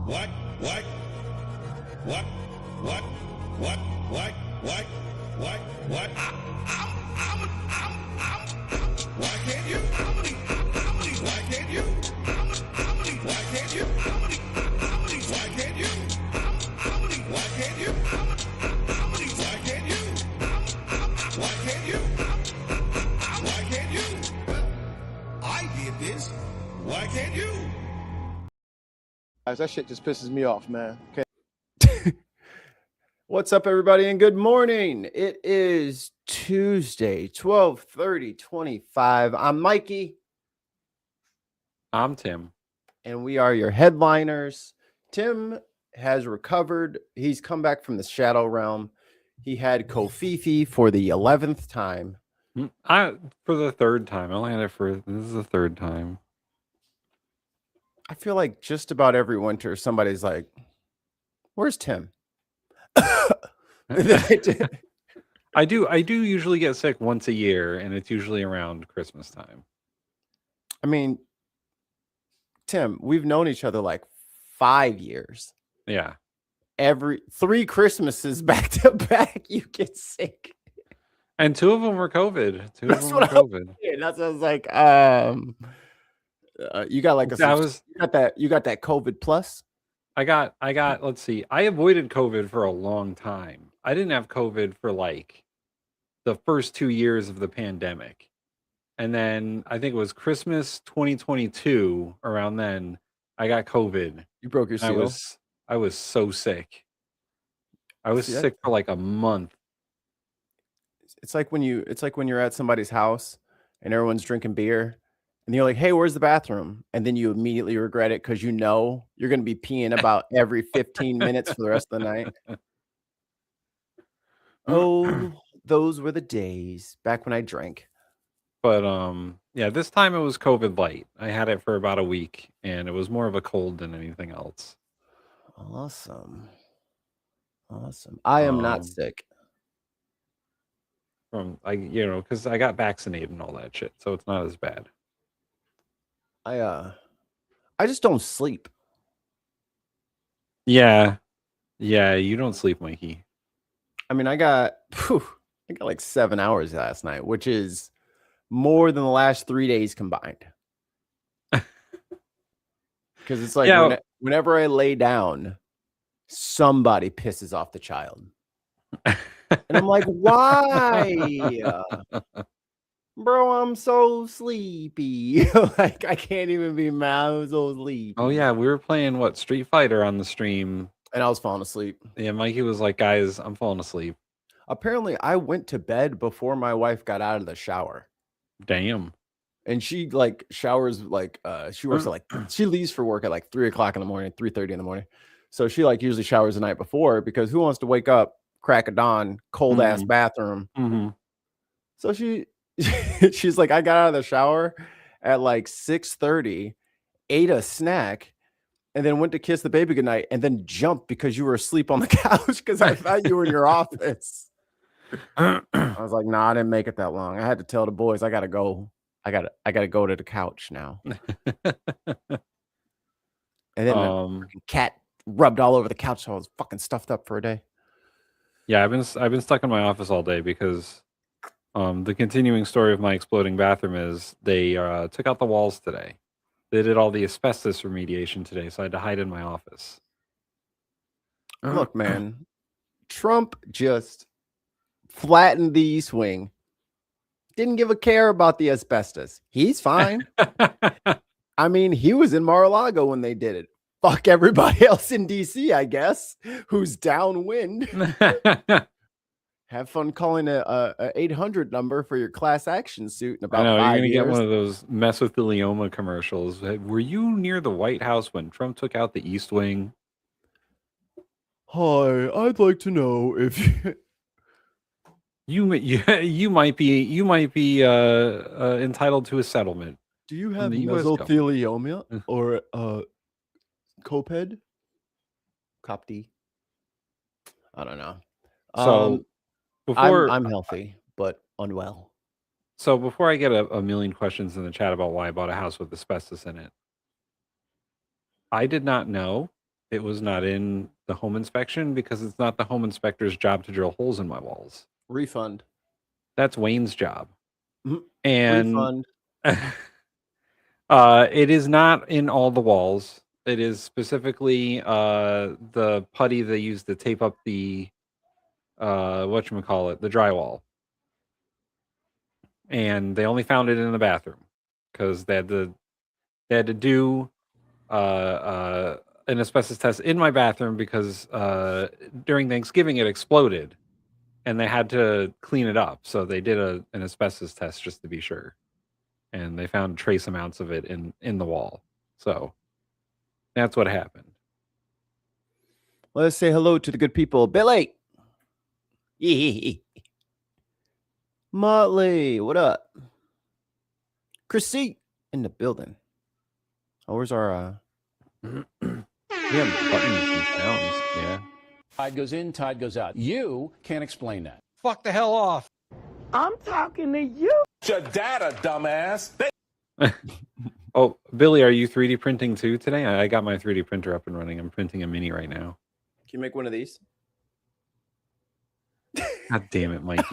What? What? What? What? What? What? What? What? What? Why can't you? Why can't you? Why can't you? Why can't you? Why can't you? Why can't you? Why can't you? Why can't you? I did this. Why can't you? That shit just pisses me off, man. Okay. What's up, everybody, and good morning. It is Tuesday, 12/30/25. I'm Mikey. I'm Tim. And we are your headliners. Tim has recovered. He's come back from the Shadow Realm. He had Kofifi for the 11th time. For the third time. I only had it this is the third time. I feel like just about every winter, somebody's like, where's Tim? I do usually get sick once a year, and it's usually around Christmas time. I mean, Tim, we've known each other like 5 years. Yeah. Every 3 Christmases back to back, you get sick. And 2 of them were COVID. That's what I was like. You got like you got that COVID plus. I got, let's see. I avoided COVID for a long time. I didn't have COVID for like the first 2 years of the pandemic. And then I think it was Christmas 2022, around then, I got COVID. You broke your seal? I was so sick. I was sick for like a month. It's like when you're at somebody's house and everyone's drinking beer and you're like, hey, where's the bathroom? And then you immediately regret it because you know you're going to be peeing about every 15 minutes for the rest of the night. Oh, those were the days back when I drank. But yeah, this time it was COVID light. I had it for about a week, and it was more of a cold than anything else. Awesome. I am not sick. Because I got vaccinated and all that shit, so it's not as bad. I just don't sleep. Yeah, you don't sleep, Mikey. I mean, I got like 7 hours last night, which is more than the last 3 days combined. Because it's like whenever I lay down, somebody pisses off the child. And I'm like, why? Bro, I'm so sleepy. Like, I can't even be mad. I'm so sleepy. Oh, yeah. We were playing, Street Fighter on the stream. And I was falling asleep. Yeah, Mikey was like, guys, I'm falling asleep. Apparently, I went to bed before my wife got out of the shower. Damn. And she showers she works at she leaves for work at like 3 o'clock in the morning, 3:30 in the morning. So she usually showers the night before, because who wants to wake up, crack of dawn, cold ass bathroom? Mm-hmm. So she's like, I got out of the shower at like 6:30, ate a snack, and then went to kiss the baby goodnight, and then jumped because you were asleep on the couch because I thought you were in your office. I was like, nah, I didn't make it that long. I had to tell the boys I gotta go. I gotta go to the couch now. And then the cat rubbed all over the couch, so I was fucking stuffed up for a day. Yeah, I've been stuck in my office all day because the continuing story of my exploding bathroom is they took out the walls today. They did all the asbestos remediation today, so I had to hide in my office. Look, man, Trump just flattened the East Wing. Didn't give a care about the asbestos. He's fine. I mean, he was in Mar-a-Lago when they did it. Fuck everybody else in DC, I guess, who's downwind. Have fun calling a 800 number for your class action suit in about 5 years. You're gonna get one of those mesothelioma commercials. Were you near the White House when Trump took out the East Wing? Hi, I'd like to know if you might be entitled to a settlement. Do you have mesothelioma or coped? Copty? I don't know. So I'm healthy but unwell. So before I get a million questions in the chat about why I bought a house with asbestos in it, I did not know it was not in the home inspection because it's not the home inspector's job to drill holes in my walls. Refund. That's Wayne's job. Mhm. And Refund. it is not in all the walls. It is specifically the putty they use to tape up the whatchamacallit, the drywall. And they only found it in the bathroom because they had to do an asbestos test in my bathroom because during Thanksgiving it exploded and they had to clean it up. So they did an asbestos test just to be sure. And they found trace amounts of it in the wall. So that's what happened. Let's say hello to the good people. Billy. Motley, what up? Chrissy in the building. Oh, where's our We have buttons and sounds. Yeah. Tide goes in, tide goes out. You can't explain that. Fuck the hell off. I'm talking to you. Your data, dumbass. Oh, Billy, are you 3D printing too today? I got my 3D printer up and running. I'm printing a mini right now. Can you make one of these? God damn it, Mikey.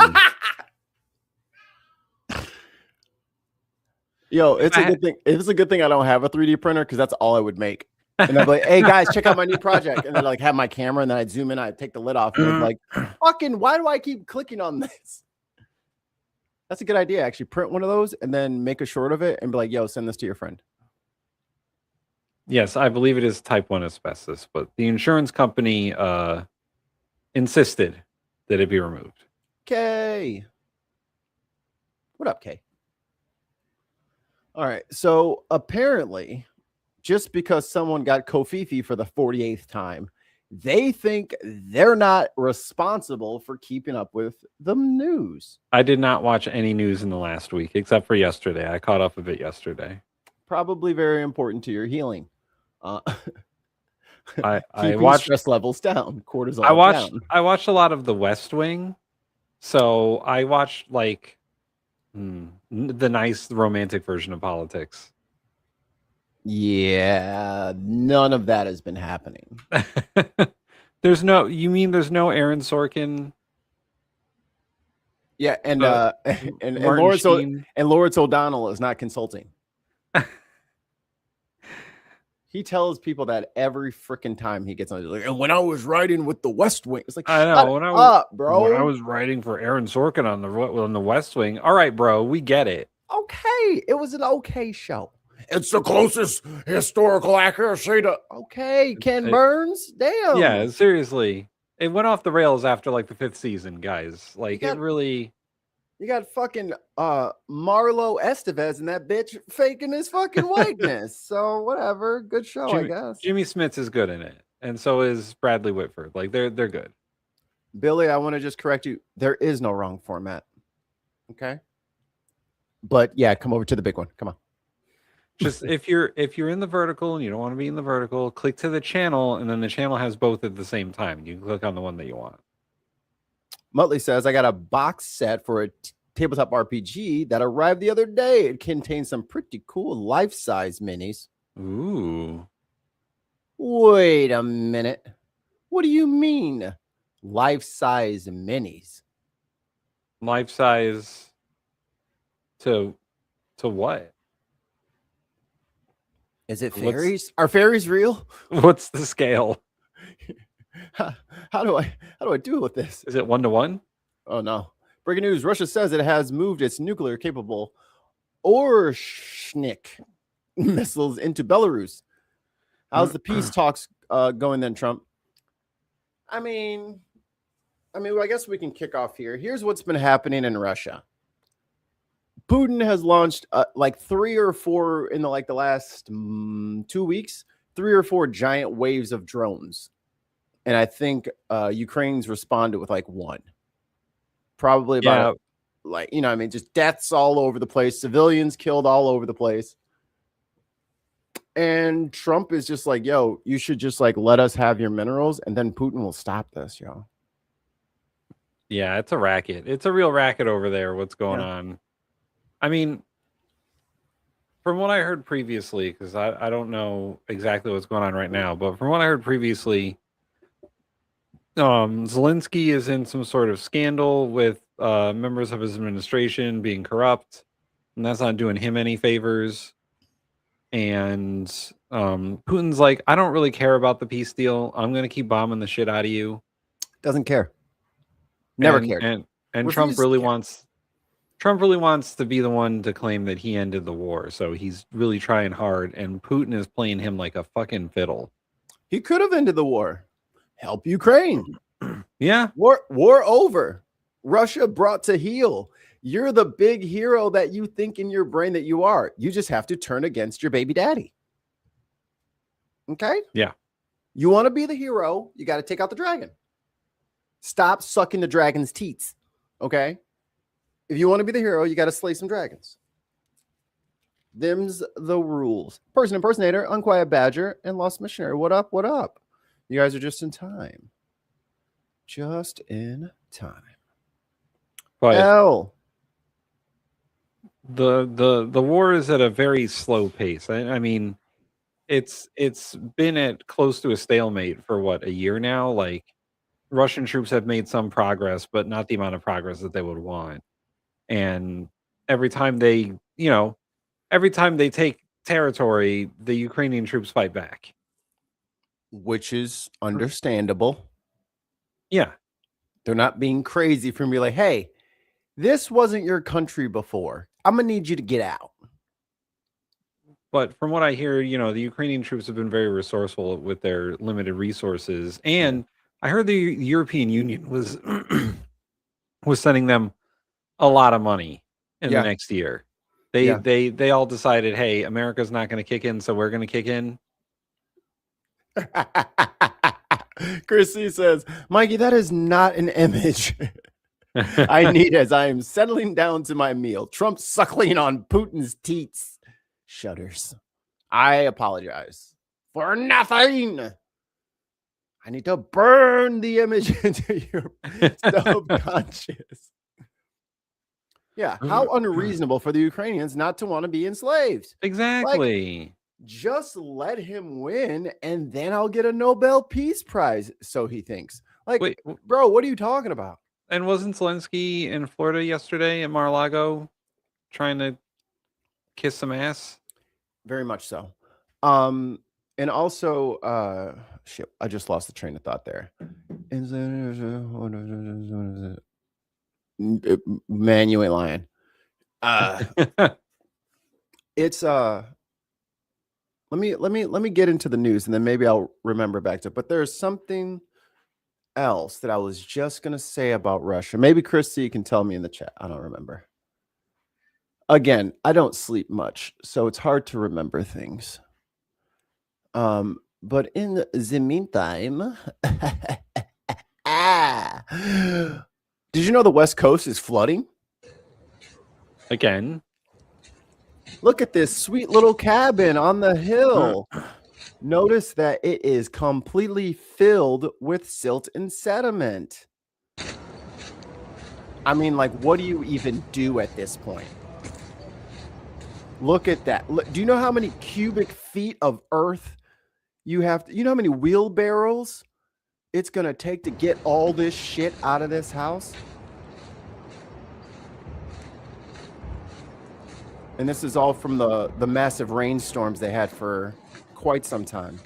Yo, it's a good thing. It's a good thing I don't have a 3D printer because that's all I would make. And I'd be like, hey guys, check out my new project. And then like have my camera and then I'd zoom in, I'd take the lid off and I'd be like, fucking, why do I keep clicking on this? That's a good idea. Actually print one of those and then make a short of it and be like, yo, send this to your friend. Yes, I believe it is type 1 asbestos, but the insurance company insisted that it be removed. Kay. What up, Kay? All right. So apparently, just because someone got Kofifi for the 48th time, they think they're not responsible for keeping up with the news. I did not watch any news in the last week, except for yesterday. I caught up a bit yesterday. Probably very important to your healing. I Keeping watched stress levels down, cortisol down. I watched a lot of The West Wing, so I watched like the nice romantic version of Politics. Yeah, none of that has been happening. There's no Aaron Sorkin? Yeah, and Martin Lawrence Sheen. Lawrence O'Donnell is not consulting. He tells people that every freaking time he gets on. He's like, and when I was writing with the West Wing, it's like, I know shut when up, bro. When I was writing for Aaron Sorkin on the West Wing. All right, bro, we get it. Okay, it was an okay show. It's the closest historical accuracy to Ken Burns. Damn. Yeah, seriously. It went off the rails after like the 5th season, guys. Like it really. You got fucking Marlo Estevez and that bitch faking his fucking whiteness. So whatever, good show, I guess. Jimmy Smits is good in it, and so is Bradley Whitford. Like they're good. Billy, I want to just correct you. There is no wrong format. Okay. But yeah, come over to the big one. Come on. Just if you're in the vertical and you don't want to be in the vertical, click to the channel, and then the channel has both at the same time. You can click on the one that you want. Muttley says, I got a box set for a tabletop RPG that arrived the other day. It contains some pretty cool life-size minis. Ooh. Wait a minute. What do you mean, life-size minis? Life size to what? Is it fairies? Are fairies real? What's the scale? How do I deal with this? Is it 1-to-1? Oh no. Breaking news. Russia says it has moved its nuclear capable Orshnik missiles into Belarus. How's the peace talks going then, Trump? I mean, well, I guess we can kick off here. Here's what's been happening in Russia. Putin has launched like 3 or 4 in the last 2 weeks, 3 or 4 giant waves of drones. And I think Ukraine's responded with like 1. Probably about just deaths all over the place, civilians killed all over the place. And Trump is just like, yo, you should just like let us have your minerals and then Putin will stop this, yo. Yeah, it's a racket. It's a real racket over there. What's going on? I mean, from what I heard previously, because I don't know exactly what's going on right now, but from what I heard previously, Zelensky is in some sort of scandal with members of his administration being corrupt, and that's not doing him any favors. And Putin's like, I don't really care about the peace deal. I'm going to keep bombing the shit out of you. Doesn't care. Never and, cared. And Refuses Trump really to care. wants to be the one to claim that he ended the war. So he's really trying hard, and Putin is playing him like a fucking fiddle. He could have ended the war. Help Ukraine. Yeah. War over. Russia brought to heel. You're the big hero that you think in your brain that you are. You just have to turn against your baby daddy. Okay? Yeah. You want to be the hero, you got to take out the dragon. Stop sucking the dragon's teats. Okay? If you want to be the hero, you got to slay some dragons. Them's the rules. Person impersonator, Unquiet Badger, and Lost Missionary. What up? What up? You guys are just in time. Just in time. But L. the war is at a very slow pace. I mean, it's been at close to a stalemate for what, a year now? Like, Russian troops have made some progress, but not the amount of progress that they would want. And every time they take territory, the Ukrainian troops fight back. Which is understandable. Yeah. They're not being crazy for me like, hey, this wasn't your country before. I'm going to need you to get out. But from what I hear, the Ukrainian troops have been very resourceful with their limited resources. And I heard the European Union was was sending them a lot of money in the next year. They all decided, hey, America's not going to kick in, so we're going to kick in. Chrissy says, Mikey, that is not an image I need as I am settling down to my meal. Trump suckling on Putin's teats. Shudders. I apologize for nothing. I need to burn the image into your subconscious. Yeah, how unreasonable for the Ukrainians not to want to be enslaved. Exactly. Like, just let him win, and then I'll get a Nobel Peace Prize, so he thinks. Like, wait, bro, what are you talking about? And wasn't Zelensky in Florida yesterday at Mar-a-Lago trying to kiss some ass? Very much so. And also, shit, I just lost the train of thought there. Man, you ain't lying. It's let me get into the news, and then maybe I'll remember back to it. But there's something else that I was just gonna say about Russia. Maybe Christy can tell me in the chat. I don't remember. Again, I don't sleep much, so it's hard to remember things. But in the meantime, did you know the West Coast is flooding? Again. Look at this sweet little cabin on the hill. Notice that it is completely filled with silt and sediment. I mean, like, what do you even do at this point? Look at that. Look, do you know how many cubic feet of earth you have to, you know how many wheelbarrows it's going to take to get all this shit out of this house? And this is all from the massive rainstorms they had for quite some time.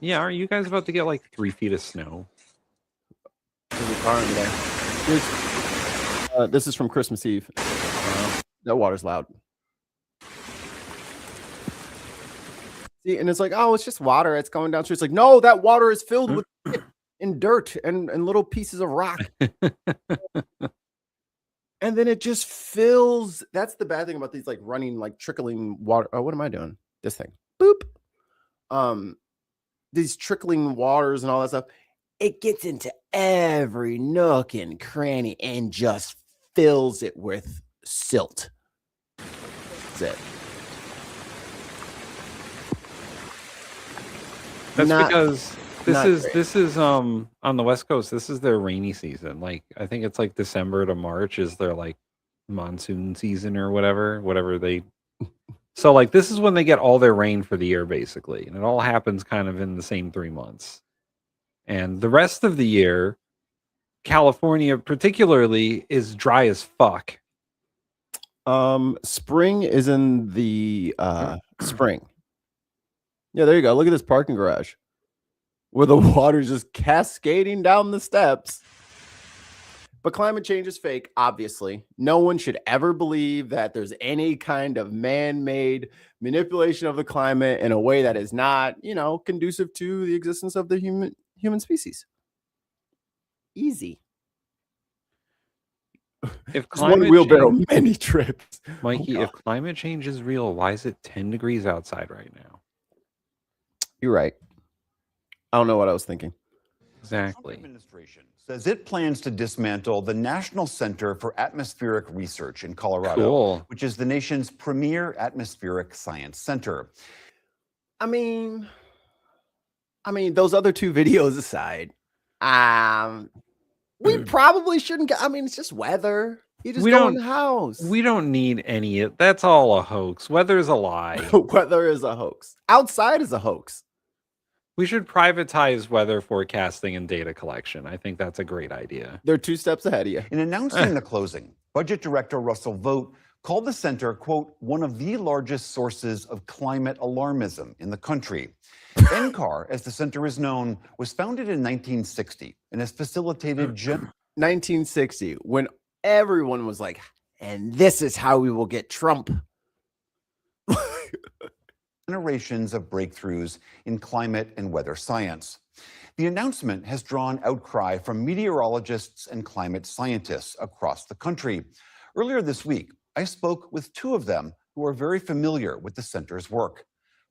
Yeah, aren't you guys about to get like 3 feet of snow? This is from Christmas Eve. That water's loud. See, and it's like, oh, it's just water. It's going down. It's like, no, that water is filled with shit and dirt and little pieces of rock. And then it just fills. That's the bad thing about these like running, like trickling water. Oh, what am I doing? This thing. Boop. These trickling waters and all that stuff. It gets into every nook and cranny and just fills it with silt. That's it. That's because this is on the West Coast, this is their rainy season. Like, I think it's like December to March is their like monsoon season or whatever they So like this is when they get all their rain for the year, basically, and it all happens kind of in the same 3 months. And the rest of the year, California particularly is dry as fuck. Spring is in the spring. Yeah, there you go. Look at this parking garage where the water's just cascading down the steps. But climate change is fake, obviously. No one should ever believe that there's any kind of man-made manipulation of the climate in a way that is not, conducive to the existence of the human species. Easy. If Just one climate wheelbarrow, change, many trips. Mikey, Oh, if climate change is real, why is it 10 degrees outside right now? you're right. I don't know what I was thinking. Exactly. The Trump administration says it plans to dismantle the National Center for Atmospheric Research in Colorado, Cool. which is the nation's premier atmospheric science center. I mean, those other two videos aside, we probably shouldn't get. I mean, it's just weather. You just We go don't- in the house. We don't need any. That's all a hoax. Weather's a lie. Weather is a hoax. Outside is a hoax. We should privatize weather forecasting and data collection. I think that's a great idea. They're 2 steps ahead of you. In announcing the closing, Budget Director Russell Vogt called the center, quote, one of the largest sources of climate alarmism in the country. NCAR, as the center is known, was founded in 1960 and has facilitated 1960, when everyone was like, and this is how we will get Trump. generations of breakthroughs in climate and weather science. The announcement has drawn outcry from meteorologists and climate scientists across the country. Earlier this week, I spoke with 2 of them who are very familiar with the center's work.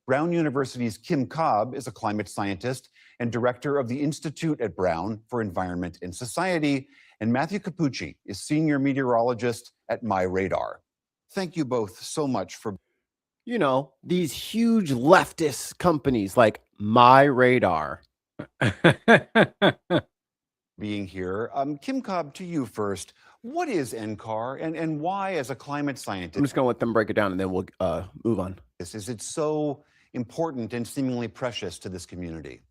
Brown University's Kim Cobb is a climate scientist and director of the Institute at Brown for Environment and Society, and Matthew Capucci is senior meteorologist at MyRadar. Thank you both so much for These huge leftist companies like MyRadar. being here. Kim Cobb, to you first. What is NCAR and why, as a climate scientist, I'm just going to let them break it down and then we'll move on. is it so important and seemingly precious to this community?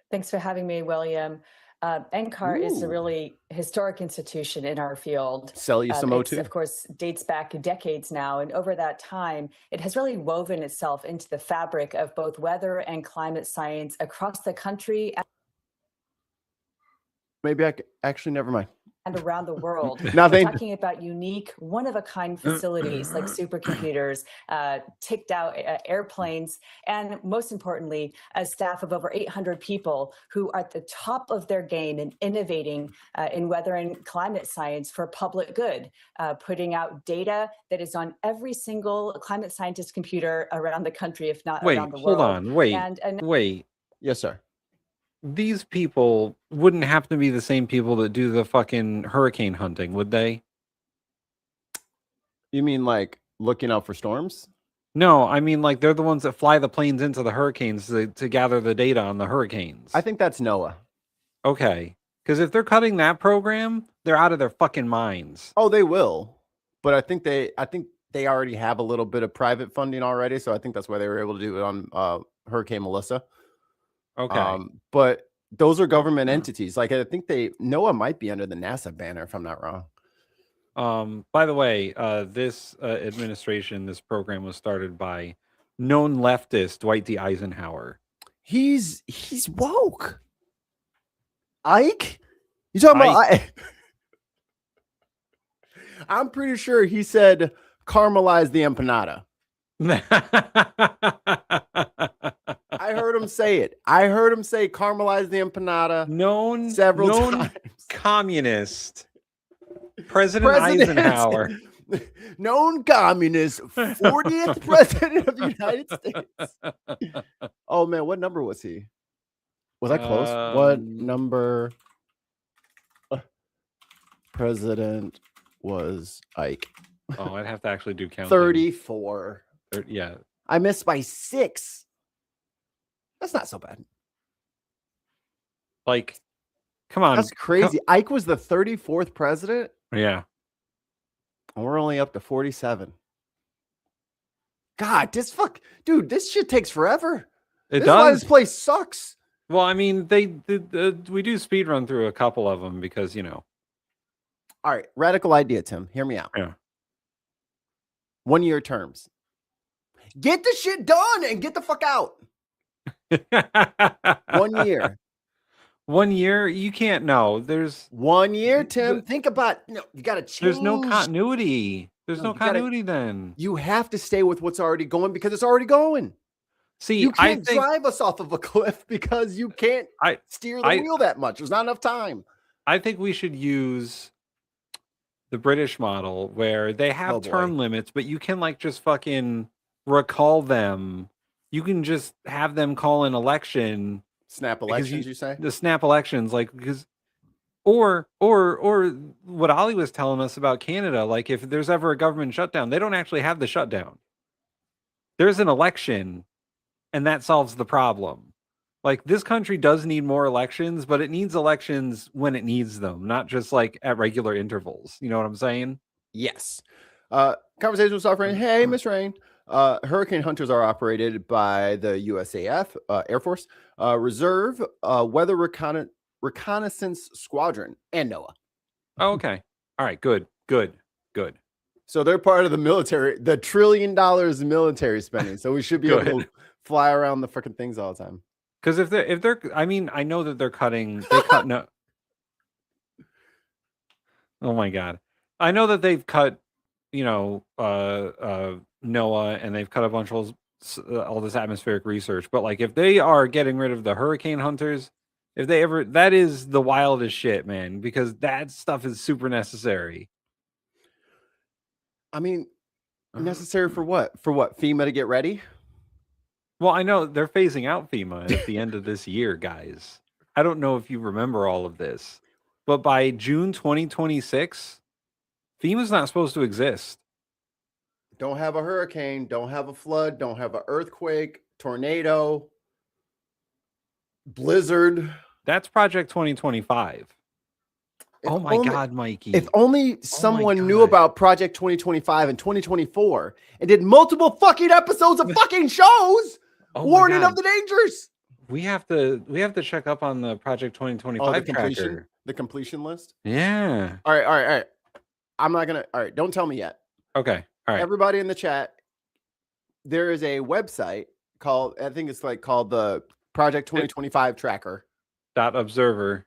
Thanks for having me, William. NCAR is a Ooh. really historic institution in our field. Sell you some It's, O2. of course, dates back decades now. And over that time, it has really woven itself into the fabric of both weather and climate science across the country Maybe actually, never mind. and around the world. Nothing. We're talking about unique, one-of-a-kind facilities like supercomputers, ticked out airplanes, and most importantly, a staff of over 800 people who are at the top of their game in innovating in weather and climate science for public good, putting out data that is on every single climate scientist computer around the country, if not Wait, around the hold world. on. Wait, And wait. Yes, sir. These people wouldn't have to be the same people that do the fucking hurricane hunting, would they? You mean like looking out for storms? No, I mean like they're the ones that fly the planes into the hurricanes to gather the data on the hurricanes. I think that's NOAA. Okay. Because if they're cutting that program, they're out of their fucking minds. Oh, they will. But I think they already have a little bit of private funding already. So I think that's why they were able to do it on Hurricane Melissa. Okay. But those are government entities. Like I think NOAA might be under the NASA banner, if I'm not wrong. By the way, this administration, this program was started by known leftist Dwight D. Eisenhower. He's woke. Ike? You talking about Ike? I'm pretty sure he said caramelize the empanada. I heard him say it. I heard him say caramelize the empanada known several times. Communist President Eisenhower. Known communist, 40th president of the United States. Oh man, what number was he? Was I close? What number president was Ike? Oh, I'd have to actually do counting. 34. Yeah. I missed by 6. That's not so bad. Like, come on. That's crazy. Ike was the 34th president. Yeah. And we're only up to 47. God, this shit takes forever. It This is why does. this place sucks. Well, I mean, we do speed run through a couple of them because, you know. All right, radical idea, Tim. Hear me out. Yeah. 1-year terms. Get the shit done and get the fuck out. 1 year. 1 year? You can't know. There's 1 year, Tim. Think about you gotta change. There's no continuity. There's No, no you gotta- continuity then. You have to stay with what's already going because it's already going. See, You I can't think drive us off of a cliff because you can't steer the wheel that much. There's not enough time. I think we should use the British model where they have term limits, but you can like just fucking recall them. You can just have them call an election. Snap elections, you say? The snap elections, like because or what Ollie was telling us about Canada, like if there's ever a government shutdown, they don't actually have the shutdown. There's an election, and that solves the problem. Like this country does need more elections, but it needs elections when it needs them, not just like at regular intervals. You know what I'm saying? Yes. Conversation with Soft Rain. Hey, Miss Rain. Hurricane hunters are operated by the USAF, Air Force, Reserve, Weather Reconnaissance Squadron, and NOAA. Oh, okay. All right. Good. So they're part of the military, the $1 trillion military spending. So we should be able to fly around the freaking things all the time. Because if they're, I mean, I know that they cut no. Oh my God. I know that they've cut, NOAA, and they've cut a bunch of all this atmospheric research. But like, if they are getting rid of the hurricane hunters, that is the wildest shit, man, because that stuff is super necessary. I mean, necessary for what? For what? FEMA to get ready? Well, I know they're phasing out FEMA at the end of this year, guys. I don't know if you remember all of this, but by June 2026, FEMA's not supposed to exist. Don't have a hurricane, don't have a flood, don't have an earthquake, tornado, blizzard. That's Project 2025. Oh my God, Mikey. If only someone knew about Project 2025 and 2024 and did multiple fucking episodes of fucking shows warning of the dangers. We have to check up on the Project 2025 tracker. The completion list? Yeah. All right. I'm not going to. All right, don't tell me yet. Okay. All right. Everybody in the chat, there is a website called, I think it's like called the Project 2025 tracker. .observer.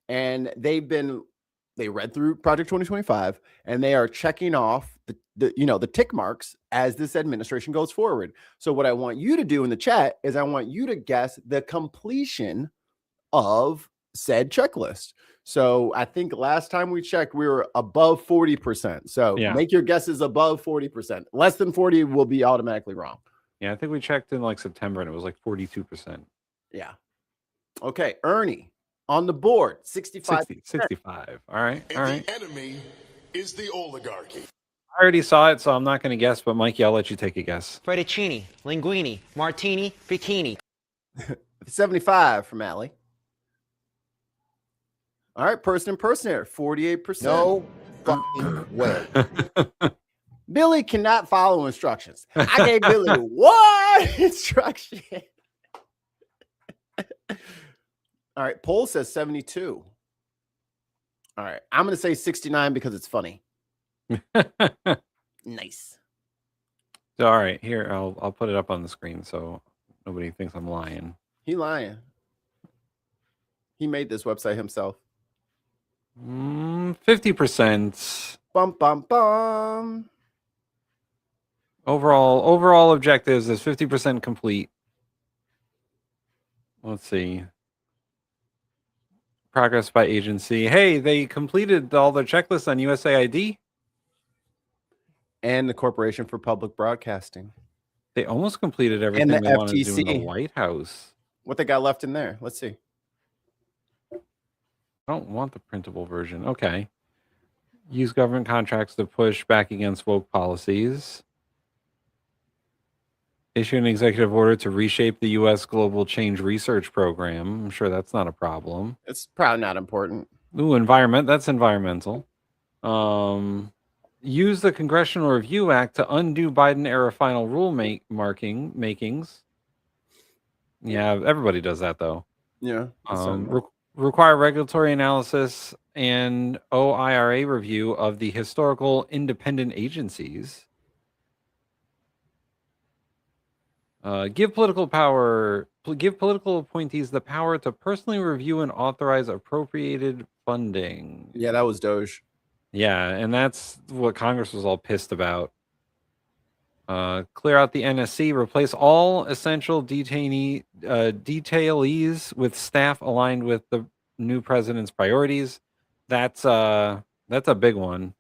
And they read through Project 2025 and they are checking off the tick marks as this administration goes forward. So what I want you to do in the chat is I want you to guess the completion of said checklist. So I think last time we checked, we were above 40%. So make your guesses above 40%. Less than 40 will be automatically wrong. Yeah, I think we checked in like September and it was like 42%. Yeah. Okay, Ernie. On the board, 65. 65. All right. The enemy is the oligarchy. I already saw it, so I'm not going to guess, but Mikey, I'll let you take a guess. Fettuccine, linguine, martini, bikini. 75 from Allie. All right, person impersonator, 48%. No fucking way. Billy cannot follow instructions. I gave Billy one instruction. All right, poll says 72. All right, I'm going to say 69 because it's funny. Nice. So, all right, here, I'll put it up on the screen so nobody thinks I'm lying. He lying. He made this website himself. 50%. Bum, bum, bum. Overall objectives is 50% complete. Let's see. Progress by agency. Hey, they completed all their checklists on USAID. And the Corporation for Public Broadcasting. They almost completed everything and the they FTC. wanted to do in the White House. What they got left in there? Let's see. I don't want the printable version. Okay. Use government contracts to push back against woke policies. Issue an executive order to reshape the U.S. Global Change Research Program. I'm sure that's not a problem. It's probably not important. Ooh, environment. That's environmental. use the Congressional Review Act to undo Biden-era final rule makings. Yeah, everybody does that, though. Yeah. Require regulatory analysis and OIRA review of the historical independent agencies. Give political appointees the power to personally review and authorize appropriated funding. Yeah, that was Doge. Yeah, and that's what Congress was all pissed about. Clear out the NSC, replace all essential detailees with staff aligned with the new president's priorities. That's a big one.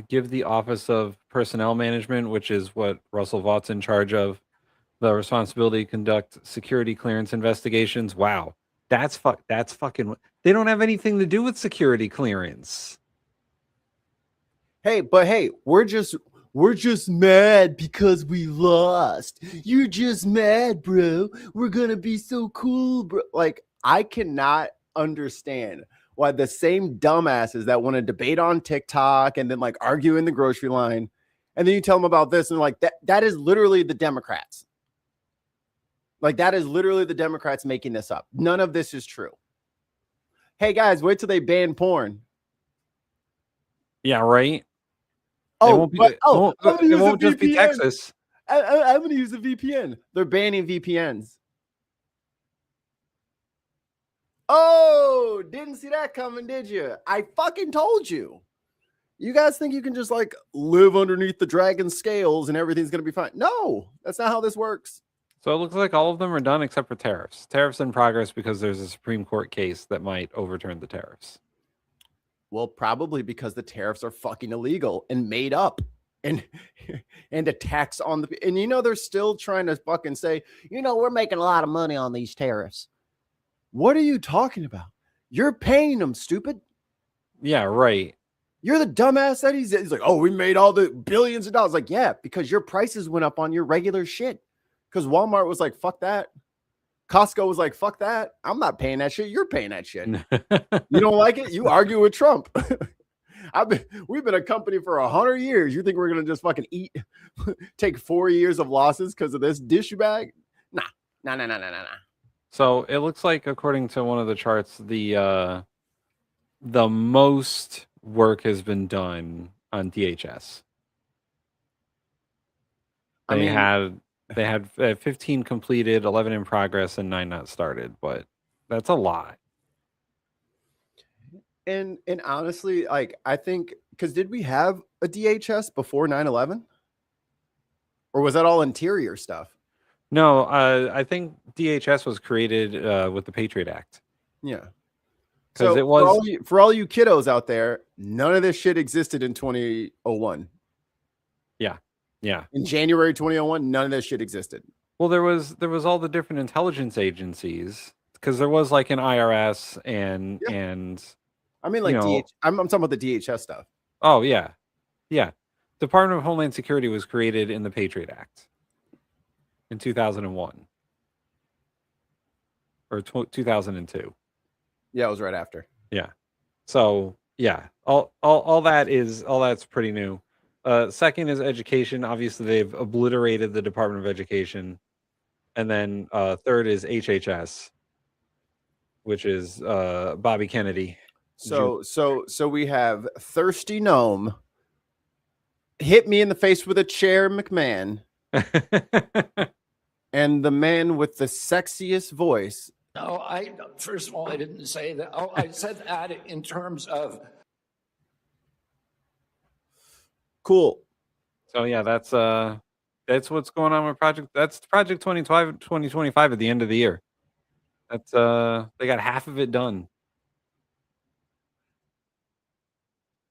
Give the Office of Personnel Management, which is what Russell Vaught's in charge of, the responsibility to conduct security clearance investigations. Wow, that's fucking. They don't have anything to do with security clearance. Hey, we're just mad because we lost. You're just mad, bro. We're gonna be so cool, bro. Like, I cannot understand why the same dumbasses that want to debate on TikTok and then like argue in the grocery line, and then you tell them about this and like that is literally the Democrats. Like, that is literally the Democrats making this up. None of this is true. Hey guys, wait till they ban porn. Yeah, right. Oh, it won't just be Texas. I'm going to use a VPN. They're banning VPNs. Oh, didn't see that coming, did you? I fucking told you. You guys think you can just like live underneath the dragon scales and everything's going to be fine? No, that's not how this works. So it looks like all of them are done except for tariffs. Tariffs in progress because there's a Supreme Court case that might overturn the tariffs. Well, probably because the tariffs are fucking illegal and made up and a tax on the, and they're still trying to fucking say, we're making a lot of money on these tariffs. What are you talking about? You're paying them, stupid. Yeah, right. You're the dumbass that he's like, oh, we made all the billions of dollars. Like, yeah, because your prices went up on your regular shit. Because Walmart was like, fuck that. Costco was like, fuck that. I'm not paying that shit. You're paying that shit. You don't like it? You argue with Trump. We've been a company for 100 years. You think we're going to just fucking take 4 years of losses because of this dish bag? Nah. So it looks like, according to one of the charts, the most work has been done on DHS. They had 15 completed, 11 in progress, and 9 not started, but that's a lot. And honestly, like, I think, because did we have a DHS before 9/11? Or was that all interior stuff? No, I think DHS was created with the Patriot Act. Yeah. Because So it was for all you kiddos out there, none of this shit existed in 2001. Yeah. In January 2001, none of this shit existed. Well, there was all the different intelligence agencies, because there was like an IRS and I mean, like, I'm talking about the DHS stuff. Oh yeah. Department of Homeland Security was created in the Patriot Act in 2001 or 2002. Yeah, it was right after. Yeah. So yeah, all that's pretty new. Second is education. Obviously, they've obliterated the Department of Education. And then third is HHS, which is Bobby Kennedy. So we have Thirsty Gnome, hit me in the face with a chair, McMahon, and the man with the sexiest voice. No, first of all, I didn't say that. Oh, I said that in terms of. Cool. So yeah, that's what's going on with Project 2025 at the end of the year. That's they got half of it done.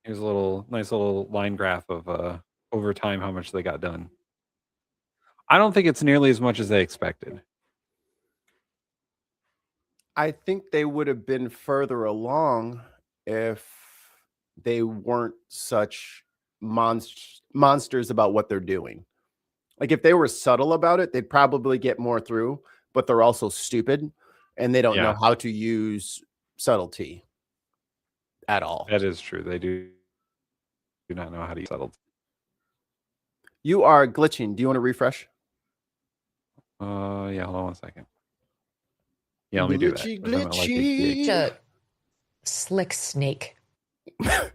Here's a nice little line graph of over time how much they got done. I don't think it's nearly as much as they expected. I think they would have been further along if they weren't such monsters about what they're doing. Like, if they were subtle about it, they'd probably get more through, but they're also stupid and they don't know how to use subtlety. at all. That is true. They do not know how to settle. You are glitching. Do you want to refresh? Yeah, hold on one second. Yeah, let me do that. Glitchy, I'm not like glitchy. HDH. Slick snake. I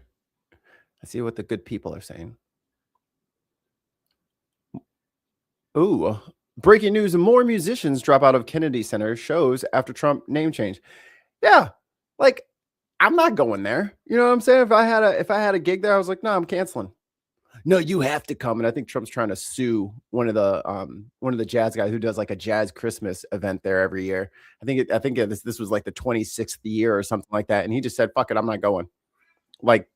see what the good people are saying. Ooh, breaking news: more musicians drop out of Kennedy Center shows after Trump name change. Yeah, like I'm not going there. You know what I'm saying? If I had a gig there, I was like, no, I'm canceling. No, you have to come. And I think Trump's trying to sue one of the jazz guys who does like a jazz Christmas event there every year. I think this was like the 26th year or something like that. And he just said, fuck it, I'm not going. Like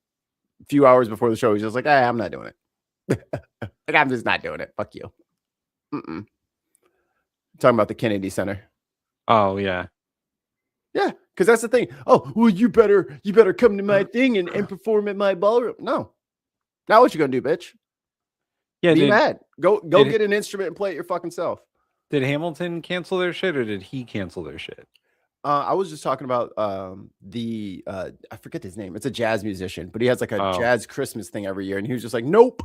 a few hours before the show, he's just like, I'm not doing it. Like, I'm just not doing it. Fuck you. Talking about the Kennedy Center. Oh, yeah. Yeah, because that's the thing. Oh, well, you better come to my thing and perform at my ballroom. No. Now what you gonna do, bitch? Yeah, be mad. Go get an instrument and play it your fucking self. Did Hamilton cancel their shit or did he cancel their shit? I was just talking about I forget his name. It's a jazz musician, but he has like a jazz Christmas thing every year, and he was just like, nope.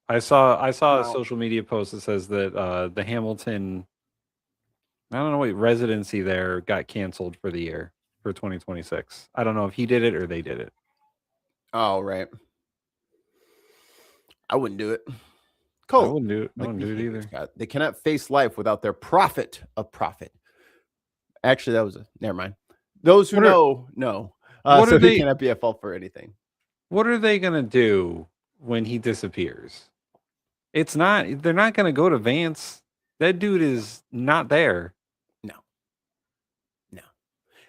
I saw a social media post that says that the Hamilton, I don't know what residency there got canceled for the year for 2026. I don't know if he did it or they did it. Oh, right. I wouldn't do it. Cool. I wouldn't do it. I wouldn't do it either. They cannot face life without their profit of profit. Actually, that was never mind. Those who know. So they cannot be at fault for anything. What are they gonna do when he disappears? They're not gonna go to Vance. That dude is not there. No.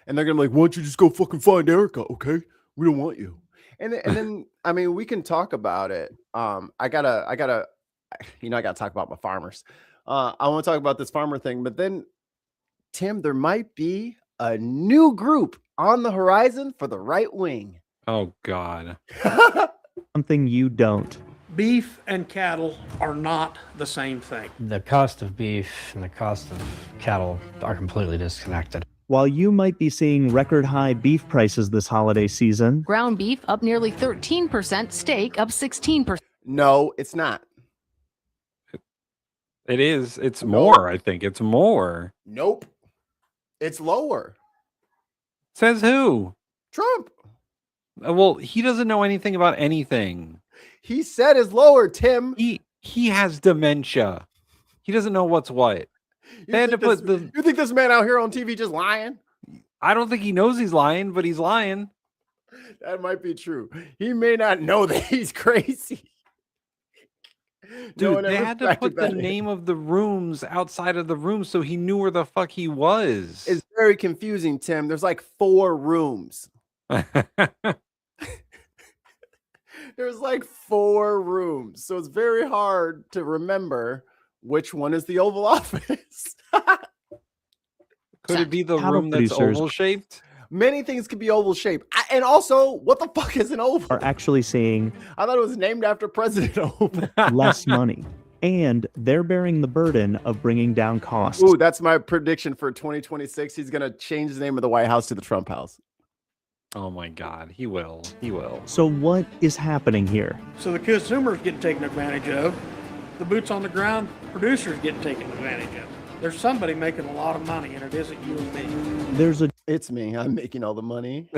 And they're gonna be like, why don't you just go fucking find Erica? Okay. We don't want you. And then I mean, we can talk about it. I gotta talk about my farmers. I want to talk about this farmer thing, but then Tim, there might be a new group on the horizon for the right wing. Oh God. Something you don't. Beef and cattle are not the same thing. The cost of beef and the cost of cattle are completely disconnected. While you might be seeing record high beef prices this holiday season, ground beef up nearly 13%, steak up 16%. No, it's not. It is. It's more, I think. It's more. Nope. It's lower. Says who? Trump. Well, he doesn't know anything about anything. He said it's lower, Tim. He has dementia. He doesn't know what's what. They had to put You think this man out here on TV just lying? I don't think he knows he's lying, but he's lying. That might be true. He may not know that he's crazy. Dude, they had to put the name of the rooms outside of the room so he knew where the fuck he was. It's very confusing, Tim. There's like 4 rooms. There's like 4 rooms. So it's very hard to remember which one is the Oval Office. Could it be the room that's oval shaped? Many things could be oval shaped. And also, what the fuck is an oval? Are actually seeing I thought it was named after President Oval. less money. And they're bearing the burden of bringing down costs. Ooh, that's my prediction for 2026. He's going to change the name of the White House to the Trump House. Oh my God, he will. He will. So what is happening here? So the consumers get taken advantage of. The boots on the ground producers get taken advantage of. There's somebody making a lot of money, and it isn't you and me. It's me. I'm making all the money.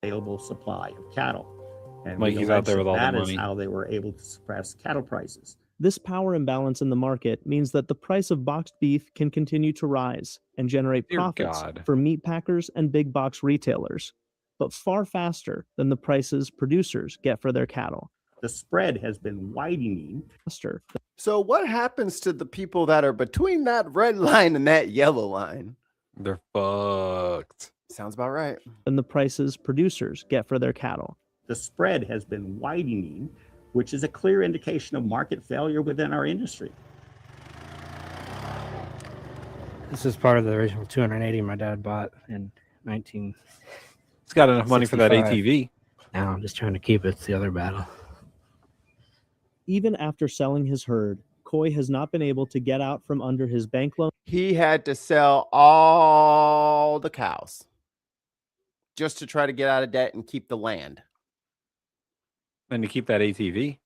Available supply of cattle. And Mikey's out there with all the money. That is how they were able to suppress cattle prices. This power imbalance in the market means that the price of boxed beef can continue to rise and generate profits for meat packers and big box retailers, but far faster than the prices producers get for their cattle. The spread has been widening. So what happens to the people that are between that red line and that yellow line? They're fucked. Sounds about right. And the prices producers get for their cattle. The spread has been widening, which is a clear indication of market failure within our industry. This is part of the original 280 my dad bought in 19. He's got enough money for that ATV. Now I'm just trying to keep it. It's the other battle. Even after selling his herd, Coy has not been able to get out from under his bank loan. He had to sell all the cows. just to try to get out of debt and keep the land. And to keep that ATV.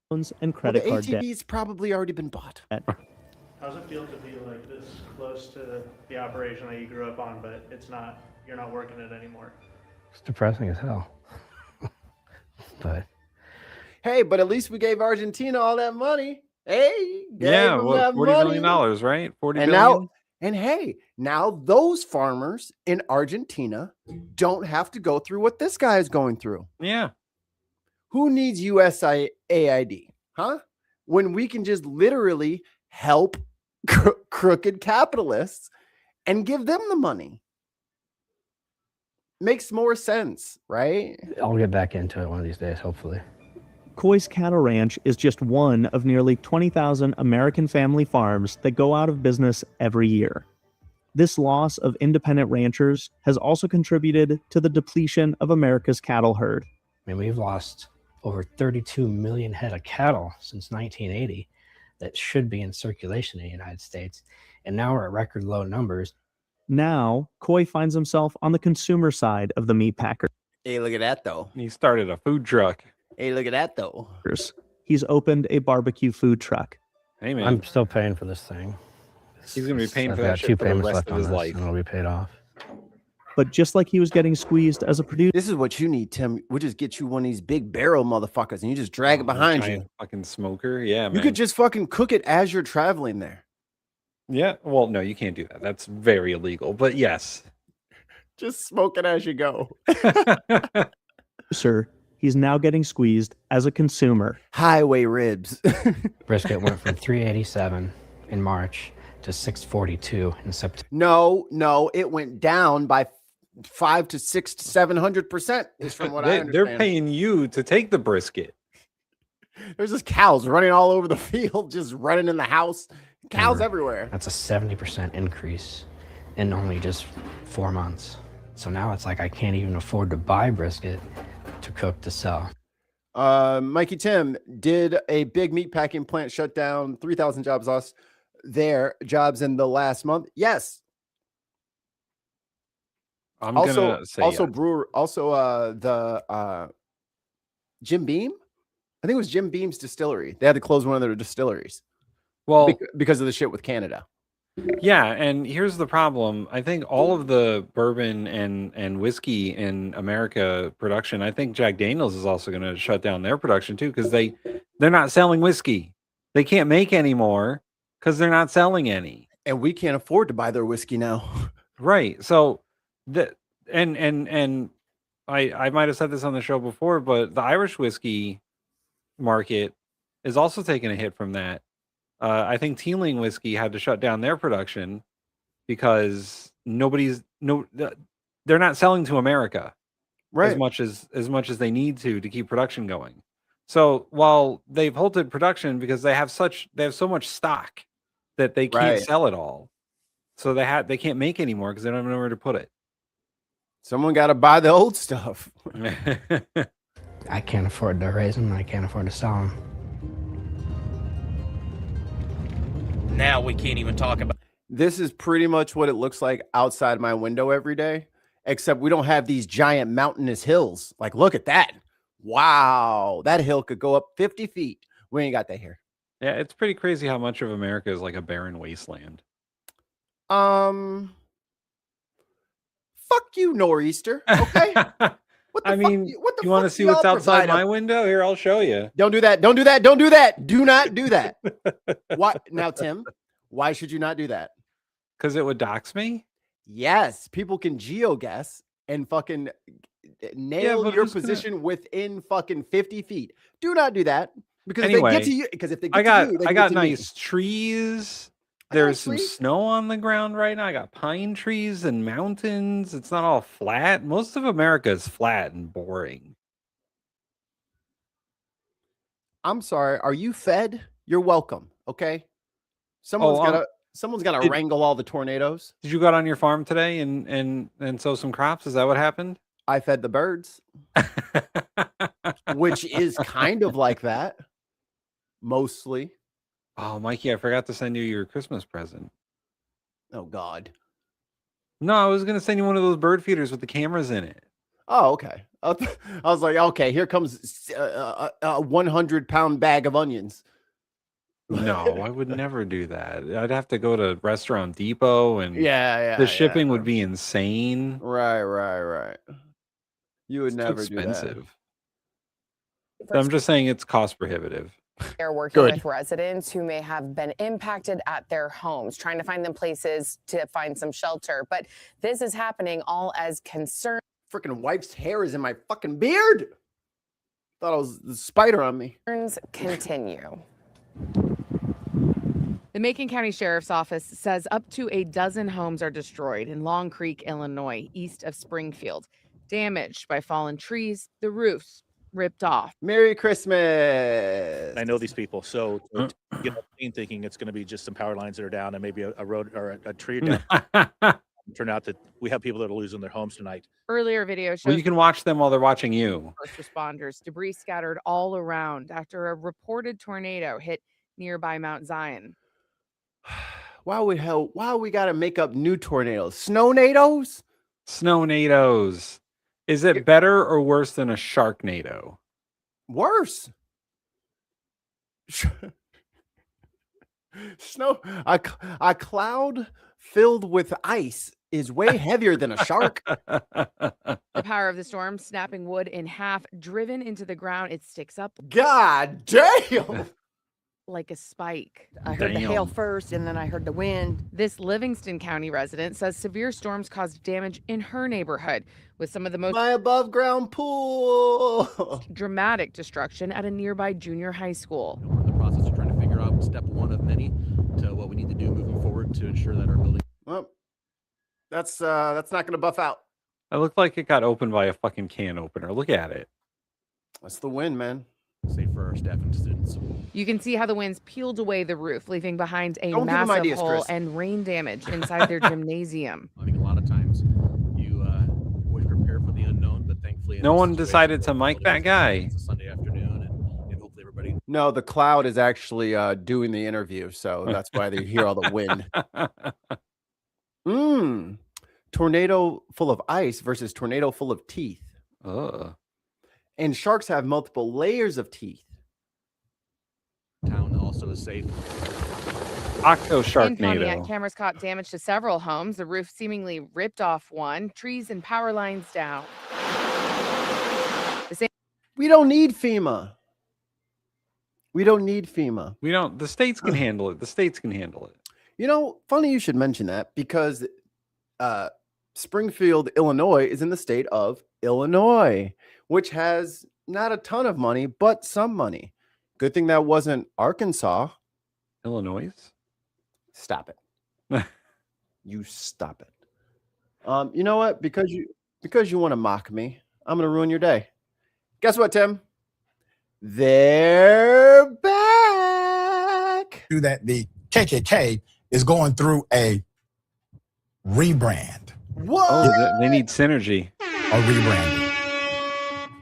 And credit the card debt. ATV's probably already been bought. How's it feel to be like this close to the operation that you grew up on, but it's not, you're not working it anymore? It's depressing as hell. But hey, but at least we gave Argentina all that money. Hey, yeah, what, $40 billion, right? 40 and billion. Now, and hey, now those farmers in Argentina don't have to go through what this guy is going through. Yeah. Who needs USAID, huh? When we can just literally help crooked capitalists and give them the money. Makes more sense, right? I'll get back into it one of these days, hopefully. Coy's Cattle Ranch is just one of nearly 20,000 American family farms that go out of business every year. This loss of independent ranchers has also contributed to the depletion of America's cattle herd. I mean, we've lost over 32 million head of cattle since 1980 that should be in circulation in the United States, and now we're at record low numbers. Now, Coy finds himself on the consumer side of the meat packer. Hey, look at that, though. He started a food truck. Hey, look at that, though. He's opened a barbecue food truck. Hey, man. I'm still paying for this thing. He's going to be paying I've for got that shit 2 for the payments rest left of on his this, life. and it'll be paid off. But just like he was getting squeezed as a producer, this is what you need, Tim. We'll just get you one of these big barrel motherfuckers and you just drag it behind you. Fucking smoker. Yeah, man. You could just fucking cook it as you're traveling there. Yeah. Well, no, you can't do that. That's very illegal. But yes. Just smoke it as you go. Sir, he's now getting squeezed as a consumer. Highway ribs. Brisket went from $387 in March to $642 in September. No, it went down by 500 to 600 to 700% is from what I understand. They're paying you to take the brisket. There's just cows running all over the field, just running in the house. Cows everywhere. That's a 70% increase in only just 4 months. So now it's like I can't even afford to buy brisket to cook to sell. Mikey Tim, did a big meat packing plant shut down? 3,000 jobs lost their jobs in the last month? Yes. I'm gonna say also yes. brewer, also the Jim Beam. I think it was Jim Beam's distillery. They had to close one of their distilleries. Well, because of the shit with Canada. Yeah, and here's the problem. I think all of the bourbon and whiskey in America production, I think Jack Daniels is also going to shut down their production too, because they're not selling whiskey. They can't make any more because they're not selling any. And we can't afford to buy their whiskey now. Right. So and I might have said this on the show before, but the Irish whiskey market is also taking a hit from that. I think Teeling whiskey had to shut down their production because they're not selling to America, right? As much as they need to keep production going. So while they've halted production because they have so much stock that they can't sell it all, so they can't make anymore because they don't have nowhere to put it. Someone got to buy the old stuff. I can't afford to raise them. I can't afford to sell them. Now we can't even talk about. This is pretty much what it looks like outside my window every day, except we don't have these giant mountainous hills. Like, look at that. Wow. That hill could go up 50 feet. We ain't got that here. Yeah, it's pretty crazy how much of America is like a barren wasteland. Fuck you, Nor'easter. Okay. I mean, you want to see what's outside my window? Here, I'll show you. Don't do that. Don't do that. Don't do that. Do not do that. What now, Tim? Why should you not do that? Because it would dox me. Yes, people can geoguess and fucking nail your position within fucking 50 feet. Do not do that because if they get to you, because if they get to you, I got nice trees. There's some snow on the ground right now. I got pine trees and mountains. It's not all flat. Most of America is flat and boring. I'm sorry. Are you fed? You're welcome. Okay. Someone's got to wrangle all the tornadoes. Did you go out on your farm today and sow some crops? Is that what happened? I fed the birds, which is kind of like that. Mostly. Oh, Mikey, I forgot to send you your Christmas present. Oh, God. No, I was going to send you one of those bird feeders with the cameras in it. Oh, okay. I was like, okay, here comes a 100-pound bag of onions. No, I would never do that. I'd have to go to Restaurant Depot, and Yeah. the shipping would be insane. Right. You would It's never too do that. expensive. So I'm just saying it's cost prohibitive. They're working with residents who may have been impacted at their homes, trying to find them places to find some shelter. But this is happening all as concern. Freaking wife's hair is in my fucking beard. Thought it was the spider on me. Continue. The Macon County Sheriff's Office says up to a dozen homes are destroyed in Long Creek, Illinois, east of Springfield, damaged by fallen trees, the roofs ripped off. Merry Christmas. I know these people, so to get up thinking it's going to be just some power lines that are down and maybe a road or a tree down. Turn out that we have people that are losing their homes tonight. Earlier video shows Well, you can watch them while they're watching you. first responders, debris scattered all around after a reported tornado hit nearby Mount Zion. Why we gotta make up new tornadoes? Snownadoes? Snownadoes. Is it better or worse than a Sharknado? Worse. A cloud filled with ice is way heavier than a shark. The power of the storm snapping wood in half, driven into the ground. It sticks up. God damn. Like a spike. I heard the hail first, and then I heard the wind. This Livingston County resident says severe storms caused damage in her neighborhood, with some of the most my above ground pool dramatic destruction at a nearby junior high school. We're in the process of trying to figure out step one of many to what we need to do moving forward to ensure that our building. Well, that's not gonna buff out. It looked like it got opened by a fucking can opener. Look at it. That's the win, man. Safe for our staff and students. You can see how the winds peeled away the roof, leaving behind a Don't give 'em massive ideas, hole Chris. and rain damage inside their gymnasium. I think a lot of times you always prepare for the unknown, but thankfully No one decided to mic that guy. It's a Sunday afternoon, and hopefully everybody. No, the cloud is actually doing the interview, so that's why they hear all the wind. Tornado full of ice versus tornado full of teeth. And sharks have multiple layers of teeth. Town also is safe. Octo In Pontiac, Sharknado. cameras caught damage to several homes. The roof seemingly ripped off one, trees and power lines down. The same. We don't need FEMA. We don't need FEMA. We don't. The states can handle it. The states can handle it. You know, funny you should mention that because Springfield, Illinois is in the state of Illinois, which has not a ton of money, but some money. Good thing that wasn't Arkansas. Illinois? Stop it. You stop it. You know what? Because you want to mock me, I'm going to ruin your day. Guess what, Tim? They're back. That the KKK is going through a rebrand. What? Oh, they need synergy. A rebranding.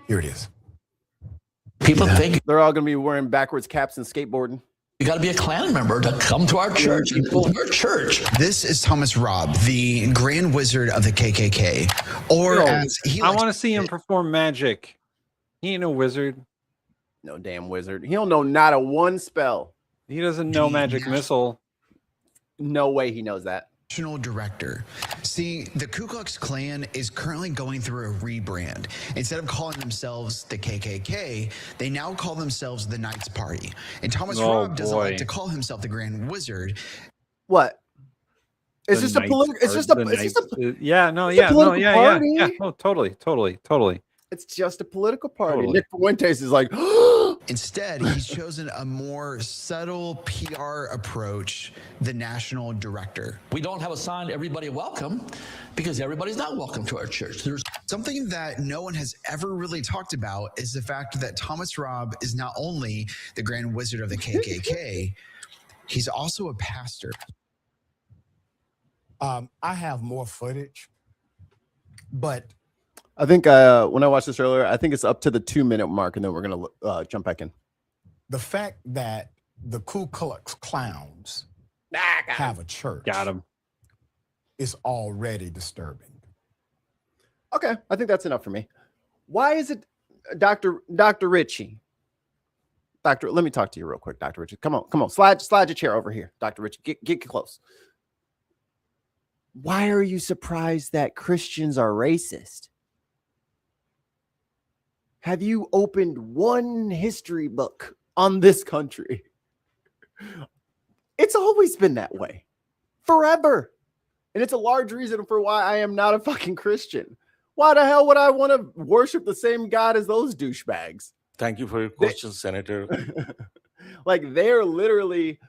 Here it is. People think they're all going to be wearing backwards caps and skateboarding. You got to be a Klan member to come to our church and go to our church. This is Thomas Robb, the Grand Wizard of the KKK. Or as he I want to see him perform magic. He ain't no wizard. No damn wizard. He don't know not a one spell. He doesn't know magic missile. No way he knows that. National director. See, the Ku Klux Klan is currently going through a rebrand. Instead of calling themselves the KKK, they now call themselves the Knights Party. And Thomas Robb doesn't like to call himself the Grand Wizard. What? It's just a political. It's just a. Yeah. Oh, totally. It's just a political party. Totally. Nick Fuentes is like. Instead, he's chosen a more subtle PR approach, the national director. We don't have a sign everybody welcome because everybody's not welcome to our church. There's something that no one has ever really talked about is the fact that Thomas Robb is not only the Grand Wizard of the KKK, he's also a pastor. I have more footage, but I think when I watched this earlier, I think it's up to the 2-minute mark, and then we're gonna jump back in. the fact that the Ku Klux Clowns have a church Got him. is already disturbing. Okay, I think that's enough for me. Why is it, Dr. Ritchie? Let me talk to you real quick, Dr. Ritchie. Come on, slide your chair over here, Dr. Ritchie. Get close. Why are you surprised that Christians are racist? Have you opened one history book on this country? It's always been that way. Forever. And it's a large reason for why I am not a fucking Christian. Why the hell would I want to worship the same God as those douchebags? Thank you for your question, Senator. Like, they're literally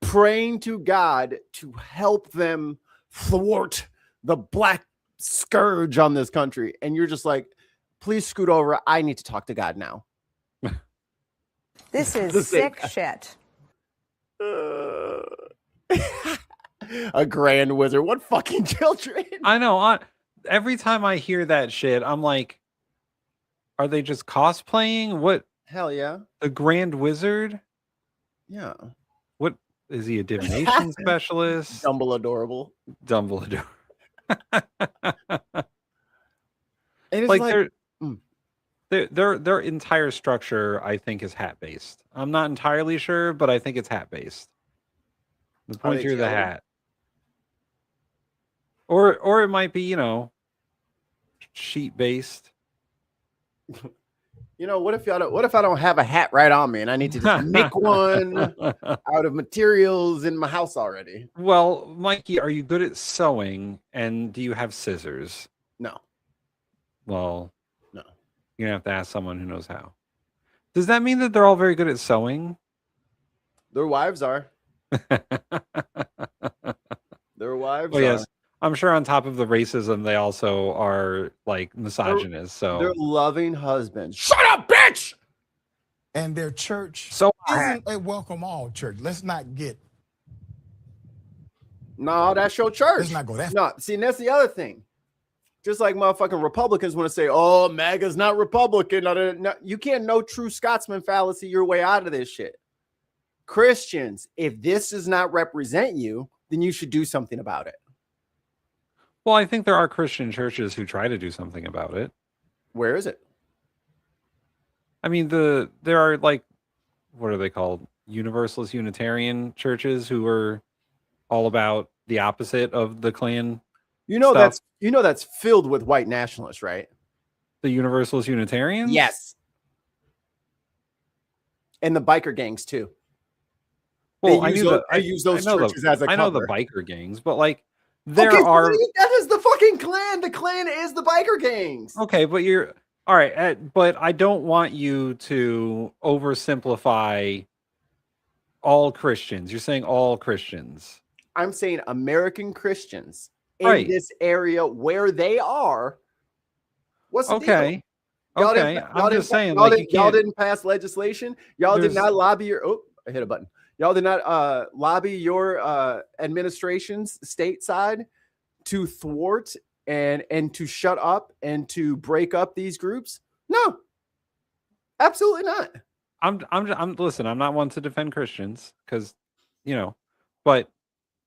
praying to God to help them thwart the black scourge on this country. And you're just like, please scoot over. I need to talk to God now. This is sick shit. A grand wizard. What fucking children? I know. Every time I hear that shit, I'm like, are they just cosplaying? What? Hell yeah. The Grand Wizard? Yeah. What is he, a divination specialist? Dumbledore. And it's like their entire structure, I think, is hat based. I'm not entirely sure, but I think it's hat based. The pointier the hat. Or it might be, sheet based. What if I don't have a hat right on me and I need to just make one out of materials in my house already? Well, Mikey, are you good at sewing, and do you have scissors? No. Well, no. You're gonna have to ask someone who knows how. Does that mean that they're all very good at sewing? Their wives are. Their wives Oh, yes. are. I'm sure on top of the racism, they also are like misogynists. They're So loving husbands. Shut up, bitch! And their church So isn't a welcome all church. Let's not get. No, that's your church. Let's not go that. No, see, and that's the other thing. Just like motherfucking Republicans want to say, "Oh, MAGA's not Republican." No, you can't no true Scotsman fallacy your way out of this shit. Christians, if this does not represent you, then you should do something about it. well, I think there are Christian churches who try to do something about it. Where is it? I mean, there are like, what are they called? Universalist Unitarian churches who are all about the opposite of the Klan. stuff. That's filled with white nationalists, right? The Universalist Unitarians? Yes. And the biker gangs too. Well, They use those churches as a I know the cover. biker gangs, but like there Okay, so are that is the fucking Klan. The Klan is the biker gangs. okay, but you're all right. But I don't want you to oversimplify all Christians. You're saying all Christians. I'm saying American Christians in Right. this area where they are. What's the Okay. deal? Y'all Okay. didn't- I'm just saying, y'all, like, didn't, you y'all can't. didn't pass legislation. Y'all did There's- not lobby your. Oh, I hit a button. Y'all did not lobby your administration's stateside to thwart and to shut up and to break up these groups. No, absolutely not. I'm listen, I'm not one to defend Christians because, but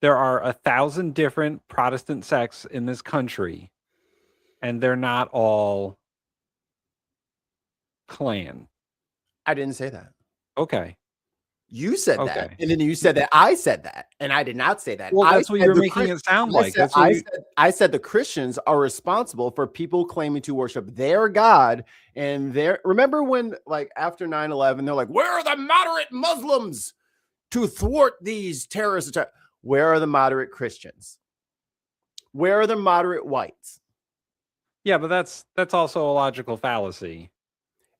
there are 1,000 different Protestant sects in this country, and they're not all Klan. I didn't say that. Okay. You said that, Okay. and then you said that I said that, and I did not say that. Well, I that's what said you're the making it sound I like. said- That's what I said the Christians are responsible for people claiming to worship their God and their. Remember when, like, after 9/11, they're like, "Where are the moderate Muslims to thwart these terrorist attacks?" Where are the moderate Christians? Where are the moderate whites? Yeah, but that's also a logical fallacy.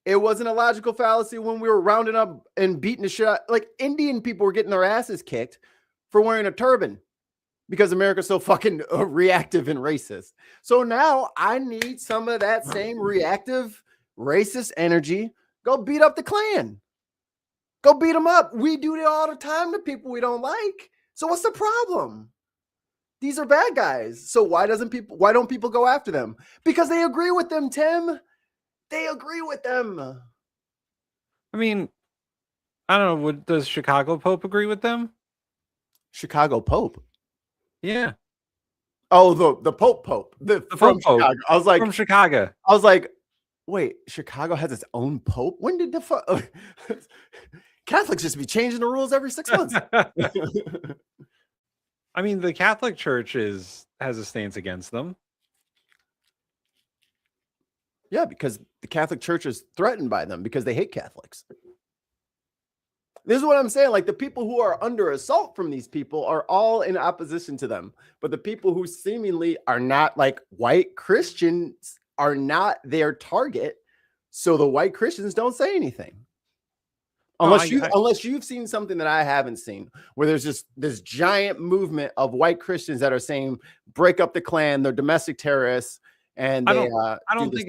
It wasn't a logical fallacy when we were rounding up and beating the shit out. Like, Indian people were getting their asses kicked for wearing a turban because America's so fucking reactive and racist. So now I need some of that same reactive racist energy. Go beat up the Klan. Go beat them up. We do it all the time to people we don't like. So what's the problem? These are bad guys. So why don't people go after them? Because they agree with them, Tim. They agree with them. I mean, I don't know. Does Chicago Pope agree with them? Chicago Pope? Yeah. Oh, the Pope, from Pope Chicago. I was like, from Chicago. I was like, wait, Chicago has its own Pope? When did the fuck? Catholics just be changing the rules every 6 months. I mean, the Catholic Church has a stance against them. Yeah, because the Catholic Church is threatened by them because they hate Catholics. This is what I'm saying. Like, the people who are under assault from these people are all in opposition to them. But the people who seemingly are not, like, white Christians are not their target. So the white Christians don't say anything. Unless you've seen something that I haven't seen, where there's just this giant movement of white Christians that are saying, break up the Klan, they're domestic terrorists. And I don't think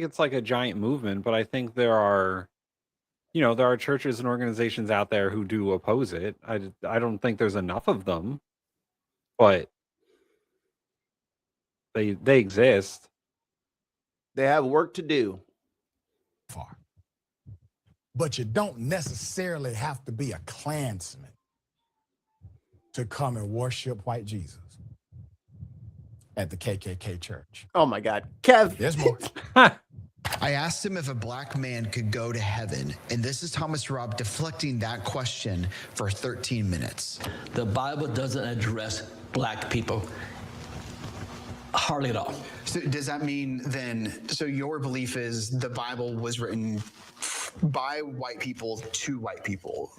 it's like a giant movement, but I think there are churches and organizations out there who do oppose it. I don't think there's enough of them, but they exist. They have work to do. But you don't necessarily have to be a Klansman to come and worship white Jesus at the KKK church. Oh my God, Kev. There's more. I asked him if a black man could go to heaven, and this is Thomas Robb deflecting that question for 13 minutes. The Bible doesn't address black people hardly at all. So does that mean then, so your belief is the Bible was written by white people to white people?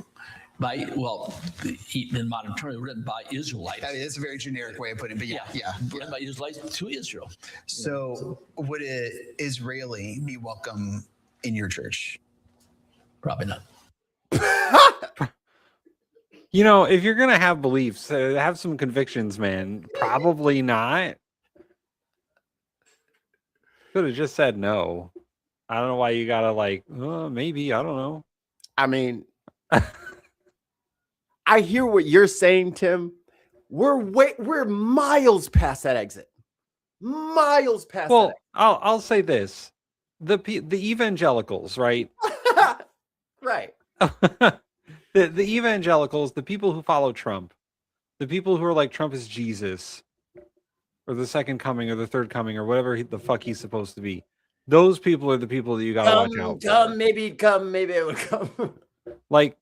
In modern terms, written by Israelites. That is a very generic way of putting it, but yeah. Written by Israelites to Israel. So would an Israeli be welcome in your church? Probably not. If you're going to have beliefs, have some convictions, man. Probably not. Could have just said no. I don't know why you got to maybe, I don't know. I mean, I hear what you're saying, Tim. We're miles past that exit. Miles past. Well, I'll say this: the evangelicals, right? Right. the evangelicals, the people who follow Trump, the people who are like Trump is Jesus, or the second coming, or the third coming, or whatever the fuck he's supposed to be. Those people are the people that you gotta watch out for. Maybe it would come. Like,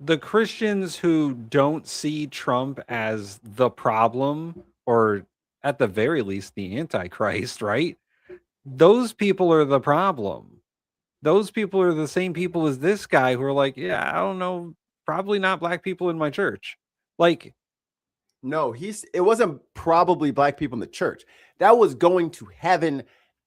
the Christians who don't see Trump as the problem, or at the very least the Antichrist, right? Those people are the problem. Those people are the same people as this guy who are like, yeah, I don't know, probably not black people in my church. Like, no, it wasn't probably black people in the church. That was going to heaven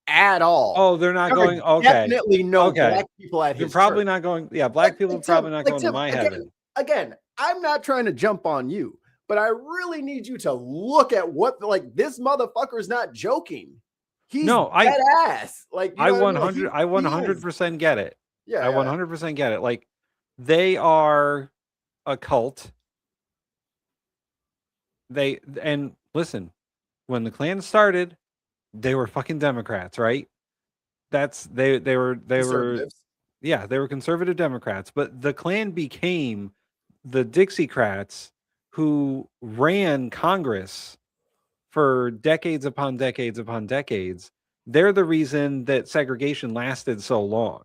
at all. Oh, they're not going. Okay, definitely no black people at his You're probably church. not going. Yeah, black people are probably not going to my heaven. Again, I'm not trying to jump on you, but I really need you to look at what, like, this motherfucker's not joking. He's dead ass. Like, I 100% get it. Yeah, I 100% get it. Like, they are a cult. And listen, when the Klan started, they were fucking Democrats, right? They were conservative Democrats, but the Klan became the Dixiecrats who ran Congress for decades upon decades upon decades. They're the reason that segregation lasted so long.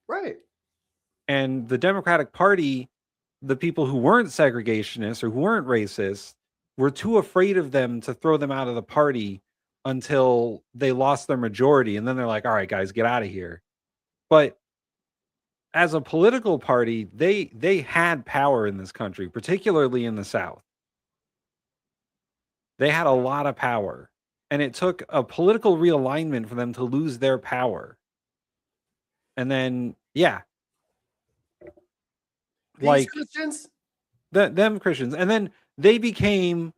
Right. And the Democratic Party, the people who weren't segregationists or who weren't racist, were too afraid of them to throw them out of the party until they lost their majority. And then they're like, all right, guys, get out of here. But as a political party, they had power in this country, particularly in the South. They had a lot of power. And it took a political realignment for them to lose their power. And then, yeah. These Christians? Them Christians. And then they became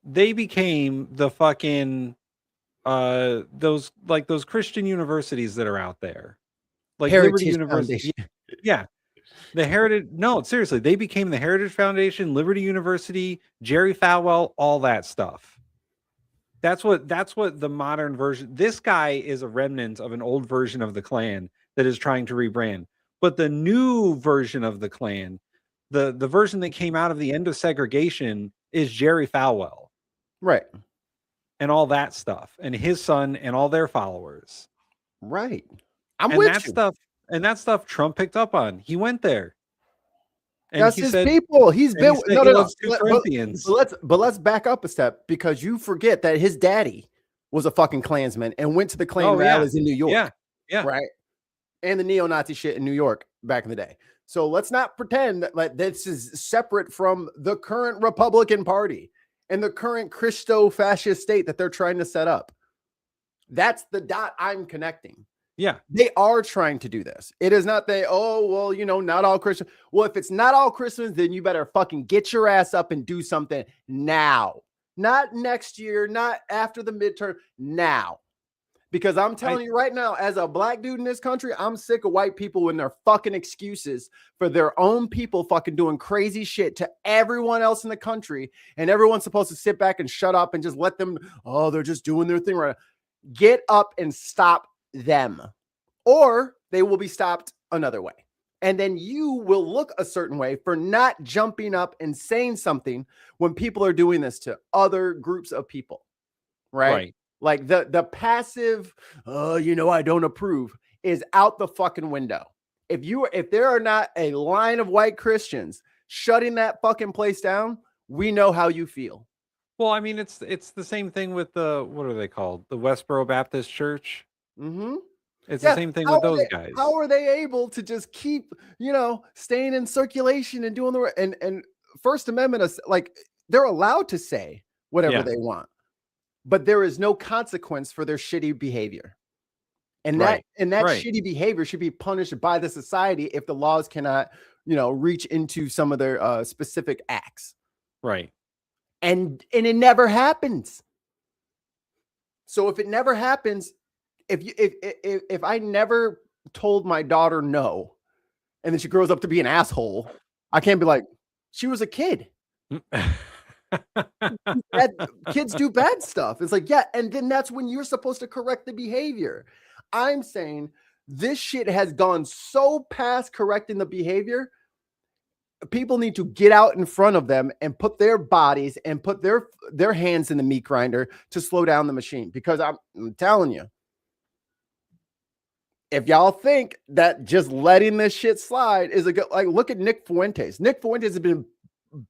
the fucking those Christian universities that are out there. Like Liberty University. Yeah. The Heritage, no, seriously, they became the Heritage Foundation, Liberty University, Jerry Falwell, all that stuff. That's what the modern version. This guy is a remnant of an old version of the Klan that is trying to rebrand. But the new version of the Klan, the version that came out of the end of segregation, is Jerry Falwell. Right. and all that stuff, and his son and all their followers. Right. I'm and with that you. stuff. And that stuff Trump picked up on. He went there. And That's he his said, people. He's and been he said no, he no, no. loves 2 Corinthians. But let's back up a step, because you forget that his daddy was a fucking Klansman and went to the Klan rallies in New York. Yeah. Right. And the neo-Nazi shit in New York back in the day. So let's not pretend that like this is separate from the current Republican Party and the current Christo-fascist state that they're trying to set up. That's the dot I'm connecting. Yeah. They are trying to do this. It is not not all Christians. Well, if it's not all Christians, then you better fucking get your ass up and do something now. Not next year, not after the midterm, now. Because I'm telling you right now, as a black dude in this country, I'm sick of white people and their fucking excuses for their own people fucking doing crazy shit to everyone else in the country. And everyone's supposed to sit back and shut up and just let them, they're just doing their thing right. Get up and stop them, or they will be stopped another way. And then you will look a certain way for not jumping up and saying something when people are doing this to other groups of people. Right. Like the passive, I don't approve is out the fucking window. If there are not a line of white Christians shutting that fucking place down, we know how you feel. Well, I mean, it's the same thing with what are they called? The Westboro Baptist Church. Mm-hmm. It's the same thing with those guys. How are they able to just keep, staying in circulation and doing the and First Amendment is like they're allowed to say whatever they want, but there is no consequence for their shitty behavior. And that shitty behavior should be punished by the society if the laws cannot, reach into some of their specific acts. Right. And it never happens. So if it never happens, if I never told my daughter no, and then she grows up to be an asshole, I can't be like, she was a kid. Kids do bad stuff. It's like, and then that's when you're supposed to correct the behavior. I'm saying this shit has gone so past correcting the behavior. People need to get out in front of them and put their bodies and put their hands in the meat grinder to slow down the machine. Because I'm telling you, if y'all think that just letting this shit slide is a good, like, look at Nick Fuentes. Nick Fuentes has been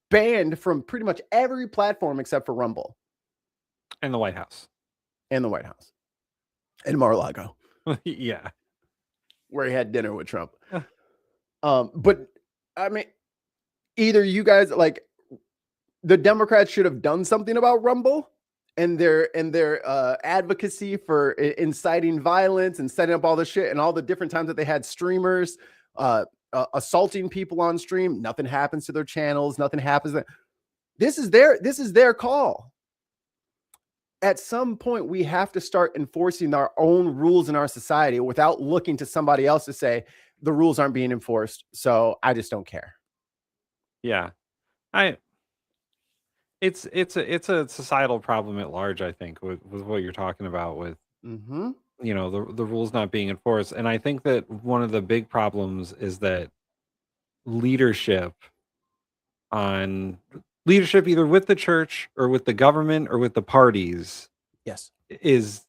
banned from pretty much every platform except for Rumble. And the White House. And Mar-a-Lago. Yeah. Where he had dinner with Trump. But I mean, either you guys, like, the Democrats should have done something about Rumble and their advocacy for inciting violence and setting up all this shit and all the different times that they had streamers assaulting people on stream. Nothing happens to their channels. Nothing happens. This is their call. At some point, we have to start enforcing our own rules in our society without looking to somebody else to say the rules aren't being enforced. So I just don't care. Yeah, it's a societal problem at large. I think with what you're talking about with the rules not being enforced, and I think that one of the big problems is that leadership either with the church or with the government or with the parties, is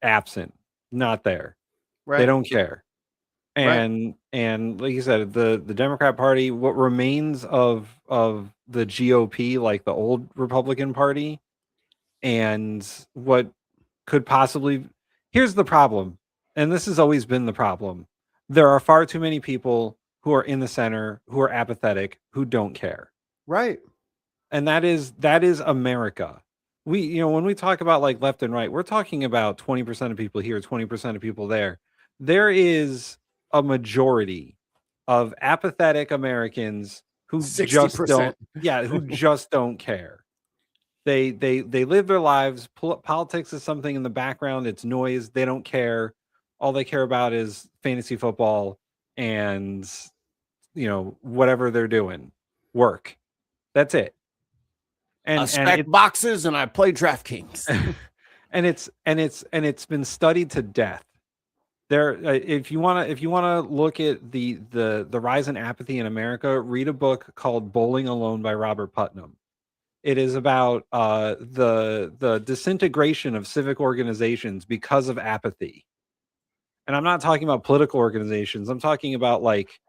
absent, not there. Right. They don't care. And like you said, the Democrat Party, what remains of the GOP, like the old Republican Party, and what could possibly, here's the problem, and this has always been the problem. There are far too many people who are in the center, who are apathetic, who don't care. Right. And that is America. When we talk about like left and right, we're talking about 20% of people here, 20% of people there. There is a majority of apathetic Americans who 60%. just don't care. They live their lives. Politics is something in the background. It's noise. They don't care. All they care about is fantasy football and whatever they're doing, work. That's it. I stack boxes and I play DraftKings. and it's been studied to death. There, if you want to look at the rise in apathy in America, read a book called Bowling Alone by Robert Putnam. It is about the disintegration of civic organizations because of apathy. And I'm not talking about political organizations. I'm talking about like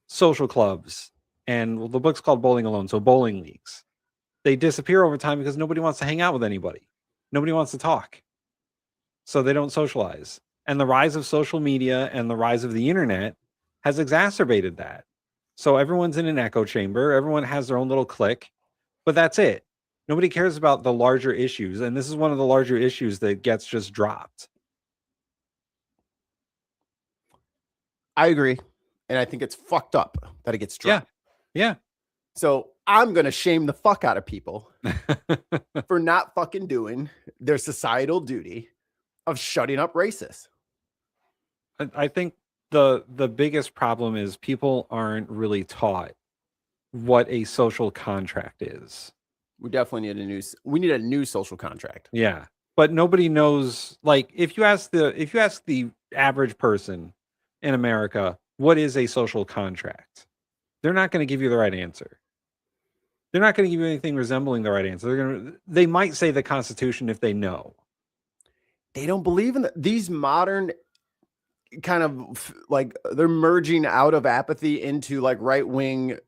social clubs. And the book's called Bowling Alone, so bowling leagues. They disappear over time because nobody wants to hang out with anybody. Nobody wants to talk. So they don't socialize. And the rise of social media and the rise of the internet has exacerbated that. So everyone's in an echo chamber. Everyone has their own little clique, but that's it. Nobody cares about the larger issues. And this is one of the larger issues that gets just dropped. I agree. And I think it's fucked up that it gets dropped. Yeah. So I'm going to shame the fuck out of people for not fucking doing their societal duty of shutting up racists. I think the biggest problem is people aren't really taught what a social contract is. We definitely need a new social contract. Yeah. But nobody knows, like, if you ask the average person in America, what is a social contract? They're not going to give you the right answer. They're not going to give you anything resembling the right answer. They might say the Constitution if they know. They don't believe in these modern kind of like they're merging out of apathy into like right-wing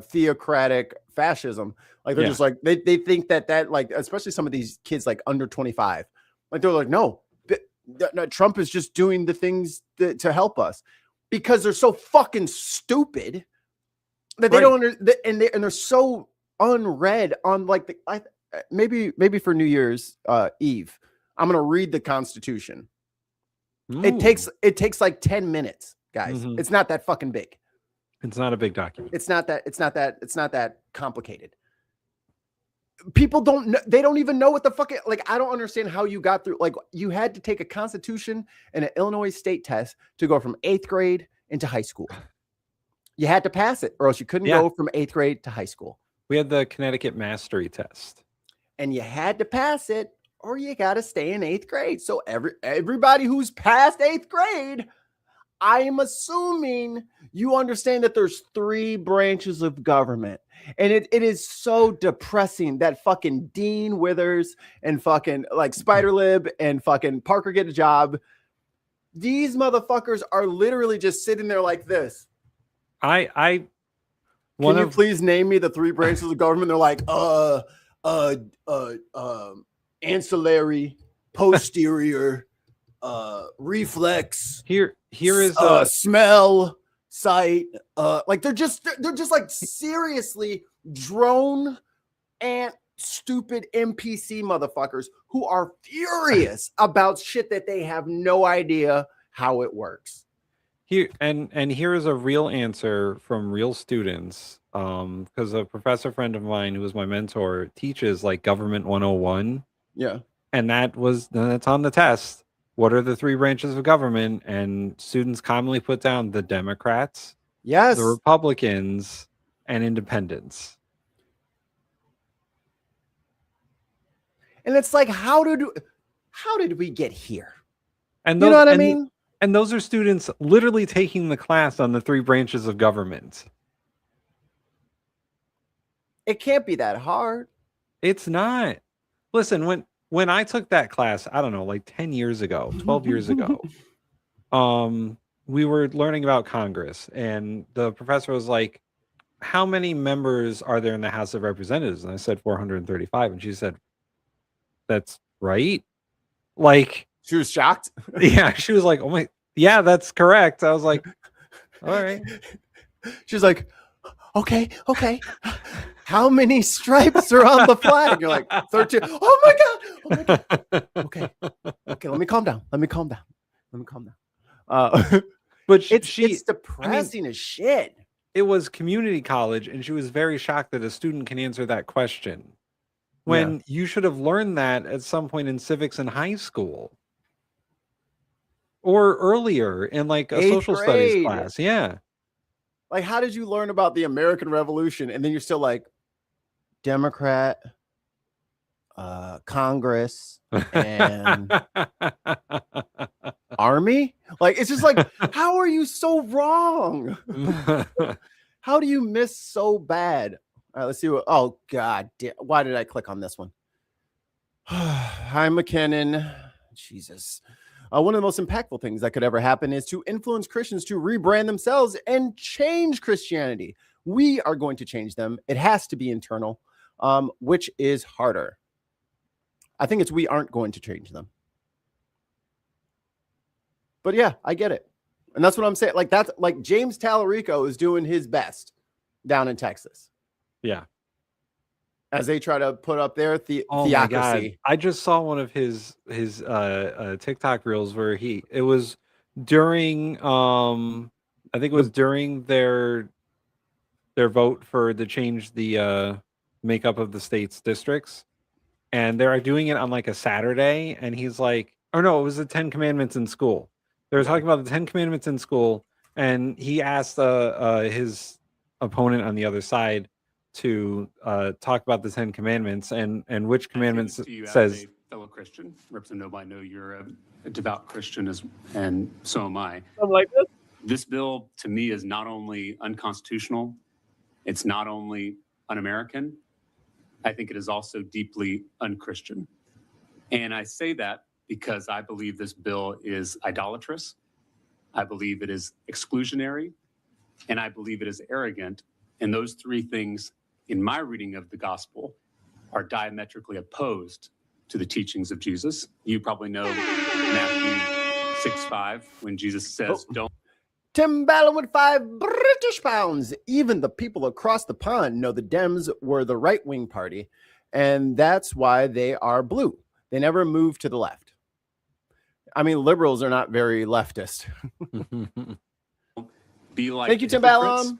theocratic fascism. Like they're just like they think that like, especially some of these kids like under 25, like they're like, no, Trump is just doing the things to help us because they're so fucking stupid that they don't and they're so unread on like maybe for New Year's Eve I'm gonna read the Constitution. Ooh. It takes like 10 minutes, guys. Mm-hmm. It's not that fucking big. It's not a big document. It's not that complicated. People don't know, they don't even know what the fuck like I don't understand how you got through. Like you had to take a Constitution and an Illinois state test to go from 8th grade into high school. You had to pass it or else you couldn't go from 8th grade to high school. We had the Connecticut Mastery Test. And you had to pass it or you got to stay in 8th grade. So everybody who's past 8th grade, I am assuming you understand that there's 3 branches of government. And it is so depressing that fucking Dean Withers and fucking like Spiderlib and fucking Parker Get a Job. These motherfuckers are literally just sitting there like this. Can you please name me the 3 branches of government? They're like, ancillary, posterior, reflex. Here is smell, sight. Like they're just like seriously drone and stupid NPC motherfuckers who are furious about shit that they have no idea how it works. Here here is a real answer from real students. Because a professor friend of mine who was my mentor teaches like government 101. Yeah. And that's on the test. What are the 3 branches of government? And students commonly put down the Democrats, yes, the Republicans, and independents. And it's like, how did we get here? And you know what I mean? And those are students literally taking the class on the 3 branches of government. It can't be that hard. It's not. Listen, when I took that class, I don't know, like 10 years ago, 12 years ago, we were learning about Congress, and the professor was like, how many members are there in the House of Representatives? And I said 435. And she said, that's right. Like, she was shocked. Yeah. She was like, oh my, yeah, that's correct. I was like, all right. She's like, okay. How many stripes are on the flag? You're like 13. Oh my God. Okay. Let me calm down. But it's depressing as shit. It was community college, and she was very shocked that a student can answer that question when you should have learned that at some point in civics in high school or earlier in like a social studies class. Yeah. Like, how did you learn about the American Revolution? And then you're still like Democrat, Congress, and Army. Like, it's just like, how are you so wrong? How do you miss so bad right, let's see what. Oh God, why did I click on this one? Hi, McKinnon. Jesus. One of the most impactful things that could ever happen is to influence Christians to rebrand themselves and change Christianity. We are going to change them. It has to be internal, which is harder. I think it's we aren't going to change them. But yeah, I get it. And that's what I'm saying. Like that's like James Tallarico is doing his best down in Texas. Yeah. As they try to put up their Oh my God. theocracy. I just saw one of his TikTok reels where it was during I think it was during their vote to change the makeup of the state's districts, and they're doing it on like a Saturday, and he's like, oh no, it was the 10 Commandments in school. They were talking about the 10 Commandments in school, and he asked his opponent on the other side to talk about the 10 Commandments and which commandments says. Fellow Christian, Representative, I know you're a devout Christian, and so am I. Something like this. This bill, to me, is not only unconstitutional, it's not only un-American, I think it is also deeply unchristian. And I say that because I believe this bill is idolatrous, I believe it is exclusionary, and I believe it is arrogant. And those three things, in my reading of the gospel, are diametrically opposed to the teachings of Jesus. You probably know Matthew 6:5, when Jesus says, don't. Tim Ballin with 5 British pounds. Even the people across the pond know the Dems were the right-wing party, and that's why they are blue. They never moved to the left. I mean, liberals are not very leftist. Be like Thank you, Tim Ballin.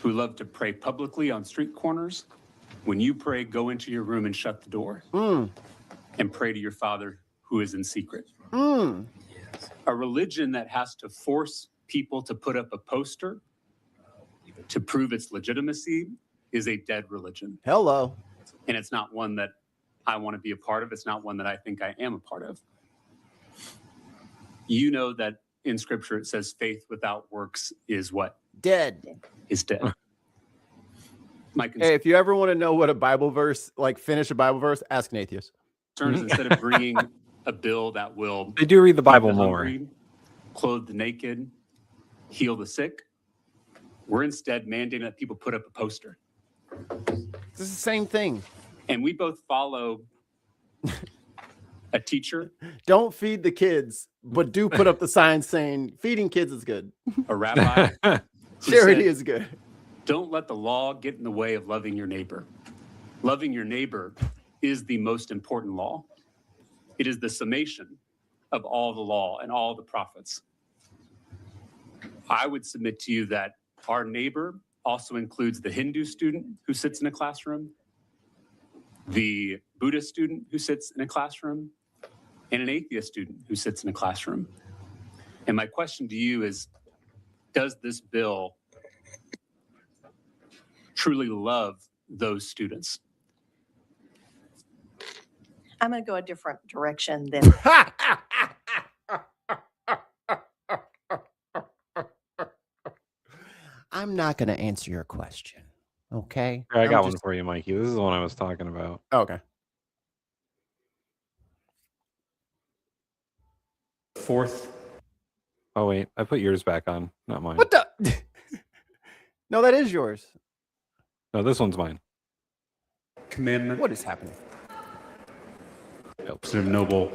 Who love to pray publicly on street corners. When you pray, go into your room and shut the door and pray to your Father who is in secret. A religion that has to force people to put up a poster to prove its legitimacy is a dead religion. Hello. And it's not one that I want to be a part of. It's not one that I think I am a part of. You know that in Scripture it says faith without works is what? Dead. Is dead. Hey, if you ever want to know what a Bible verse, like finish a Bible verse, ask an atheist. Instead of bringing a bill that will... They do read the Bible more. Hungry, clothe the naked, heal the sick, we're instead mandating that people put up a poster. It's the same thing. And we both follow a teacher. Don't feed the kids, but do put up the sign saying feeding kids is good. A rabbi. Charity is good. Don't let the law get in the way of loving your neighbor. Loving your neighbor is the most important law. It is the summation of all the law and all the prophets. I would submit to you that our neighbor also includes the Hindu student who sits in a classroom, the Buddhist student who sits in a classroom, and an atheist student who sits in a classroom. And my question to you is, does this bill truly love those students? I'm going to go a different direction than. I'm not going to answer your question. Okay. I got one for you, Mikey. This is the one I was talking about. Okay. Fourth. Oh, wait. I put yours back on, not mine. What the? No, that is yours. No, this one's mine. Commandment. What is happening? Representative Noble,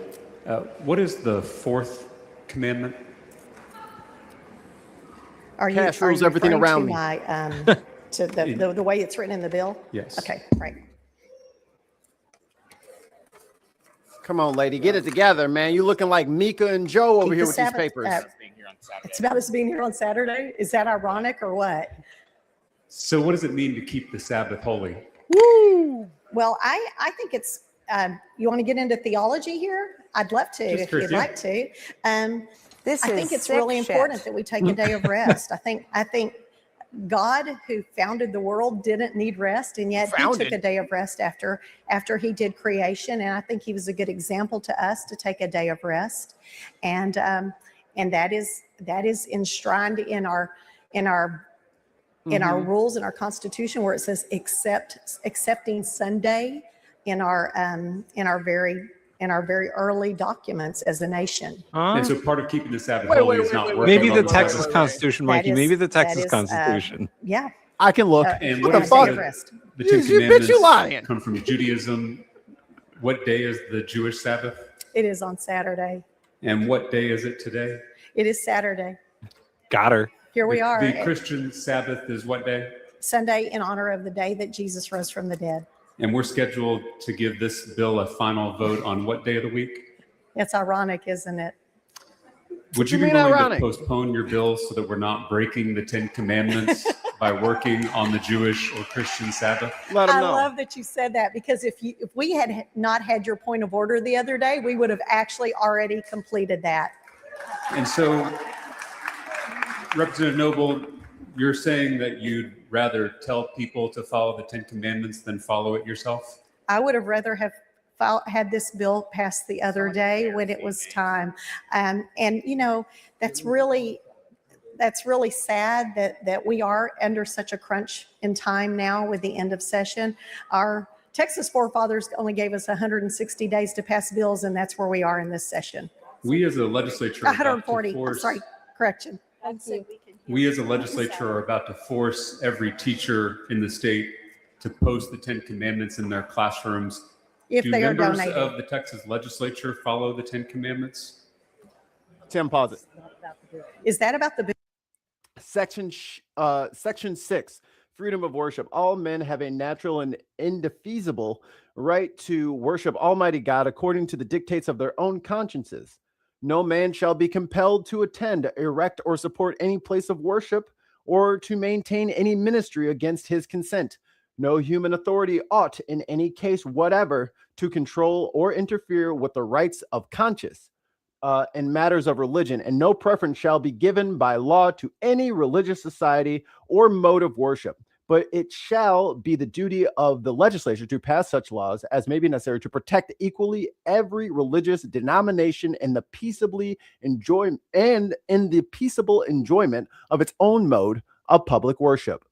what is the fourth commandment? Are you Cash rules everything around me. To the way it's written in the bill? Yes. Okay, right. Come on, lady, get it together, man. You looking like Mika and Joe over here with these papers. It's about us being here on Saturday. Is that ironic or what? So what does it mean to keep the Sabbath holy? Woo! Well, I think it's, you want to get into theology here? I'd love to, if you'd like to. I think it's really important that we take a day of rest. I think God, who founded the world, didn't need rest, and yet he took a day of rest after he did creation. And I think he was a good example to us to take a day of rest. And that is enshrined in our in our rules in our Constitution where it says accepting Sunday in our very early documents as a nation. And so part of keeping the Sabbath Wait, holy wait, is wait, not wait, working Maybe on the the Texas Sabbath. Constitution, Mikey. Maybe the Texas Constitution. Yeah. I can look. And What what the is fuck? the Ten You bitch, you Commandments lying. come from Judaism. What day is the Jewish Sabbath? It is on Saturday. And what day is it today? It is Saturday. Got her. Here we are. The Christian Sabbath is what day? Sunday in honor of the day that Jesus rose from the dead. And we're scheduled to give this bill a final vote on what day of the week? It's ironic, isn't it? Would you You be mean willing ironic? to postpone your bill so that we're not breaking the Ten Commandments by working on the Jewish or Christian Sabbath? Let them I know. love that you said that because if we had not had your point of order the other day, we would have actually already completed that. And so, Representative Noble, you're saying that you'd rather tell people to follow the Ten Commandments than follow it yourself? I would have rather have had this bill passed the other day when it was time. And you know, that's really sad that we are under such a crunch in time now with the end of session. Our Texas forefathers only gave us 160 days to pass bills, and that's where we are in this session. We as a legislature are about to 140, I'm force- sorry, correction. We as a legislature are about to force every teacher in the state to post the Ten Commandments in their classrooms. If Do they are members donated. of the Texas legislature follow the Ten Commandments? Tim, pause it. Is that about the bill? Section 6, freedom of worship. All men have a natural and indefeasible right to worship Almighty God according to the dictates of their own consciences. No man shall be compelled to attend, erect, or support any place of worship or to maintain any ministry against his consent. No human authority ought, in any case whatever, to control or interfere with the rights of conscience in matters of religion, and no preference shall be given by law to any religious society or mode of worship. But it shall be the duty of the legislature to pass such laws as may be necessary to protect equally every religious denomination in the peaceable enjoyment of its own mode of public worship.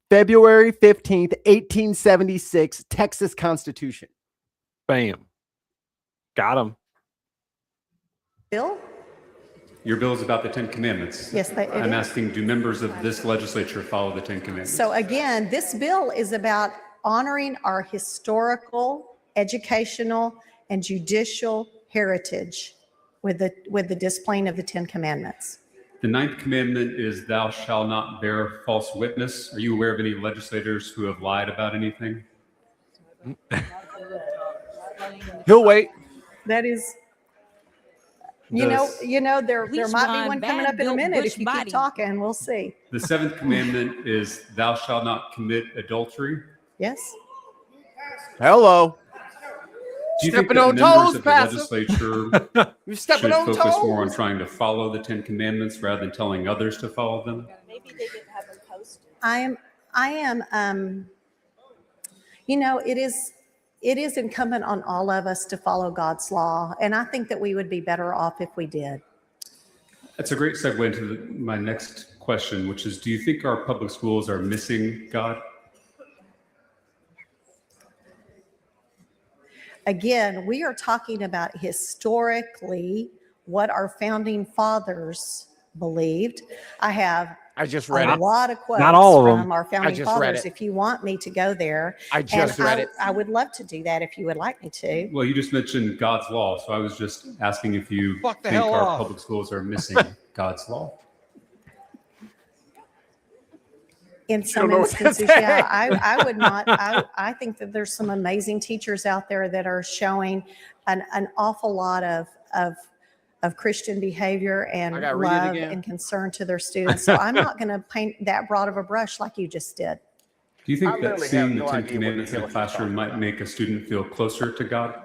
February 15th, 1876, Texas Constitution. Bam. Got him. Bill? Your bill is about the Ten Commandments. Yes, it I'm is. asking, do members of this legislature follow the Ten Commandments? So again, this bill is about honoring our historical, educational, and judicial heritage with the displaying of the Ten Commandments. The Ninth Commandment is thou shalt not bear false witness. Are you aware of any legislators who have lied about anything? He'll wait. That is, there might be one coming up in a minute if you keep talking. We'll see. The Seventh Commandment is thou shalt not commit adultery. Yes. Hello. Do you think Stepping that on members toes, of the Pastor. legislature You're should stepping on focus toes. more on trying to follow the Ten Commandments rather than telling others to follow them? I am, it is incumbent on all of us to follow God's law. And I think that we would be better off if we did. That's a great segue into my next question, which is, do you think our public schools are missing God? Again, we are talking about historically what our founding fathers believed. I just read a it. lot of quotes Not all of them. from our I founding just read fathers. it. If you want me to go there, I just read it. I would love to do that if you would like me to. Well, you just mentioned God's law, so I was just asking if you Fuck the think hell our off. public schools are missing God's law. In some know what to instances, say. yeah, I would not. I think that there's some amazing teachers out there that are showing an awful lot of Christian behavior and I gotta read it love again. and concern to their students. So I'm not going to paint that broad of a brush like you just did. Do you think I that literally seeing have the no Ten idea what Commandments the in hell a he's classroom talking might make a student feel closer to God?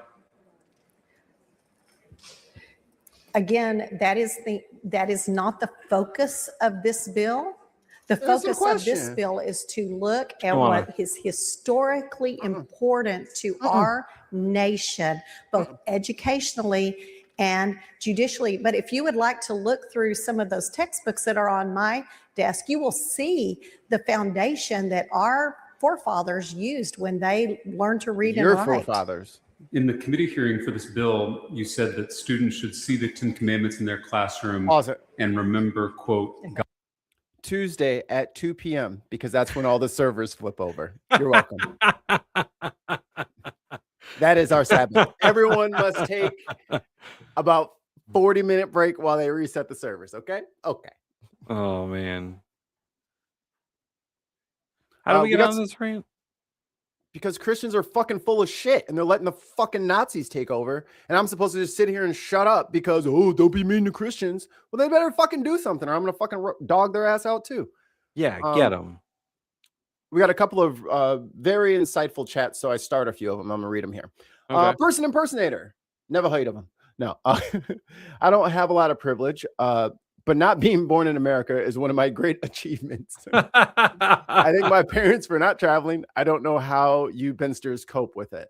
Again, that is not the focus of this bill. The Answer the focus of this question. bill is to look at Come on. what is historically important to our nation, both educationally and judicially. But if you would like to look through some of those textbooks that are on my desk, you will see the foundation that our forefathers used when they learned to read and write. Your forefathers. In the committee hearing for this bill, you said that students should see the 10 Commandments in their classroom and remember, quote, God. Tuesday at 2 p.m. because that's when all the servers flip over. You're welcome. That is our Sabbath. Everyone must take about 40-minute break while they reset the servers. Okay. Oh man. How do we get on this rant? Because Christians are fucking full of shit and they're letting the fucking Nazis take over. And I'm supposed to just sit here and shut up because, don't be mean to Christians. Well, they better fucking do something or I'm going to fucking dog their ass out too. Yeah, get them. We got a couple of very insightful chats, so I start a few of them. I'm going to read them here. Okay. Person impersonator. Never heard of them. No, I don't have a lot of privilege, but not being born in America is one of my great achievements. I thank my parents for not traveling. I don't know how you Bensters cope with it.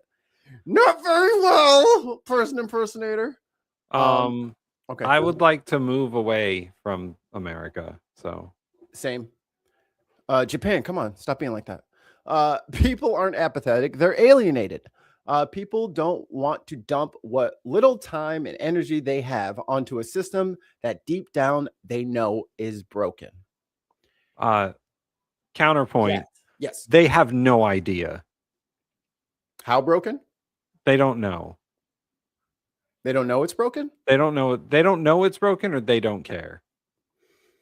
Not very well, person impersonator. Okay. I would like to move away from America. So same. Japan, come on, stop being like that. People aren't apathetic; they're alienated. People don't want to dump what little time and energy they have onto a system that deep down they know is broken. Counterpoint. Yes. They have no idea. How broken? They don't know. They don't know it's broken? They don't know. They don't know it's broken or they don't care.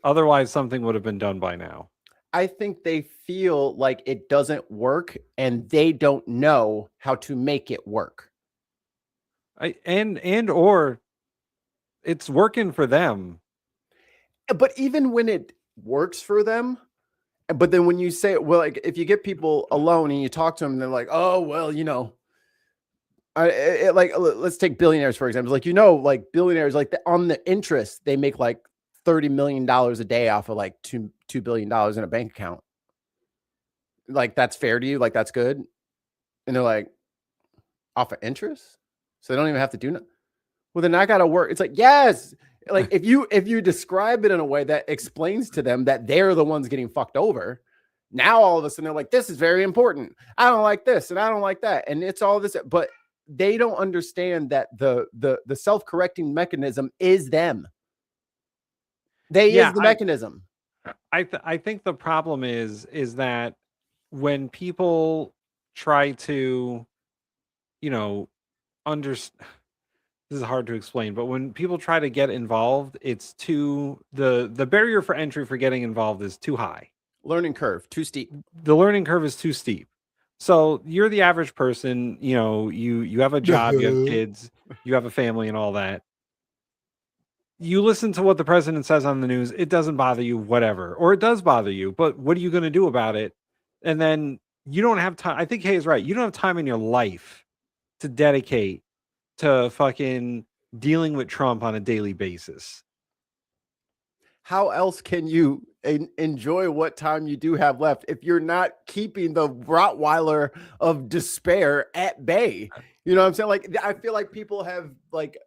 Otherwise, something would have been done by now. I think they feel like it doesn't work and they don't know how to make it work. Or it's working for them. But even when it works for them, but then when you say, well, like if you get people alone and you talk to them, they're like, oh, well, like let's take billionaires, for example. Like, like billionaires, like on the interest, they make like $30 million a day off of like $2 billion in a bank account. Like, that's fair to you? Like, that's good? And they're like, off of interest? So they don't even have to do nothing. Well, then I got to work. It's like, yes. Like if you describe it in a way that explains to them that they're the ones getting fucked over, now all of a sudden they're like, this is very important. I don't like this and I don't like that. And it's all this, but they don't understand that the self-correcting mechanism is them. Is the mechanism. I think the problem is that when people try to, understand, this is hard to explain, but when people try to get involved, it's the barrier for entry for getting involved is too high. Learning curve, too steep. The learning curve is too steep. So you're the average person, you have a job, you have kids, you have a family and all that. You listen to what the president says on the news, it doesn't bother you, whatever, or it does bother you, but what are you going to do about it? And then you don't have time. I think Kay is right. You don't have time in your life to dedicate to fucking dealing with Trump on a daily basis. How else can you enjoy what time you do have left if you're not keeping the Rottweiler of despair at bay? You know what I'm saying? Like, I feel like people have like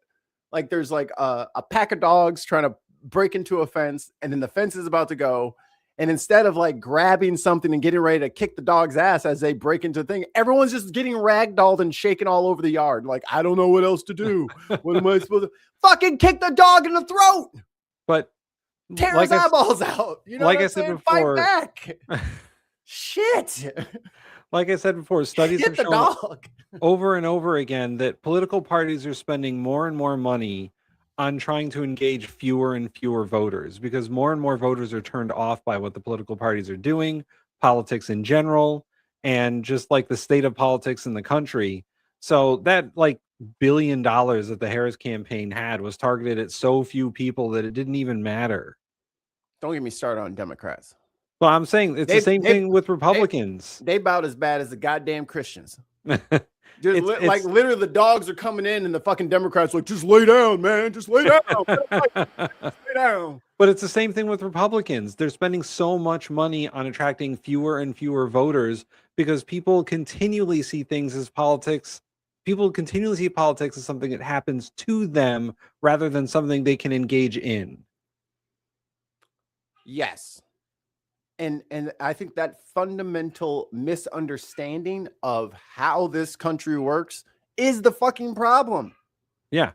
there's like a pack of dogs trying to break into a fence and then the fence is about to go. And instead of like grabbing something and getting ready to kick the dog's ass as they break into the thing, everyone's just getting ragdolled and shaken all over the yard. Like, I don't know what else to do. What am I supposed to fucking kick the dog in the throat? But tear his eyeballs out. You know, like I said before, fight back. Shit. Like I said before, studies Hit have the shown dog. over and over again that political parties are spending more and more money on trying to engage fewer and fewer voters because more and more voters are turned off by what the political parties are doing, politics in general, and just like the state of politics in the country. So that like $1 billion that the Harris campaign had was targeted at so few people that it didn't even matter. Don't get me started on Democrats. Well, I'm saying it's the same thing with Republicans. They about as bad as the goddamn Christians. Like literally the dogs are coming in and the fucking Democrats are like, just lay down, man. Just lay down. Just lay down. But it's the same thing with Republicans. They're spending so much money on attracting fewer and fewer voters because people continually see things as politics People continually see politics as something that happens to them rather than something they can engage in. Yes. And I think that fundamental misunderstanding of how this country works is the fucking problem. Yeah.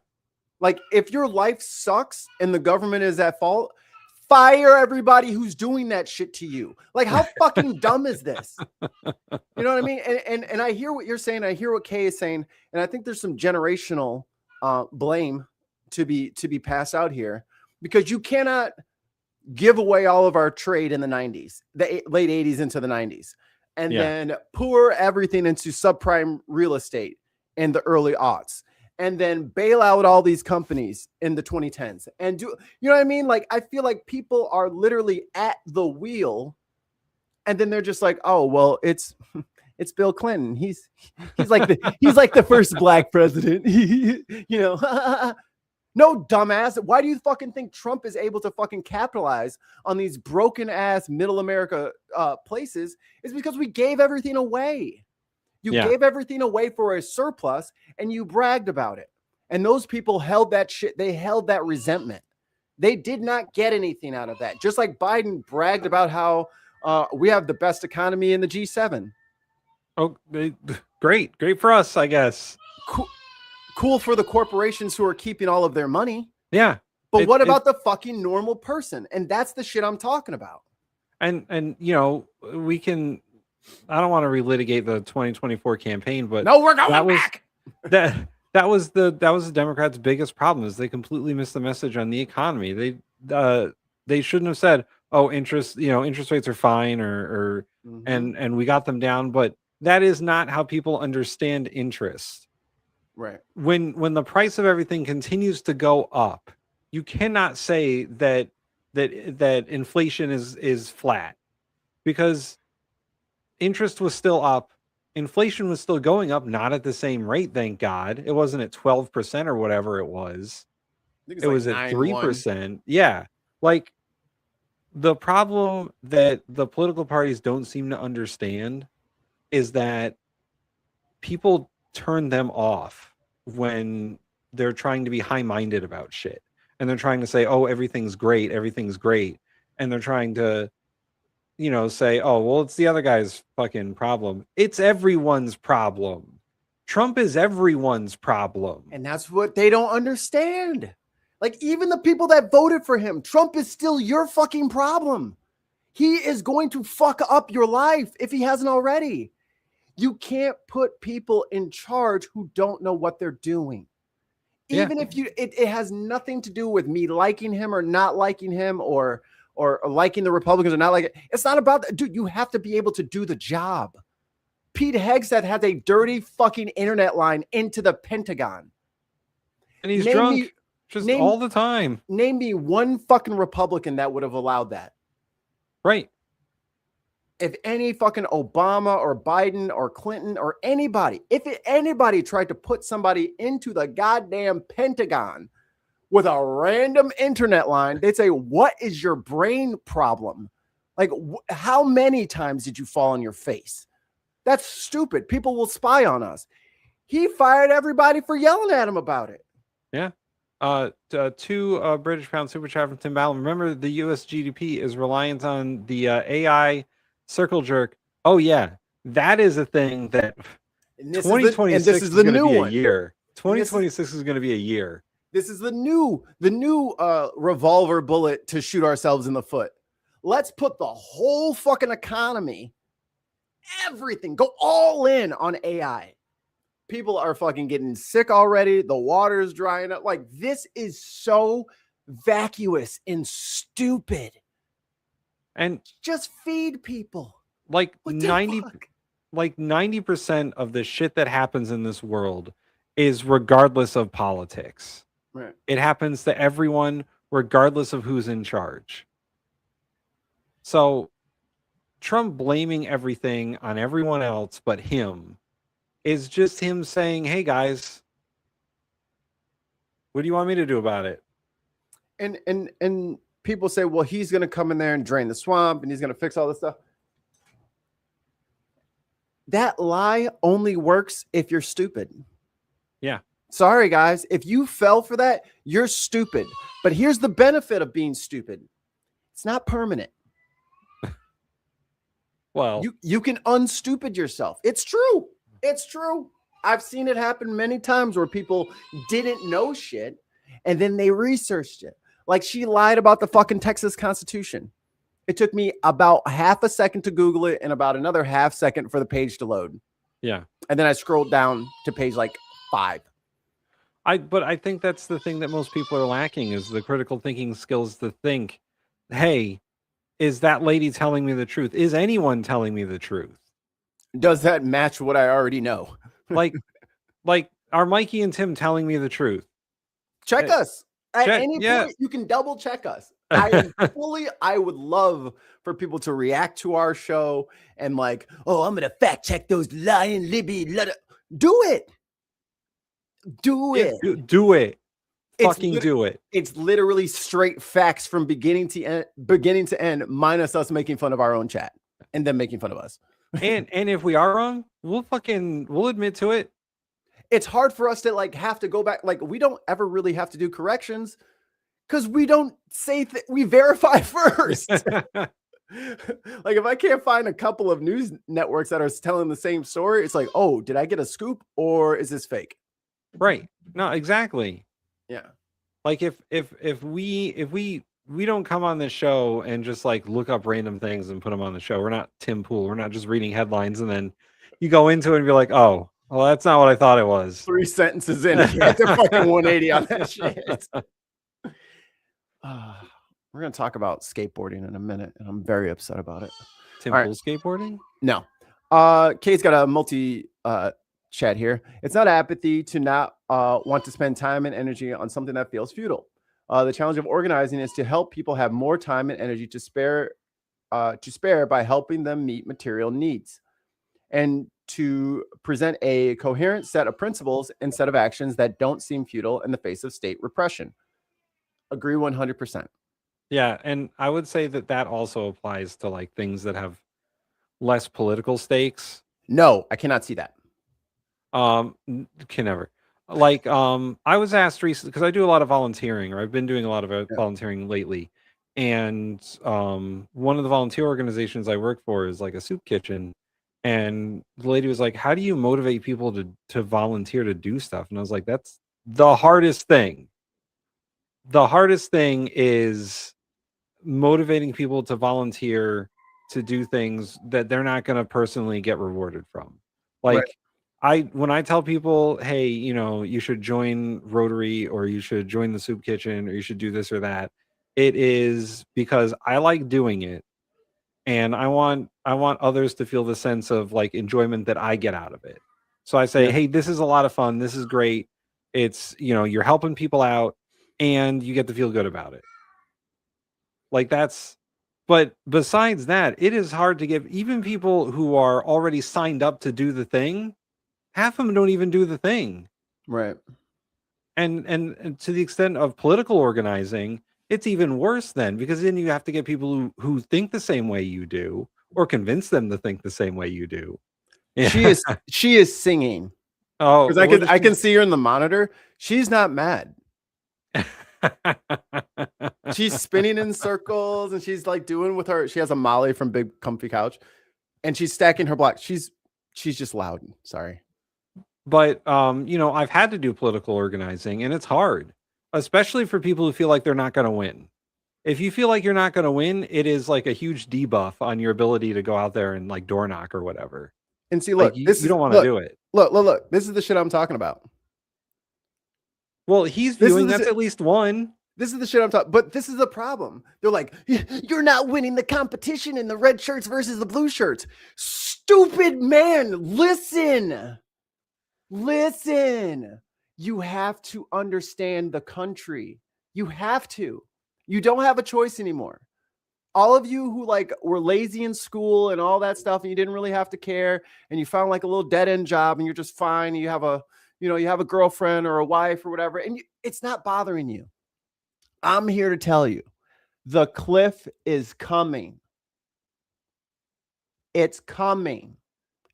Like, if your life sucks and the government is at fault, fire everybody who's doing that shit to you. Like, how fucking dumb is this? You know what I mean? And I hear what you're saying. I hear what Kay is saying. And I think there's some generational blame to be passed out here, because you cannot give away all of our trade in the 90s, the late 80s into the 90s, and then pour everything into subprime real estate in the early aughts, and then bail out all these companies in the 2010s and do, you know what I mean? Like, I feel like people are literally at the wheel, and then they're just like, oh, well, it's Bill Clinton. He's like the first black president, you know. No, dumbass. Why do you fucking think Trump is able to fucking capitalize on these broken ass middle America places? It's because we gave everything away. You gave everything away for a surplus, and you bragged about it. And those people held that shit. They held that resentment. They did not get anything out of that. Just like Biden bragged about how we have the best economy in the G7. Oh, great for us, I guess. Cool for the corporations who are keeping all of their money. Yeah. But what about the fucking normal person? And that's the shit I'm talking about. And you know, we can, I don't want to relitigate the 2024 campaign, but no, we're going back. That was the Democrats' biggest problem, is they completely missed the message on the economy. They shouldn't have said, oh, interest rates are fine, or and we got them down, but that is not how people understand interest. Right. When the price of everything continues to go up, you cannot say that inflation is flat, because interest was still up, inflation was still going up, not at the same rate, thank God. It wasn't at 12% or whatever it was. It was at 3%. Yeah. Like, the problem that the political parties don't seem to understand is that people turn them off when they're trying to be high-minded about shit, and they're trying to say, oh, everything's great, and they're trying to, you know, say, oh, well, it's the other guy's fucking problem. It's everyone's problem. Trump is everyone's problem. And that's what they don't understand. Like, even the people that voted for him, Trump is still your fucking problem. He is going to fuck up your life if he hasn't already. You can't put people in charge who don't know what they're doing. Even if it has nothing to do with me liking him or not liking him, or liking the Republicans or not like it. It's not about that. Dude, you have to be able to do the job. Pete Hegseth has a dirty fucking internet line into the Pentagon. And he's drunk all the time. Name me one fucking Republican that would have allowed that. Right. If any fucking Obama or Biden or Clinton or anybody, anybody tried to put somebody into the goddamn Pentagon with a random internet line, they'd say, what is your brain problem? Like, how many times did you fall on your face? That's stupid. People will spy on us. He fired everybody for yelling at him about it. Yeah. 2 British pound super chat from Tim Ballon. Remember, the US GDP is reliant on the AI circle jerk. Oh yeah, that is a thing that 2026 is going to be a year. 2026 is going to be a year. This is the new revolver bullet to shoot ourselves in the foot. Let's put the whole fucking economy, everything, go all in on AI. People are fucking getting sick already. The water is drying up. Like, this is so vacuous and stupid. And just feed people. Like 90% of the shit that happens in this world is regardless of politics. Right. It happens to everyone regardless of who's in charge. So Trump blaming everything on everyone else but him is just him saying, hey guys, what do you want me to do about it? And people say, well, he's going to come in there and drain the swamp and he's going to fix all this stuff. That lie only works if you're stupid. Yeah. Sorry, guys. If you fell for that, you're stupid. But here's the benefit of being stupid. It's not permanent. Well, you can unstupid yourself. It's true. It's true. I've seen it happen many times where people didn't know shit and then they researched it. Like she lied about the fucking Texas Constitution. It took me about half a second to Google it and about another half second for the page to load. Yeah. And then I scrolled down to page like 5. But I think that's the thing that most people are lacking is the critical thinking skills to think, hey, is that lady telling me the truth? Is anyone telling me the truth? Does that match what I already know? like are Mikey and Tim telling me the truth? Check us. At any point, you can double check us. I would love for people to react to our show and like, oh, I'm gonna fact check those lying Libby. Do it. Do it. Do it. Fucking do it. It's literally straight facts from beginning to end, minus us making fun of our own chat and then making fun of us. and if we are wrong, we'll admit to it. It's hard for us to like have to go back. Like we don't ever really have to do corrections because we don't say we verify first. Like if I can't find a couple of news networks that are telling the same story, it's like, oh, did I get a scoop or is this fake? Right. No, exactly. Yeah. Like if we don't come on this show and just like look up random things and put them on the show. We're not Tim Pool. We're not just reading headlines and then you go into it and be like, oh, well, that's not what I thought it was. 3 sentences in, you have to fucking 180 on that shit. We're gonna talk about skateboarding in a minute, and I'm very upset about it. Tim Pool skateboarding? No. Kate's got a multi chat here. It's not apathy to not want to spend time and energy on something that feels futile. The challenge of organizing is to help people have more time and energy to spare by helping them meet material needs and to present a coherent set of principles and set of actions that don't seem futile in the face of state repression. Agree 100%. Yeah, and I would say that also applies to like things that have less political stakes. No, I cannot see that. Can never. Like I was asked recently because I do a lot of volunteering, or I've been doing a lot of volunteering lately, and one of the volunteer organizations I work for is like a soup kitchen, and the lady was like, how do you motivate people to volunteer to do stuff? And I was like, that's the hardest thing. The hardest thing is motivating people to volunteer to do things that they're not going to personally get rewarded from. Like when I tell people, hey, you know, you should join Rotary or you should join the soup kitchen or you should do this or that, it is because I like doing it. And I want others to feel the sense of like enjoyment that I get out of it. So I say, hey, this is a lot of fun. This is great. It's, you know, you're helping people out and you get to feel good about it. Like that's, but besides that, it is hard to give even people who are already signed up to do the thing. Half of them don't even do the thing. Right. And to the extent of political organizing, it's even worse then, because then you have to get people who think the same way you do or convince them to think the same way you do. Yeah. She is singing. Oh, because I can see her in the monitor. She's not mad. She's spinning in circles and she's like doing with her. She has a Molly from Big Comfy Couch and she's stacking her blocks. She's just loud. Sorry. But you know, I've had to do political organizing and it's hard, especially for people who feel like they're not going to win. If you feel like you're not going to win, it is like a huge debuff on your ability to go out there and like door knock or whatever. And see, look, like, you don't want to do it. Look. This is the shit I'm talking about. Well, he's viewing that's at least one. This is the shit I'm talking. But this is the problem. They're like, you're not winning the competition in the red shirts versus the blue shirts. Stupid man, listen. You have to understand the country. You have to. You don't have a choice anymore. All of you who like were lazy in school and all that stuff, and you didn't really have to care, and you found like a little dead end job, and you're just fine. And you have a girlfriend or a wife or whatever, and it's not bothering you. I'm here to tell you, the cliff is coming. It's coming.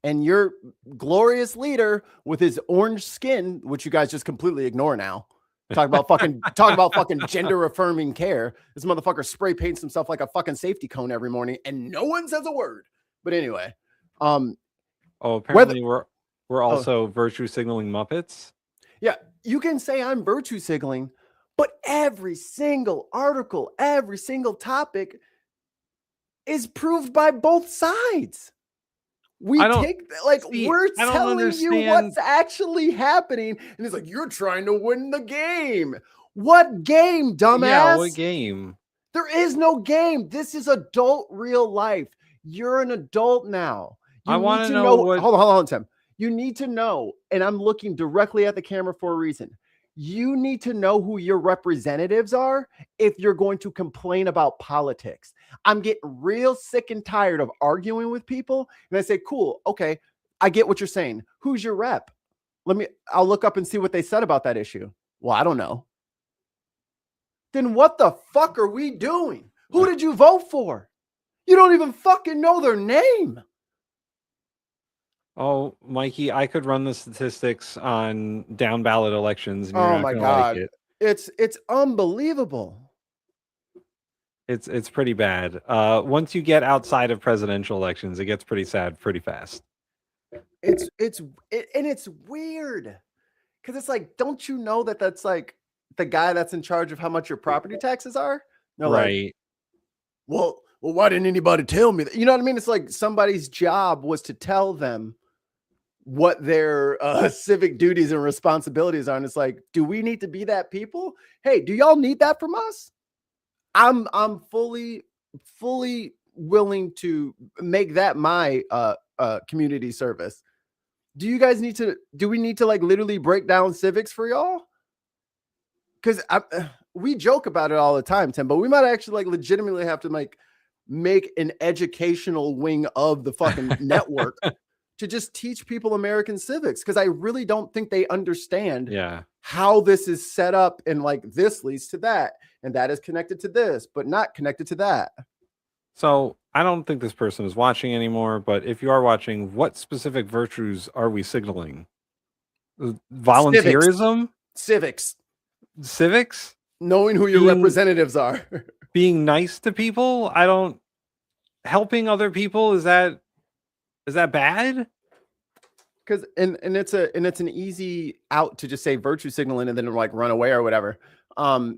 And your glorious leader with his orange skin, which you guys just completely ignore now. Talk about fucking gender affirming care. This motherfucker spray paints himself like a fucking safety cone every morning, and no one says a word. But anyway, apparently we're also virtue signaling Muppets. Yeah, you can say I'm virtue signaling, but every single article, every single topic is proved by both sides. We're telling you what's actually happening, and it's like you're trying to win the game. What game, dumbass? Yeah, what game? There is no game. This is adult real life. You're an adult now. I want to know what. Hold on, Tim. You need to know, and I'm looking directly at the camera for a reason. You need to know who your representatives are if you're going to complain about politics. I'm getting real sick and tired of arguing with people. And I say, cool, okay, I get what you're saying. Who's your rep? I'll look up and see what they said about that issue. Well, I don't know. Then what the fuck are we doing? Who did you vote for? You don't even fucking know their name. Oh, Mikey, I could run the statistics on down ballot elections. And oh my God. Like it's unbelievable. It's pretty bad. Once you get outside of presidential elections, it gets pretty sad pretty fast. It's weird because it's like, don't you know that that's like the guy that's in charge of how much your property taxes are? No, right. Like, well, why didn't anybody tell me that? You know what I mean? It's like somebody's job was to tell them what their civic duties and responsibilities are. And it's like, do we need to be that people? Hey, do y'all need that from us? I'm fully willing to make that my community service. Do we need to like literally break down civics for y'all? Because we joke about it all the time, Tim, but we might actually like legitimately have to make an educational wing of the fucking network to just teach people American civics. Because I really don't think they understand how this is set up, and like this leads to that, and that is connected to this, but not connected to that. So I don't think this person is watching anymore, but if you are watching, what specific virtues are we signaling? Volunteerism? Civics. Knowing who your representatives are. Being nice to people? Helping other people, is that bad? Because and it's an easy out to just say virtue signaling and then like run away or whatever. But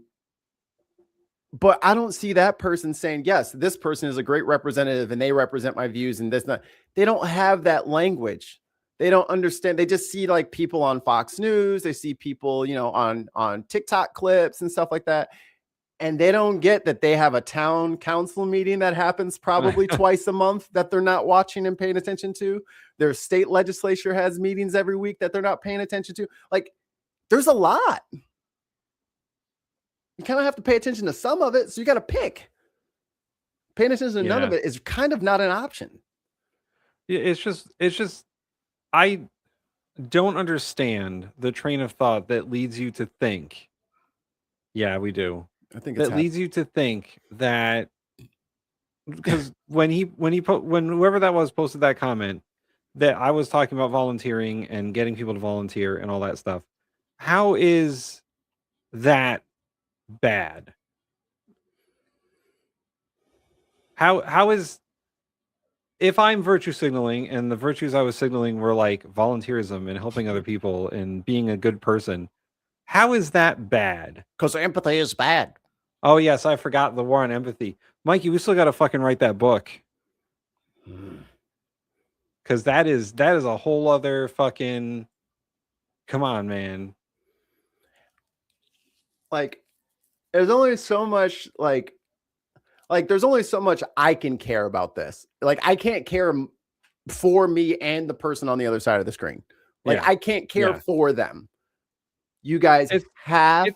I don't see that person saying, yes, this person is a great representative and they represent my views and this not. They don't have that language. They don't understand. They just see like people on Fox News. They see people, on TikTok clips and stuff like that. And they don't get that they have a town council meeting that happens probably twice a month that they're not watching and paying attention to. Their state legislature has meetings every week that they're not paying attention to. Like, there's a lot. You kind of have to pay attention to some of it, so you got to pick. Paying attention to none of it is kind of not an option. Yeah, it's just, I don't understand the train of thought that leads you to think. Yeah, we do. I think that leads you to think that, because when whoever that was posted that comment that I was talking about volunteering and getting people to volunteer and all that stuff. How is that bad? How is, if I'm virtue signaling and the virtues I was signaling were like volunteerism and helping other people and being a good person, how is that bad? Because empathy is bad. Oh yes, I forgot the war on empathy. Mikey, we still got to fucking write that book. Because that is a whole other fucking, come on, man. Like, there's only so much there's only so much I can care about this. Like, I can't care for me and the person on the other side of the screen. Like, I can't care for them. You guys have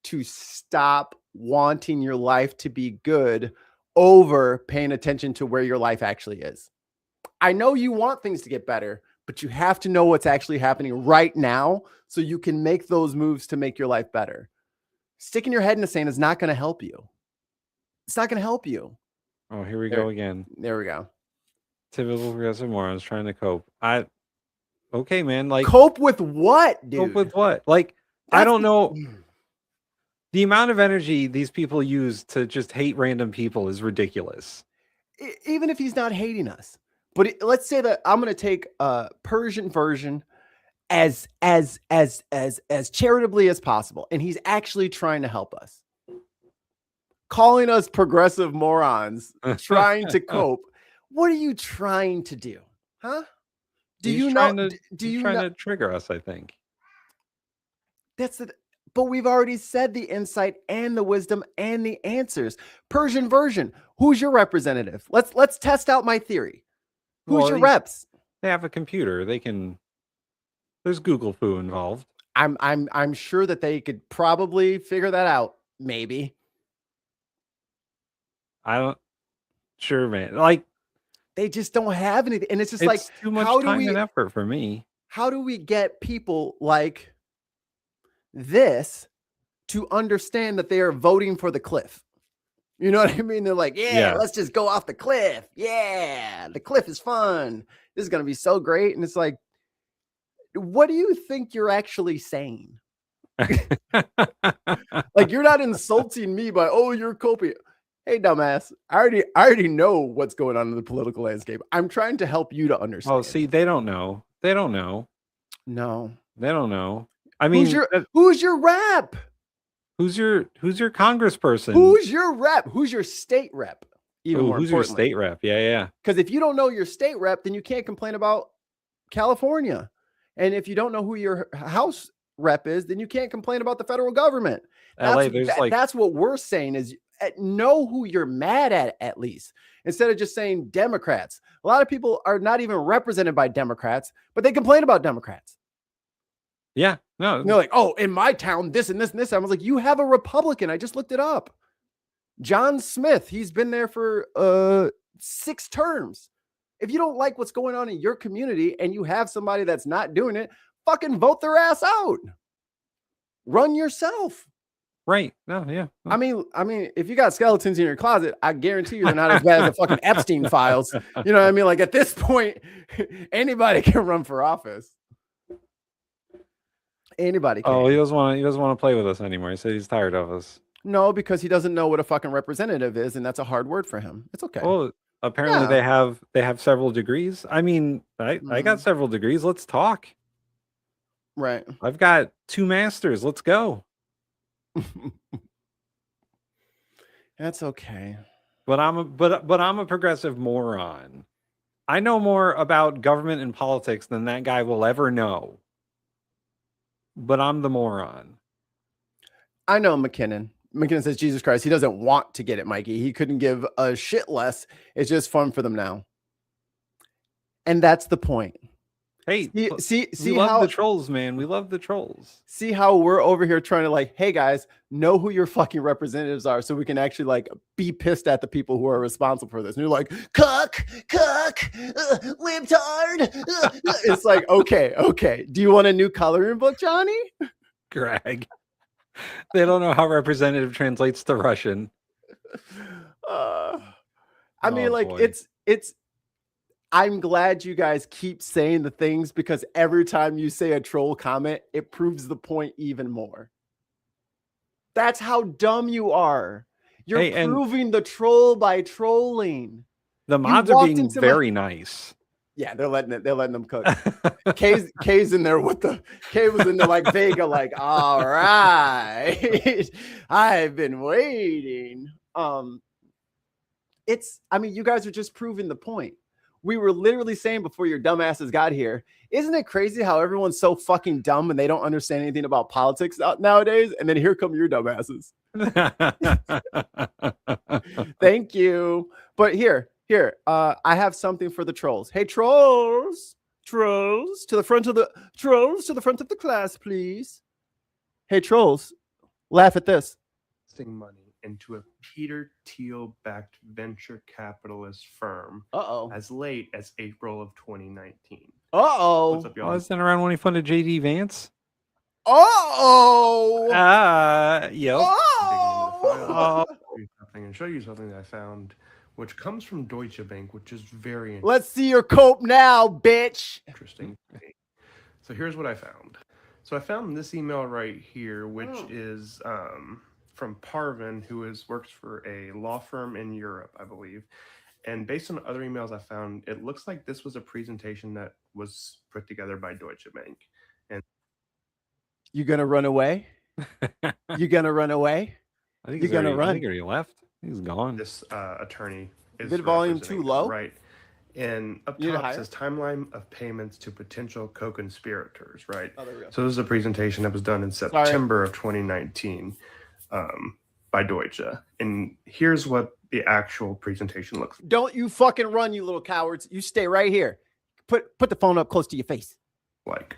to stop wanting your life to be good over paying attention to where your life actually is. I know you want things to get better, but you have to know what's actually happening right now so you can make those moves to make your life better. Sticking your head in the sand is not going to help you. It's not going to help you. Oh, here we go again. There we go. Typical progressive morons trying to cope. Okay, man. Like cope with what, dude? Cope with what? Like I don't know. The amount of energy these people use to just hate random people is ridiculous. Even if he's not hating us, but let's say that I'm going to take a Persian version as charitably as possible, and he's actually trying to help us. Calling us progressive morons, trying to cope. What are you trying to do, huh? He's trying to trigger us? I think that's the. But we've already said the insight and the wisdom and the answers. Persian version. Who's your representative? Let's test out my theory. Who's your reps? They have a computer. They can. There's Google Foo involved. I'm sure that they could probably figure that out. Maybe. I don't. Sure, man. Like they just don't have anything, and it's just like too much time and effort for me. How do we get people like this to understand that they are voting for the cliff? You know what I mean? They're like, yeah, let's just go off the cliff. Yeah, the cliff is fun. This is going to be so great. And it's like, what do you think you're actually saying? Like, you're not insulting me by, oh, you're coping. Hey, dumbass, I already know what's going on in the political landscape. I'm trying to help you to understand. Oh, see, they don't know. They don't know. No, they don't know. I mean, who's your rep? Who's your congressperson? Who's your rep? Who's your state rep? Even more who's your state rep? Yeah. Because if you don't know your state rep, then you can't complain about California. And if you don't know who your house rep is, then you can't complain about the federal government. That's what we're saying is know who you're mad at least, instead of just saying Democrats. A lot of people are not even represented by Democrats, but they complain about Democrats. Yeah, no. And they're like, oh, in my town, this and this and this. I was like, you have a Republican. I just looked it up. John Smith. He's been there for 6 terms. If you don't like what's going on in your community and you have somebody that's not doing it, fucking vote their ass out. Run yourself. Right. No, yeah. I mean, if you got skeletons in your closet, I guarantee you they're not as bad as the fucking Epstein files. You know what I mean? Like at this point, anybody can run for office. Anybody can. Oh, he doesn't want to play with us anymore. He said he's tired of us. No, because he doesn't know what a fucking representative is, and that's a hard word for him. It's okay. Well, apparently they have several degrees. I mean, I got several degrees. Let's talk. Right. I've got 2 masters. Let's go. That's okay. But I'm a progressive moron. I know more about government and politics than that guy will ever know. But I'm the moron. I know McKinnon. McKinnon says, Jesus Christ, he doesn't want to get it, Mikey. He couldn't give a shit less. It's just fun for them now. And that's the point. Hey, see we love the trolls, man. We love the trolls. See how we're over here trying to like, hey guys, know who your fucking representatives are so we can actually like be pissed at the people who are responsible for this. And you're like, cuck, libtard. It's like, okay. Do you want a new coloring book, Johnny? Greg. They don't know how representative translates to Russian. I mean, like, boy. It's I'm glad you guys keep saying the things, because every time you say a troll comment, it proves the point even more. That's how dumb you are. You're proving the troll by trolling. The mods are being very nice. Yeah, they're letting them cook. K's in there with K was in there like Vega, like, all right, I've been waiting. I mean, you guys are just proving the point. We were literally saying before your dumbasses got here, isn't it crazy how everyone's so fucking dumb and they don't understand anything about politics nowadays? And then here come your dumbasses. Thank you. But here, I have something for the trolls. Hey, trolls to the front of the class, please. Hey, trolls, laugh at this. Money into a Peter Thiel-backed venture capitalist firm as late as April of 2019. What's up, y'all? Wasn't around when he funded JD Vance? Yep. And And show you something that I found which comes from Deutsche Bank, which is very Let's see your cope now, bitch. interesting. So here's what I found. So I found this email right here, which is from Parvin, who works for a law firm in Europe, I believe. And based on other emails I found, it looks like this was a presentation that was put together by Deutsche Bank. And You gonna run away? You gonna run away? I think You're gonna I run. think he already left. He's gone. This attorney is Bid volume representing too them, low? right? And up You need to top hire? says timeline of payments to potential co-conspirators, right? Oh, there we go. So this is a presentation that was done in September of 2019 by Deutsche. And here's what the actual presentation looks Don't you fucking run, you little cowards. You stay right here. Put the phone up close to your face. like.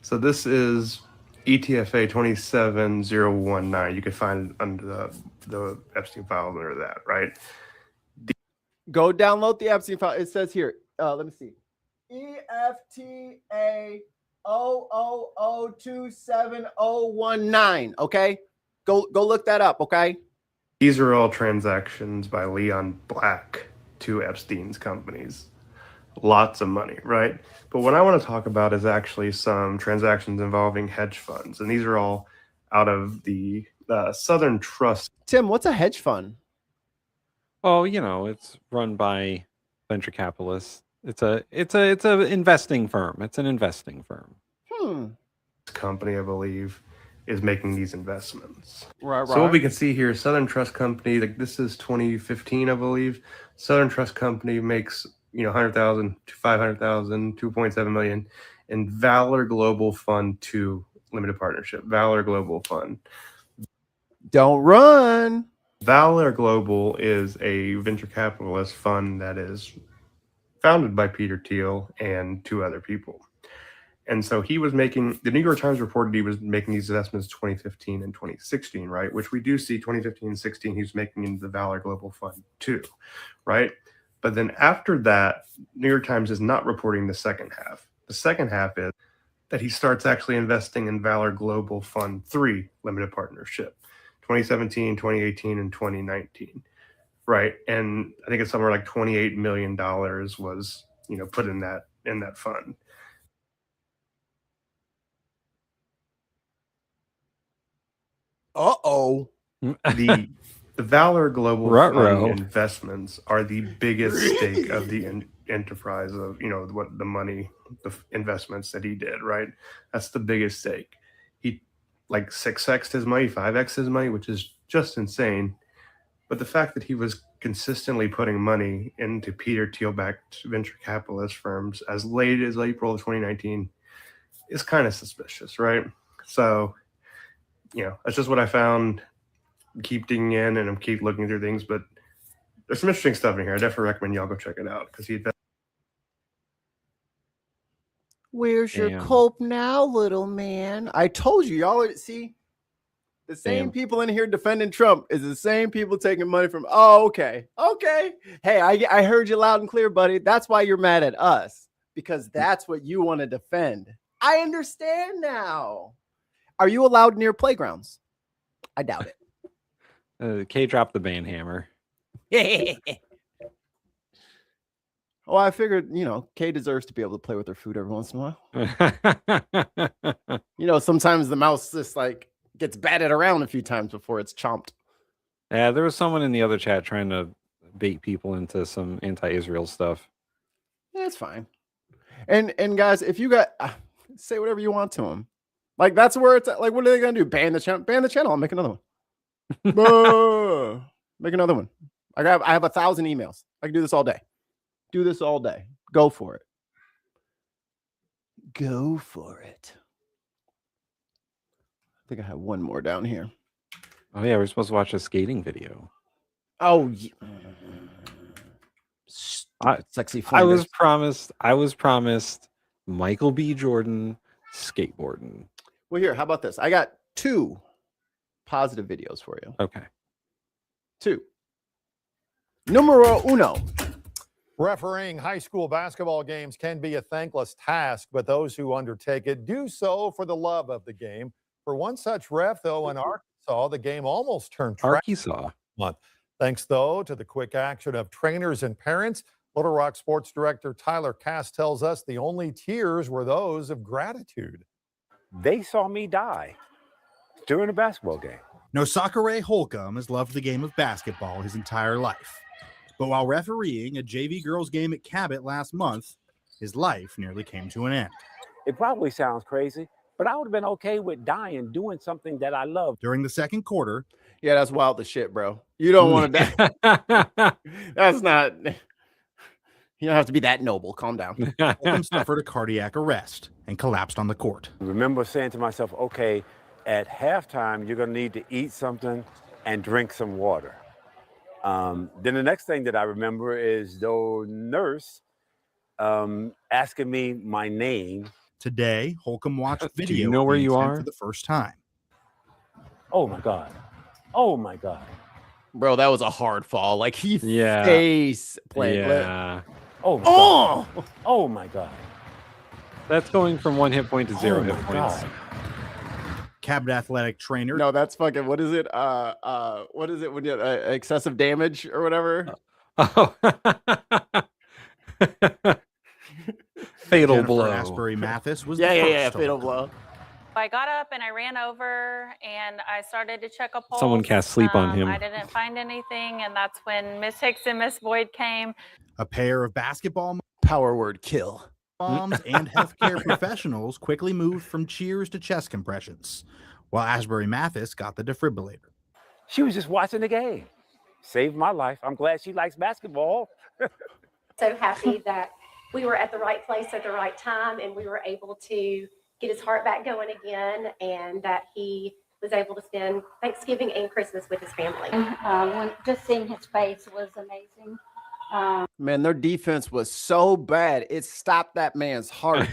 So this is E ETFA 27019. You can find it under the Epstein files under that, right? Go download the Epstein file. It says here. Let me see. EFTA 000270019. Okay, go look that up. Okay. These are all transactions by Leon Black to Epstein's companies. Lots of money, right? But what I want to talk about is actually some transactions involving hedge funds. And these are all out of the Southern Trust. Tim, what's a hedge fund? Oh, it's run by venture capitalists. It's a investing firm. It's an investing firm. Company, I believe, is making these investments. Right. So what we can see here, Southern Trust Company, like this is 2015, I believe. Southern Trust Company makes 100,000 to 500,000, 2.7 million, and Valor Global Fund 2 limited partnership. Valor Global Fund. Don't run. Valor Global is a venture capitalist fund that is founded by Peter Thiel and two other people. And so he was making, the New York Times reported he was making these investments 2015 and 2016, right? Which we do see 2015 and 16, he's making in the Valor Global Fund 2, right? But then after that, New York Times is not reporting the second half. The second half is that he starts actually investing in Valor Global Fund 3 limited partnership, 2017, 2018, and 2019, right? And I think it's somewhere like $28 million was, put in that fund. Uh-oh. The Valor Global Fund investments are the biggest stake of the enterprise of, what the money, the investments that he did, right? That's the biggest stake. He 6x'd his money, 5x'd his money, which is just insane. But the fact that he was consistently putting money into Peter Thiel-backed venture capitalist firms as late as April of 2019 is kind of suspicious, right? So, that's just what I found. Keep digging in and I'm keep looking through things, but there's some interesting stuff in here. I definitely recommend y'all go check it out because Where's your cope now, little man? I told you, y'all see the same people in here defending Trump is the same people taking money from. Oh, okay. Hey, I heard you loud and clear, buddy. That's why you're mad at us, because that's what you want to defend. I understand now. Are you allowed near playgrounds? I doubt it. K dropped the band hammer. Oh, I figured, Kay deserves to be able to play with her food every once in a while. Sometimes the mouse just gets batted around a few times before it's chomped. Yeah, there was someone in the other chat trying to bait people into some anti-Israel stuff. Yeah, it's fine. And guys, if you got say whatever you want to them. That's where it's at. What are they gonna do? Ban the channel? Ban the channel. I'll make another one. Make another one. I have 1,000 emails. I can do this all day. Go for it. I think I have one more down here. Oh yeah, we're supposed to watch a skating video. Oh, yeah. Sexy. I was promised Michael B. Jordan skateboarding. Well, here, how about this? I got 2 positive videos for you. Okay. 2. Numero uno. Refereeing high school basketball games can be a thankless task, but those who undertake it do so for the love of the game. For one such ref, though, in Arkansas, the game almost turned Arkansas. month. Thanks, though, to the quick action of trainers and parents, Little Rock Sports Director Tyler Cass tells us the only tears were those of gratitude. They saw me die during a basketball game. Nosakare Holcomb has loved the game of basketball his entire life. But while refereeing a JV girls game at Cabot last month, his life nearly came to an end. It probably sounds crazy, but I would have been okay with dying doing something that I love. During the second quarter. Yeah, that's wild as shit, bro. You don't want to die. That's not... You don't have to be that noble. Calm down. Holcomb suffered a cardiac arrest and collapsed on the court. I remember saying to myself, okay, at halftime, you're going to need to eat something and drink some water. Then the next thing that I remember is the nurse asking me my name. Today, Holcomb watched video. Do you know where you are? For the first time. Oh, my God. Oh, my God. Bro, that was a hard fall. Like, he Yeah. face planted. Yeah. Oh, my God. Oh, my God. That's going from 1 hit point to 0 hit points. Cabot athletic trainer. No, that's fucking, what is it? What is it when you excessive damage or whatever? Oh. Fatal Jennifer blow. Asbury Mathis was Yeah, the first fatal blow. I got up and I ran over and I started to check a pulse. Someone cast sleep on him. I didn't find anything, and that's when Miss Hicks and Miss Boyd came. A pair of basketball power word kill moms and healthcare professionals quickly moved from cheers to chest compressions, while Asbury Mathis got the defibrillator. She was just watching the game. Saved my life. I'm glad she likes basketball. So happy that we were at the right place at the right time, and we were able to get his heart back going again, and that he was able to spend Thanksgiving and Christmas with his family. Just seeing his face was amazing. Man, their defense was so bad. It stopped that man's heart.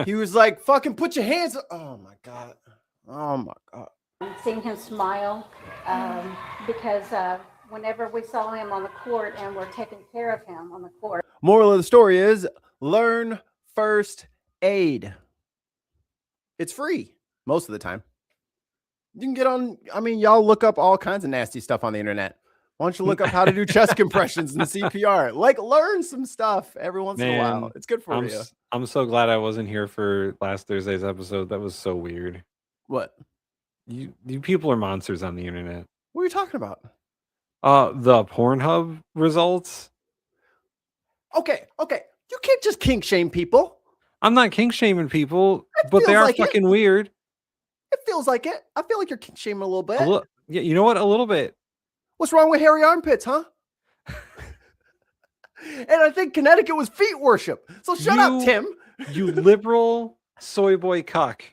He was like, fucking put your hands up. Oh, my God. Oh, my God. Seeing him smile because whenever we saw him on the court and we're taking care of him on the court. Moral of the story is learn first aid. It's free most of the time. You can get on, I mean, y'all look up all kinds of nasty stuff on the internet. Why don't you look up how to do chest compressions and CPR? Like, learn some stuff every once in a while. It's good for you. I'm so glad I wasn't here for last Thursday's episode. That was so weird. What? You people are monsters on the internet. What are you talking about? The Pornhub results. Okay. You can't just kink shame people. I'm not kink shaming people, but they are like fucking weird. It feels like it. I feel like you're kink shaming a little bit. Yeah, you know what? A little bit. What's wrong with hairy armpits, huh? And I think Connecticut was feet worship. So shut up, Tim. You liberal soy boy cuck.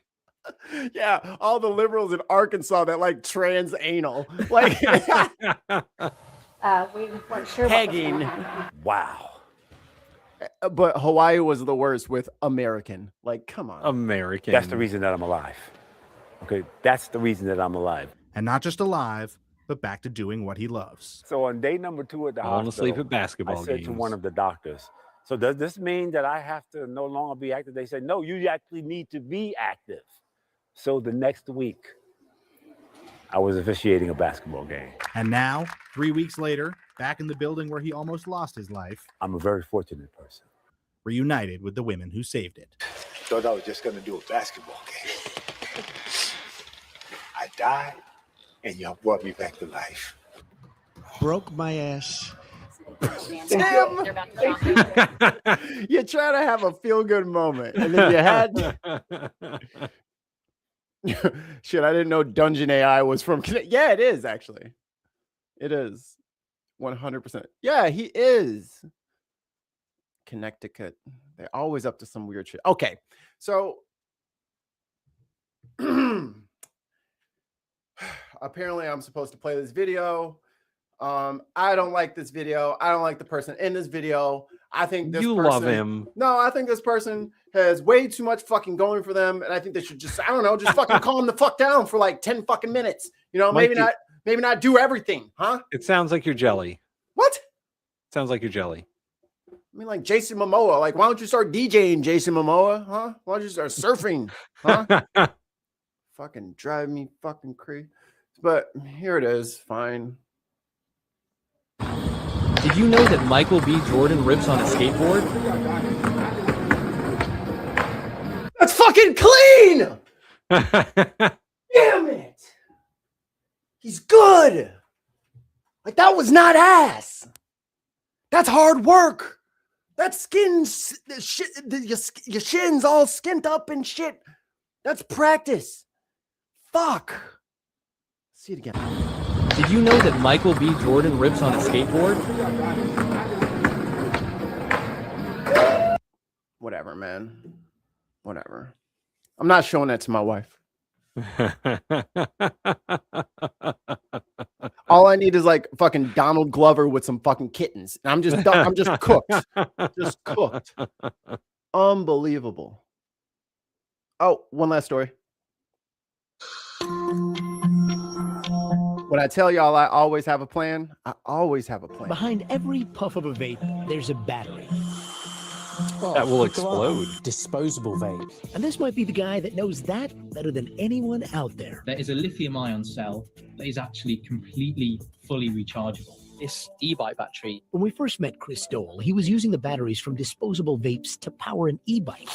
Yeah, all the liberals in Arkansas that like trans anal. Like We weren't sure. pegging. Wow. But Hawaii was the worst with American. Like, come on. American. That's the reason that I'm alive. Okay, that's the reason that I'm alive. And not just alive, but back to doing what he loves. So on day number 2 at the Falling hospital, asleep at basketball I said games. to one of the doctors, so does this mean that I have to no longer be active? They said, no, you actually need to be active. So the next week, I was officiating a basketball game. And now, 3 weeks later, back in the building where he almost lost his life, I'm a very fortunate person. reunited with the women who saved it. Thought I was just going to do a basketball game. I died, and y'all brought me back to life. Broke my ass. Tim, you try to have a feel-good moment, and then you had shit. I didn't know Dungeon AI was from. Yeah, it is actually. It is 100%. Yeah, he is. Connecticut. They're always up to some weird shit. Okay, so apparently I'm supposed to play this video. I don't like this video. I don't like the person in this video. I think this You person, love him. No, I think this person has way too much fucking going for them, and I think they should just, I don't know, just fucking calm the fuck down for like 10 fucking minutes. You know, maybe not do everything, huh? It sounds like you're jelly. What? Sounds like you're jelly. I mean, like Jason Momoa. Like, why don't you start DJing, Jason Momoa? Huh? Why don't you start surfing? Huh? Fucking drive me fucking crazy. But here it is. Fine. Did you know that Michael B. Jordan rips on a skateboard? That's fucking clean! Damn it! He's good! Like, that was not ass! That's hard work! That skin's your shin's all skint up and shit. That's practice. Fuck. See it again. Did you know that Michael B. Jordan rips on a skateboard? Whatever, man. Whatever. I'm not showing that to my wife. All I need is like fucking Donald Glover with some fucking kittens. And I'm just done. I'm just cooked. Just cooked. Unbelievable. Oh, one last story. When I tell y'all I always have a plan, I always have a plan. Behind every puff of a vape, there's a battery. That will explode. Disposable vape. And this might be the guy that knows that better than anyone out there. There is a lithium-ion cell that is actually completely fully rechargeable. This e-bike battery. When we first met Chris Dole, he was using the batteries from disposable vapes to power an e-bike.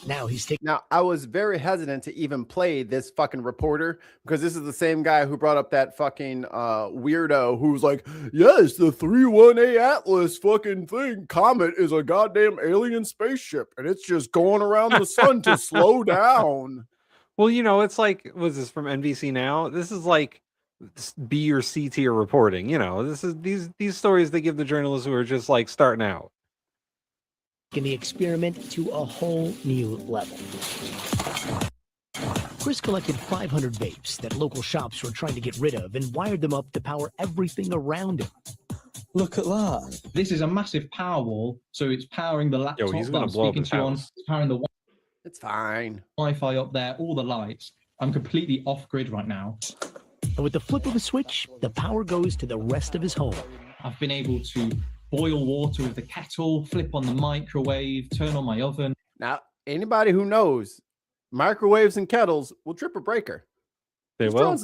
Now he's taking. Now, I was very hesitant to even play this fucking reporter because this is the same guy who brought up that fucking weirdo who's like, yes, the 31A Atlas fucking thing. Comet is a goddamn alien spaceship and it's just going around the sun to slow down. Well, you know, it's like, was this from NBC Now? This is like B or C tier reporting. You know, this is these stories they give the journalists who are just like starting out. In the experiment to a whole new level. Chris collected 500 vapes that local shops were trying to get rid of and wired them up to power everything around him. Look at that. This is a massive power wall, so it's powering the laptop he's that gonna I'm blow up speaking his to on. house. It's powering the It's fine. Wi-Fi up there, all the lights. I'm completely off grid right now. And with the flip of a switch, the power goes to the rest of his home. I've been able to boil water with the kettle, flip on the microwave, turn on my oven. Now, anybody who knows microwaves and kettles will trip a breaker. They will.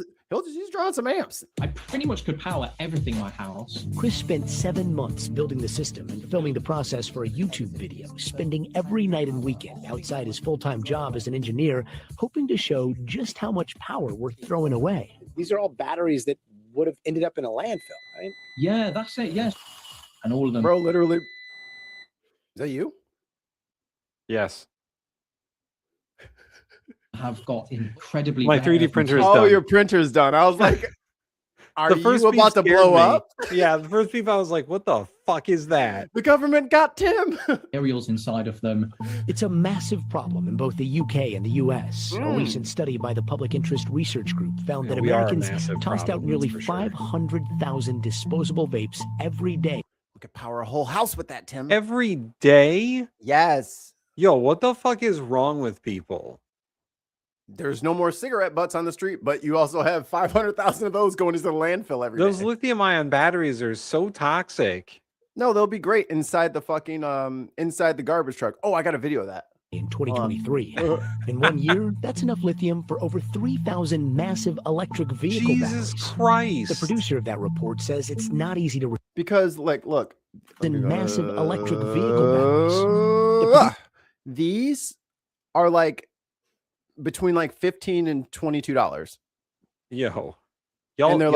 He's drawing some amps. I pretty much could power everything in my house. Chris spent 7 months building the system and filming the process for a YouTube video, spending every night and weekend outside his full-time job as an engineer, hoping to show just how much power we're throwing away. These are all batteries that would have ended up in a landfill, right? Yeah, that's it, yes. And all of them. Bro, literally. Is that you? Yes. Have got incredibly. My 3D printer is done. Oh, your printer's done. I was like, are The first you beep about to scared blow me. up? Yeah, the first beep I was like, what the fuck is that? The government got Tim. Aerials inside of them. It's a massive problem in both the UK and the US. A Mm. recent study by the Public Interest Research Group found that we are a Americans massive tossed out problem, nearly that's for sure. 500,000 disposable vapes every day. We could power a whole house with that, Tim. Every day? Yes. Yo, what the fuck is wrong with people? There's no more cigarette butts on the street, but you also have 500,000 of those going into the landfill every day. Those lithium-ion batteries are so toxic. No, they'll be great inside the fucking inside the garbage truck. Oh, I got a video of that. In 2023. In 1 year, that's enough lithium for over 3,000 massive electric vehicle Jesus batteries. Christ. The producer of that report says it's not easy to Because, like, look. massive electric vehicle batteries. These are like between like $15 and $22. Yo. And they're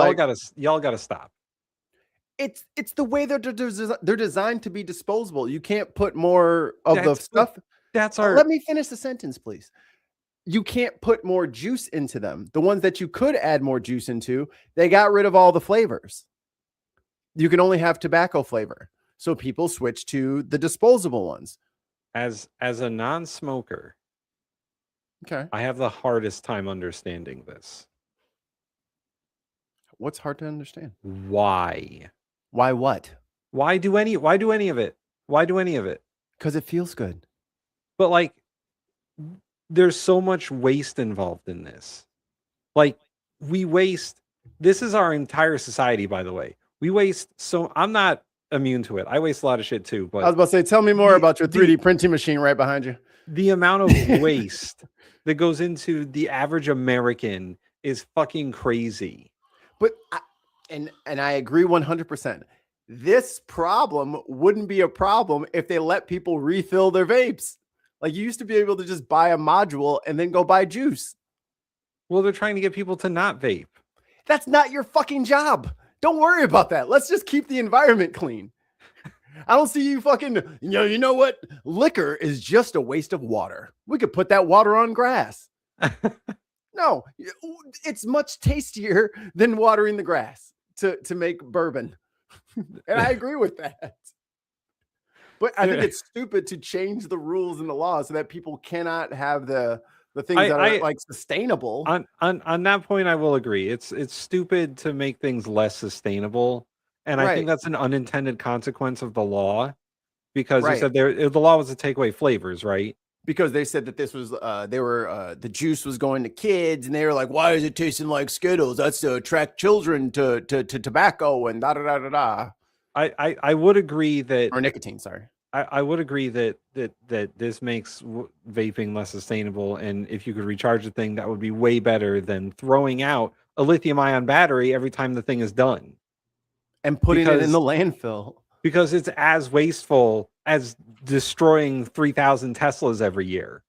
Y'all gotta stop. It's the way they're designed to be disposable. You can't put more of the stuff. That's our. Let me finish the sentence, please. You can't put more juice into them. The ones that you could add more juice into, they got rid of all the flavors. You can only have tobacco flavor. So people switch to the disposable ones. As a non-smoker, okay, I have the hardest time understanding this. What's hard to understand? Why? Why what? Why do any of it? Why do any of it? Because it feels good. But like, there's so much waste involved in this. Like, we waste. This is our entire society, by the way. We waste so. I'm not immune to it. I waste a lot of shit too. But I was about to say, tell me more about your 3D printing machine right behind you. The amount of waste that goes into the average American is fucking crazy. But I agree 100%. this problem wouldn't be a problem if they let people refill their vapes. Like, you used to be able to just buy a module and then go buy juice. Well, they're trying to get people to not vape. That's not your fucking job. Don't worry about that. Let's just keep the environment clean. I don't see you fucking, you know what? Liquor is just a waste of water. We could put that water on grass. No, it's much tastier than watering the grass to make bourbon. And I agree with that. But I think it's stupid to change the rules and the laws so that people cannot have the things that are like sustainable. On that point, I will agree. It's stupid to make things less sustainable. And I think that's an unintended consequence of the law, because you said the law was to take away flavors, right? Because they said that this was the juice was going to kids, and they were like, why is it tasting like Skittles? That's to attract children to tobacco and da da da da da. I would agree that, or nicotine, sorry. I would agree that this makes vaping less sustainable, and if you could recharge the thing, that would be way better than throwing out a lithium-ion battery every time the thing is done. And putting it in the landfill. Because it's as wasteful as destroying 3,000 Teslas every year.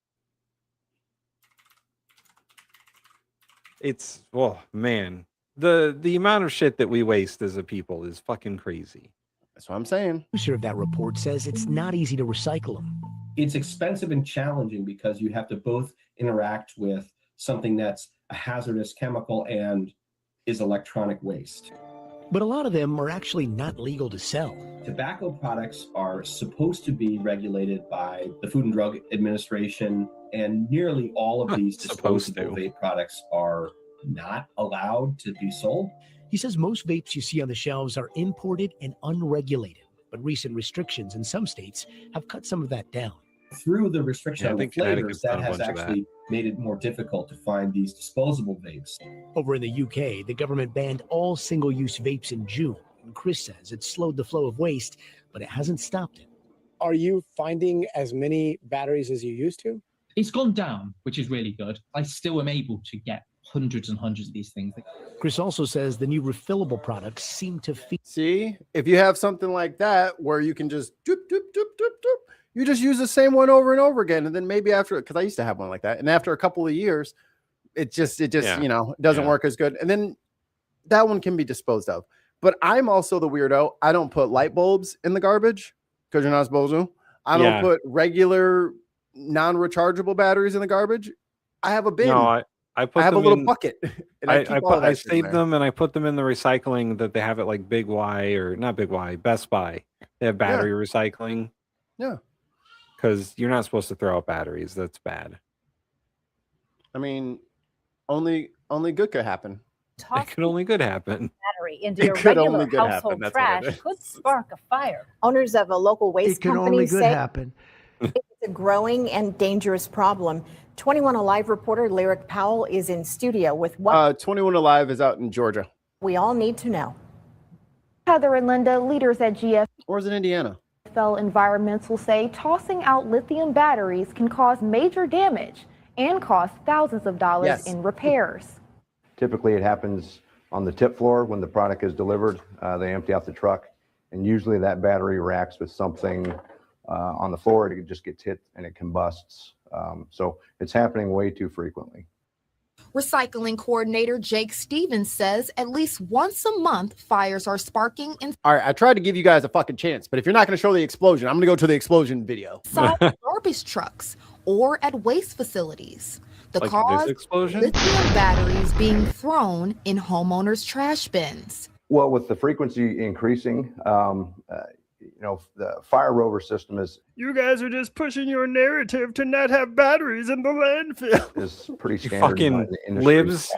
It's, oh man, the amount of shit that we waste as a people is fucking crazy. That's what I'm saying. The producer of that report says it's not easy to recycle them. It's expensive and challenging because you have to both interact with something that's a hazardous chemical and is electronic waste. But a lot of them are actually not legal to sell. Tobacco products are supposed to be regulated by the Food and Drug Administration, and nearly all of these disposable vape products are not allowed to be sold. He says most vapes you see on the shelves are imported and unregulated, but recent restrictions in some states have cut some of that down. Through the restriction on the flavors, that has actually made it more difficult to find these disposable vapes. Over in the UK, the government banned all single-use vapes in June. And Chris says it slowed the flow of waste, but it hasn't stopped it. Are you finding as many batteries as you used to? It's gone down, which is really good. I still am able to get hundreds and hundreds of these things. Chris also says the new refillable products seem to See, if you have something like that where you can just doop, doop, doop, doop, doop, you just use the same one over and over again. And then maybe after, because I used to have one like that. And after a couple of years, it just doesn't work as good. And then that one can be disposed of. But I'm also the weirdo. I don't put light bulbs in the garbage because you're not supposed to. I don't put regular non-rechargeable batteries in the garbage. I have a bin. No, I have a little bucket. And I save them and I put them in the recycling that they have at like Big Y, or not Big Y, Best Buy. They have battery recycling. Yeah. Because you're not supposed to throw out batteries. That's bad. I mean, only good could happen. It could only good happen. Battery into your regular household trash could spark a fire. Owners of a local waste company say it's a growing and dangerous problem. 21 Alive reporter Lyric Powell is in studio with what 21 Alive is out in Georgia. we all need to know. Heather and Linda, leaders at GFL Or is it Indiana? Environmental say tossing out lithium batteries can cause major damage and cost thousands of dollars in repairs. Typically, it happens on the tip floor when the product is delivered. They empty out the truck, and usually that battery reacts with something on the floor. It just gets hit and it combusts. So it's happening way too frequently. Recycling coordinator Jake Stevens says at least once a month, fires are sparking All right, I tried to give you guys a fucking chance, but if you're not going to show the explosion, I'm going to go to the explosion video. inside garbage trucks or at waste facilities. The Like cause, this explosion? lithium batteries being thrown in homeowners' trash bins. Well, with the frequency increasing, the fire rover system is You guys are just pushing your narrative to not have batteries in the landfill. pretty standard in the industry. libs.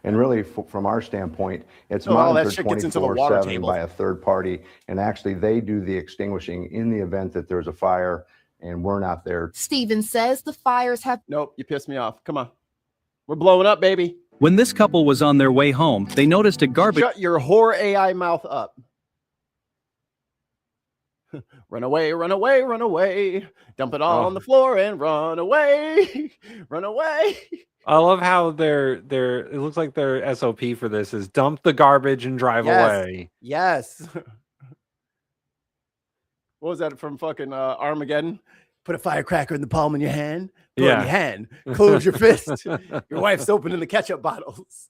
And really, from our standpoint, it's all that monitored shit gets into the water 24/7 table. by a third party, and actually they do the extinguishing in the event that there's a fire, and we're not there. Stevens says the fires have Nope, you pissed me off. Come on. We're blowing up, baby. When this couple was on their way home, they noticed a garbage. Shut your whore AI mouth up. Run away, run away, run away. Dump it all on the floor and run away. Run away. I love how it looks like their SOP for this is dump the garbage and drive away. Yes. What was that from fucking Armageddon? Put a firecracker in the palm of your hand. Put it in your hand. Close your fist. Your wife's opening the ketchup bottles.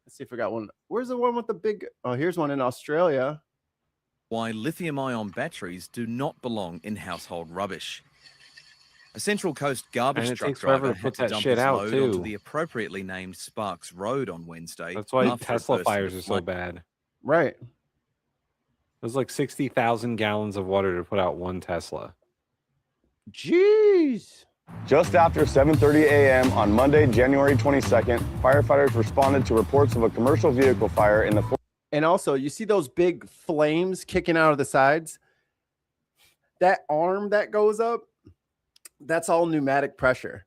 Let's see if I got one. Where's the one with the big? Oh, here's one in Australia. Why lithium-ion batteries do not belong in household rubbish. A Central Coast garbage truck driver had to dump his load onto the appropriately named Sparks Road on Wednesday. That's why Tesla fires are so bad. Right. There's like 60,000 gallons of water to put out one Tesla. Jeez. Just after 7:30 a.m. on Monday, January 22nd, firefighters responded to reports of a commercial vehicle fire in the... And also, you see those big flames kicking out of the sides? That arm that goes up, that's all pneumatic pressure.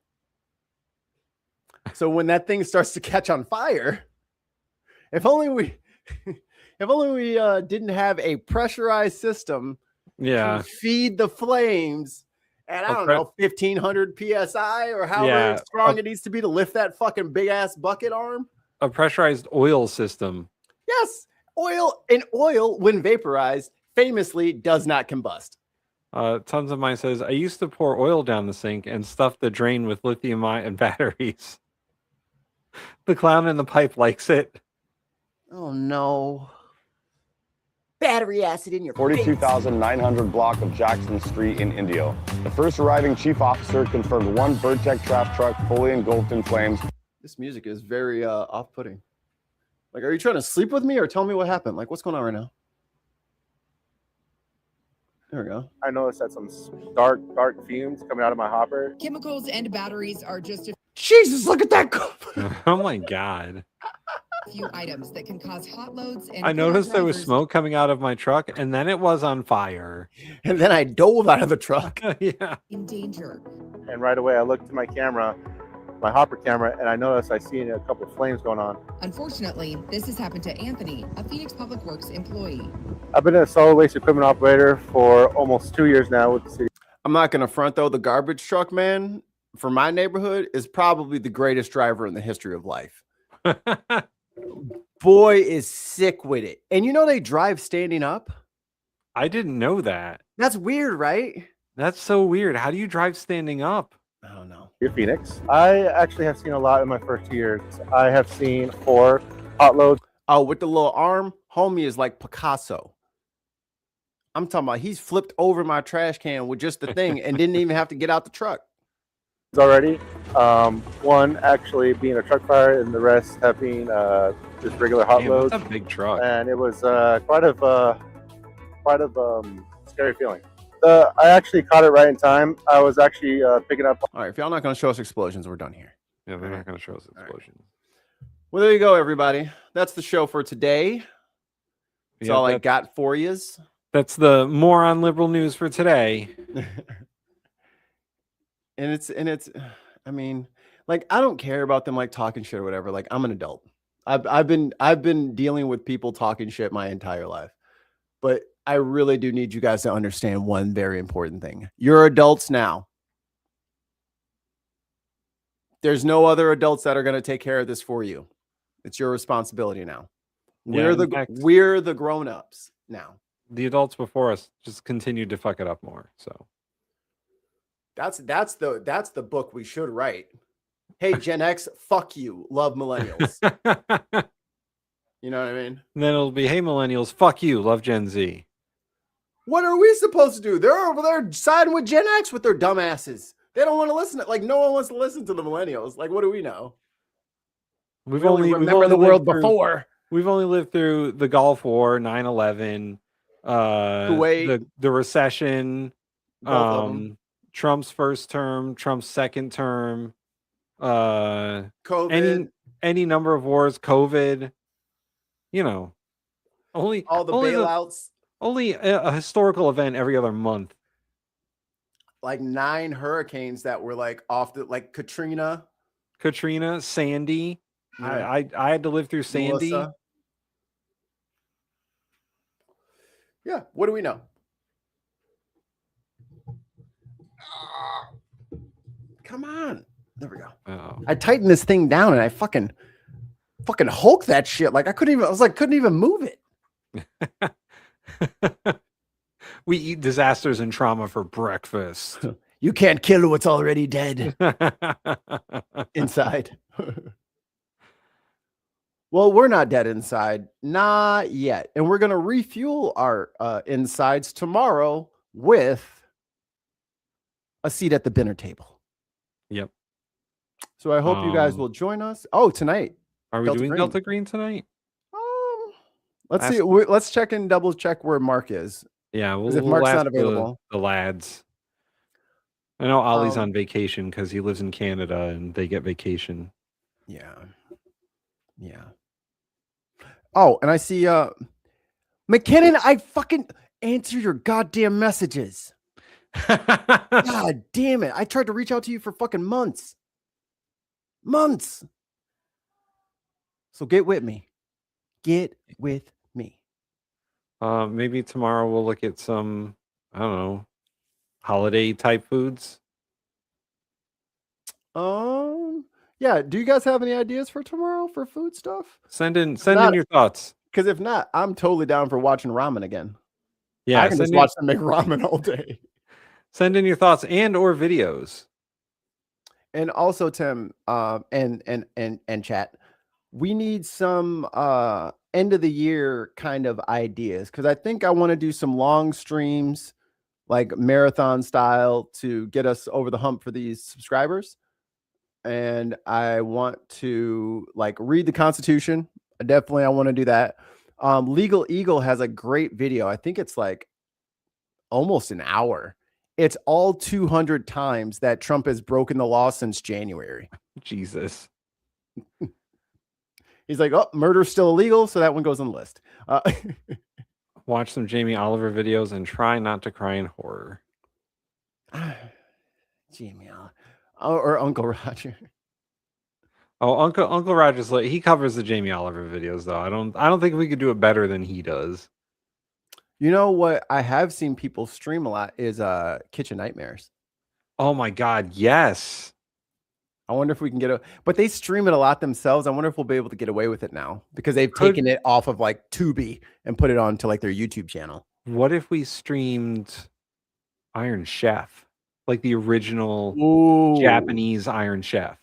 So when that thing starts to catch on fire, if only we didn't have a pressurized system to feed the flames at, I don't know, 1,500 PSI or however strong it needs to be to lift that fucking big ass bucket arm. A pressurized oil system. Yes. Oil, when vaporized, famously does not combust. Tons of mine says, I used to pour oil down the sink and stuff the drain with lithium-ion batteries. The clown in the pipe likes it. Oh, no. Battery acid in your 42,900 block of Jackson Street in Indio. The first arriving chief officer confirmed one Bird-Tech trash truck fully engulfed in flames. This music is very off-putting. Like, are you trying to sleep with me or tell me what happened? Like, what's going on right now? There we go. I noticed that some dark fumes coming out of my hopper. Chemicals and batteries are just a Jesus, look at that. Oh my God. few items that can cause hot loads. And I noticed there was smoke coming out of my truck and then it was on fire. And then I dove out of the truck. Yeah. In danger. And right away I looked to my camera, my hopper camera, and I noticed I seen a couple of flames going on. Unfortunately, this has happened to Anthony, a Phoenix Public Works employee. I've been a solid waste equipment operator for almost 2 years now with the city. I'm not going to front, though. The garbage truck man for my neighborhood is probably the greatest driver in the history of life. Boy is sick with it. And you know they drive standing up? I didn't know that. That's weird, right? That's so weird. How do you drive standing up? I don't know. You're Phoenix. I actually have seen a lot in my first 2 years. I have seen 4 hot loads. Oh, with the little arm, homie is like Picasso. I'm talking about he's flipped over my trash can with just the thing and didn't even have to get out the truck. Already. One actually being a truck fire and the rest have been just regular hot loads. That's a big truck. And it was quite of scary feeling. I actually caught it right in time. I was actually picking up. All right, if y'all not going to show us explosions, we're done here. Yeah, they're not going to show us explosions. Well, there you go, everybody. That's the show for today. That's all I got for you. That's the moron liberal news for today. And it's, I mean, like, I don't care about them like talking shit or whatever. Like, I'm an adult. I've been dealing with people talking shit my entire life, but I really do need you guys to understand one very important thing. You're adults now. There's no other adults that are going to take care of this for you. It's your responsibility now. We're the grown-ups now. The adults before us just continued to fuck it up more. So that's the book we should write. Hey, Gen X, fuck you. Love millennials. You know what I mean? And then it'll be, hey, millennials, fuck you. Love Gen Z. What are we supposed to do? They're over there siding with Gen X with their dumbasses. They don't want to listen to, like, no one wants to listen to the millennials. Like, what do we know? We've only remember the world before. We've only lived through the Gulf War, 9/11, Kuwait, the recession, Trump's first term, Trump's second term, COVID, any number of wars, COVID. You know, all the bailouts. Only a historical event every other month. Like 9 hurricanes that were like off the, like Katrina, Sandy. Yeah. I had to live through Sandy. Melissa. Yeah. What do we know? Come on. There we go. Oh. I tightened this thing down and I fucking Hulk that shit. Like couldn't even move it. We eat disasters and trauma for breakfast. You can't kill what's already dead inside. Well, we're not dead inside. Not yet. And we're going to refuel our insides tomorrow with a seat at the dinner table. Yep. So I hope you guys will join us. Oh, tonight. Are we doing Delta Green tonight? Let's see. Let's check and double check where Mark is. Yeah, if Mark's not available. The lads. I know Ollie's on vacation because he lives in Canada and they get vacation. Yeah. Oh, and I see McKinnon, I fucking answer your goddamn messages. God damn it. I tried to reach out to you for fucking months. So get with me. Get with me. Maybe tomorrow we'll look at some, I don't know, holiday type foods. Yeah. Do you guys have any ideas for tomorrow for food stuff? Send in your thoughts. Because if not, I'm totally down for watching ramen again. Yeah, I can just watch them make ramen all day. Send in your thoughts and or videos. And also, Tim, and chat, we need some end of the year kind of ideas, because I think I want to do some long streams, like marathon style, to get us over the hump for these subscribers. And I want to like read the Constitution. I want to do that. Legal Eagle has a great video. I think it's like almost an hour. It's all 200 times that Trump has broken the law since January. Jesus. He's like, oh, murder's still illegal, so that one goes on the list. Watch some Jamie Oliver videos and try not to cry in horror. Jamie Oliver. Or Uncle Roger. Oh, Uncle Roger's like, he covers the Jamie Oliver videos though. I don't think we could do it better than he does. You know what I have seen people stream a lot is Kitchen Nightmares. Oh my God, yes. I wonder if we can but they stream it a lot themselves. I wonder if we'll be able to get away with it now because they've taken it off of like Tubi and put it onto like their YouTube channel. What if we streamed Iron Chef? Like the original Japanese Iron Chef.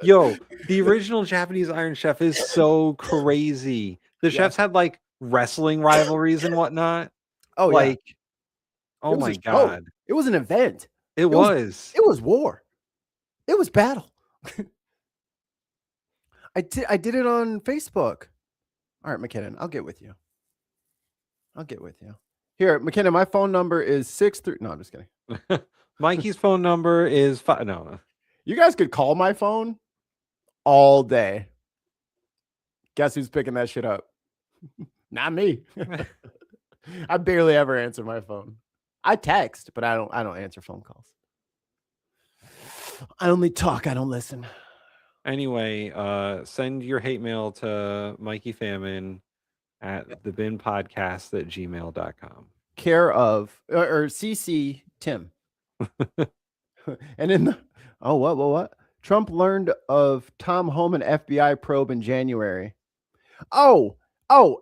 Yo, the original Japanese Iron Chef is so crazy. The chefs had like wrestling rivalries and whatnot. Oh, like, yeah. Oh my God. It was an event. It was war. It was battle. I did it on Facebook. All right, McKinnon, I'll get with you. Here, McKinnon, my phone number is 63. No, I'm just kidding. Mikey's phone number is 5. No. You guys could call my phone all day. Guess who's picking that shit up? Not me. I barely ever answer my phone. I text, but I don't answer phone calls. I only talk, I don't listen. Anyway, send your hate mail to Mikey Famine at thebinpodcast@gmail.com. Care of or CC Tim. And in the what? Trump learned of Tom Homan FBI probe in January. Oh,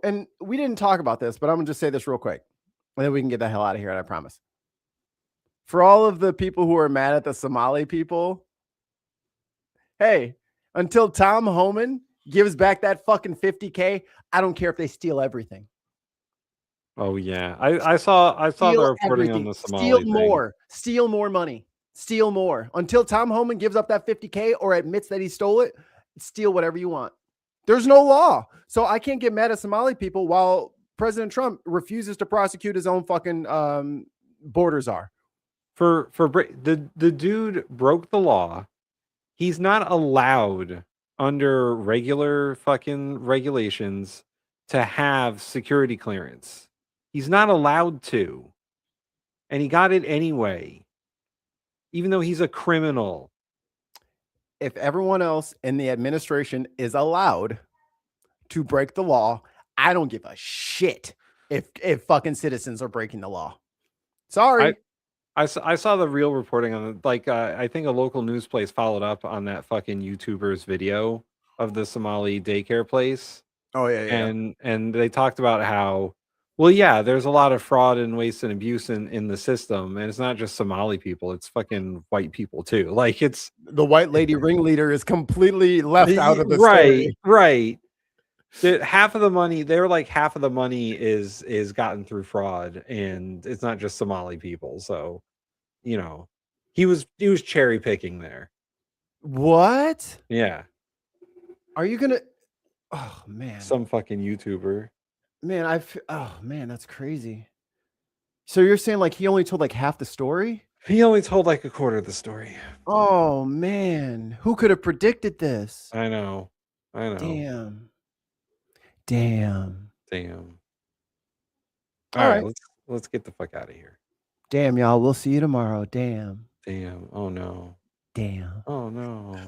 and we didn't talk about this, but I'm gonna just say this real quick. And then we can get the hell out of here, and I promise. For all of the people who are mad at the Somali people, hey, until Tom Homan gives back that fucking 50K, I don't care if they steal everything. Oh yeah, I saw the reporting on the Somali thing. Steal more money, steal more until Tom Homan gives up that 50K or admits that he stole it. Steal whatever you want. There's no law, so I can't get mad at Somali people while President Trump refuses to prosecute his own fucking border czar. The dude broke the law. He's not allowed under regular fucking regulations to have security clearance. He's not allowed to. And he got it anyway. Even though he's a criminal. If everyone else in the administration is allowed to break the law, I don't give a shit if fucking citizens are breaking the law. Sorry. I saw the real reporting on it. Like, I think a local news place followed up on that fucking YouTuber's video of the Somali daycare place. Oh yeah. And they talked about how, well, yeah, there's a lot of fraud and waste and abuse in the system, and it's not just Somali people; it's fucking white people too. Like it's the white lady ringleader is completely left out of the story. Right. Half of the money, they're like half of the money is gotten through fraud, and it's not just Somali people. So, he was cherry picking there. What? Yeah. Are you gonna? Oh man. Some fucking YouTuber. Man, oh man, that's crazy. So you're saying like he only told like half the story? He only told like a quarter of the story. Oh man, who could have predicted this? I know. Damn. All right, let's get the fuck out of here. Damn, y'all. We'll see you tomorrow. Damn. Oh no. Damn. Oh no.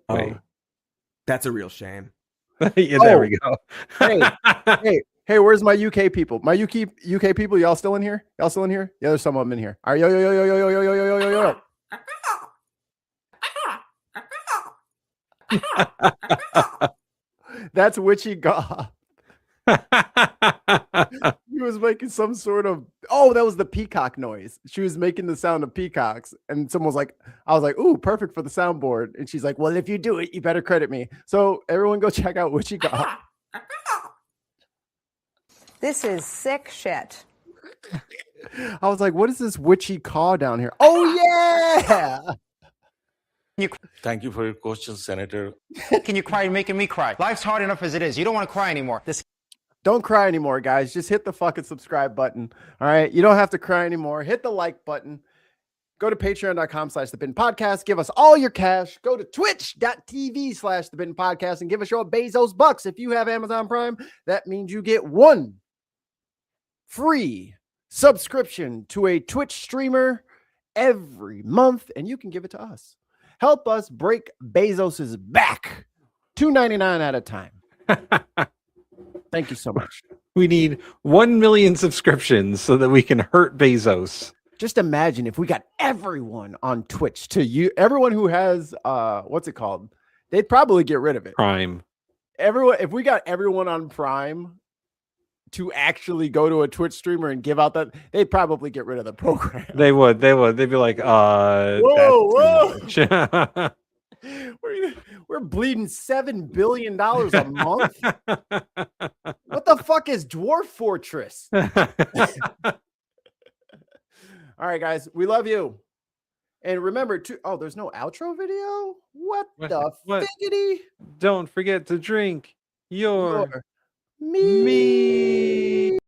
Wait. That's a real shame. Yeah, there we go. Hey, where's my UK people? My UK people, y'all still in here? Yeah, there's some of them in here. All right, yo. That's Witchy Goth. He was making some sort of that was the peacock noise. She was making the sound of peacocks, and someone was like, I was like, ooh, perfect for the soundboard. And she's like, well, if you do it, you better credit me. So everyone go check out Witchy Goth. This is sick shit. I was like, what is this witchy caw down here? Oh yeah. Thank you for your question, Senator. Can you cry? You're making me cry. Life's hard enough as it is. You don't want to cry anymore. Don't cry anymore, guys. Just hit the fucking subscribe button. All right. You don't have to cry anymore. Hit the like button. Go to patreon.com/thebittenpodcast. Give us all your cash. Go to twitch.tv/thebittenpodcast and give us your Bezos bucks. If you have Amazon Prime, that means you get one free subscription to a Twitch streamer every month, and you can give it to us. Help us break Bezos's back. $2.99 at a time. Thank you so much. We need 1 million subscriptions so that we can hurt Bezos. Just imagine if we got everyone on Twitch to you, everyone who has what's it called? They'd probably get rid of it. Prime. If we got everyone on Prime to actually go to a Twitch streamer and give out that, they'd probably get rid of the program. They would. They'd be like, whoa. We're bleeding $7 billion a month. What the fuck is Dwarf Fortress? All right, guys, we love you. And remember there's no outro video? What the figgity? Don't forget to drink your me.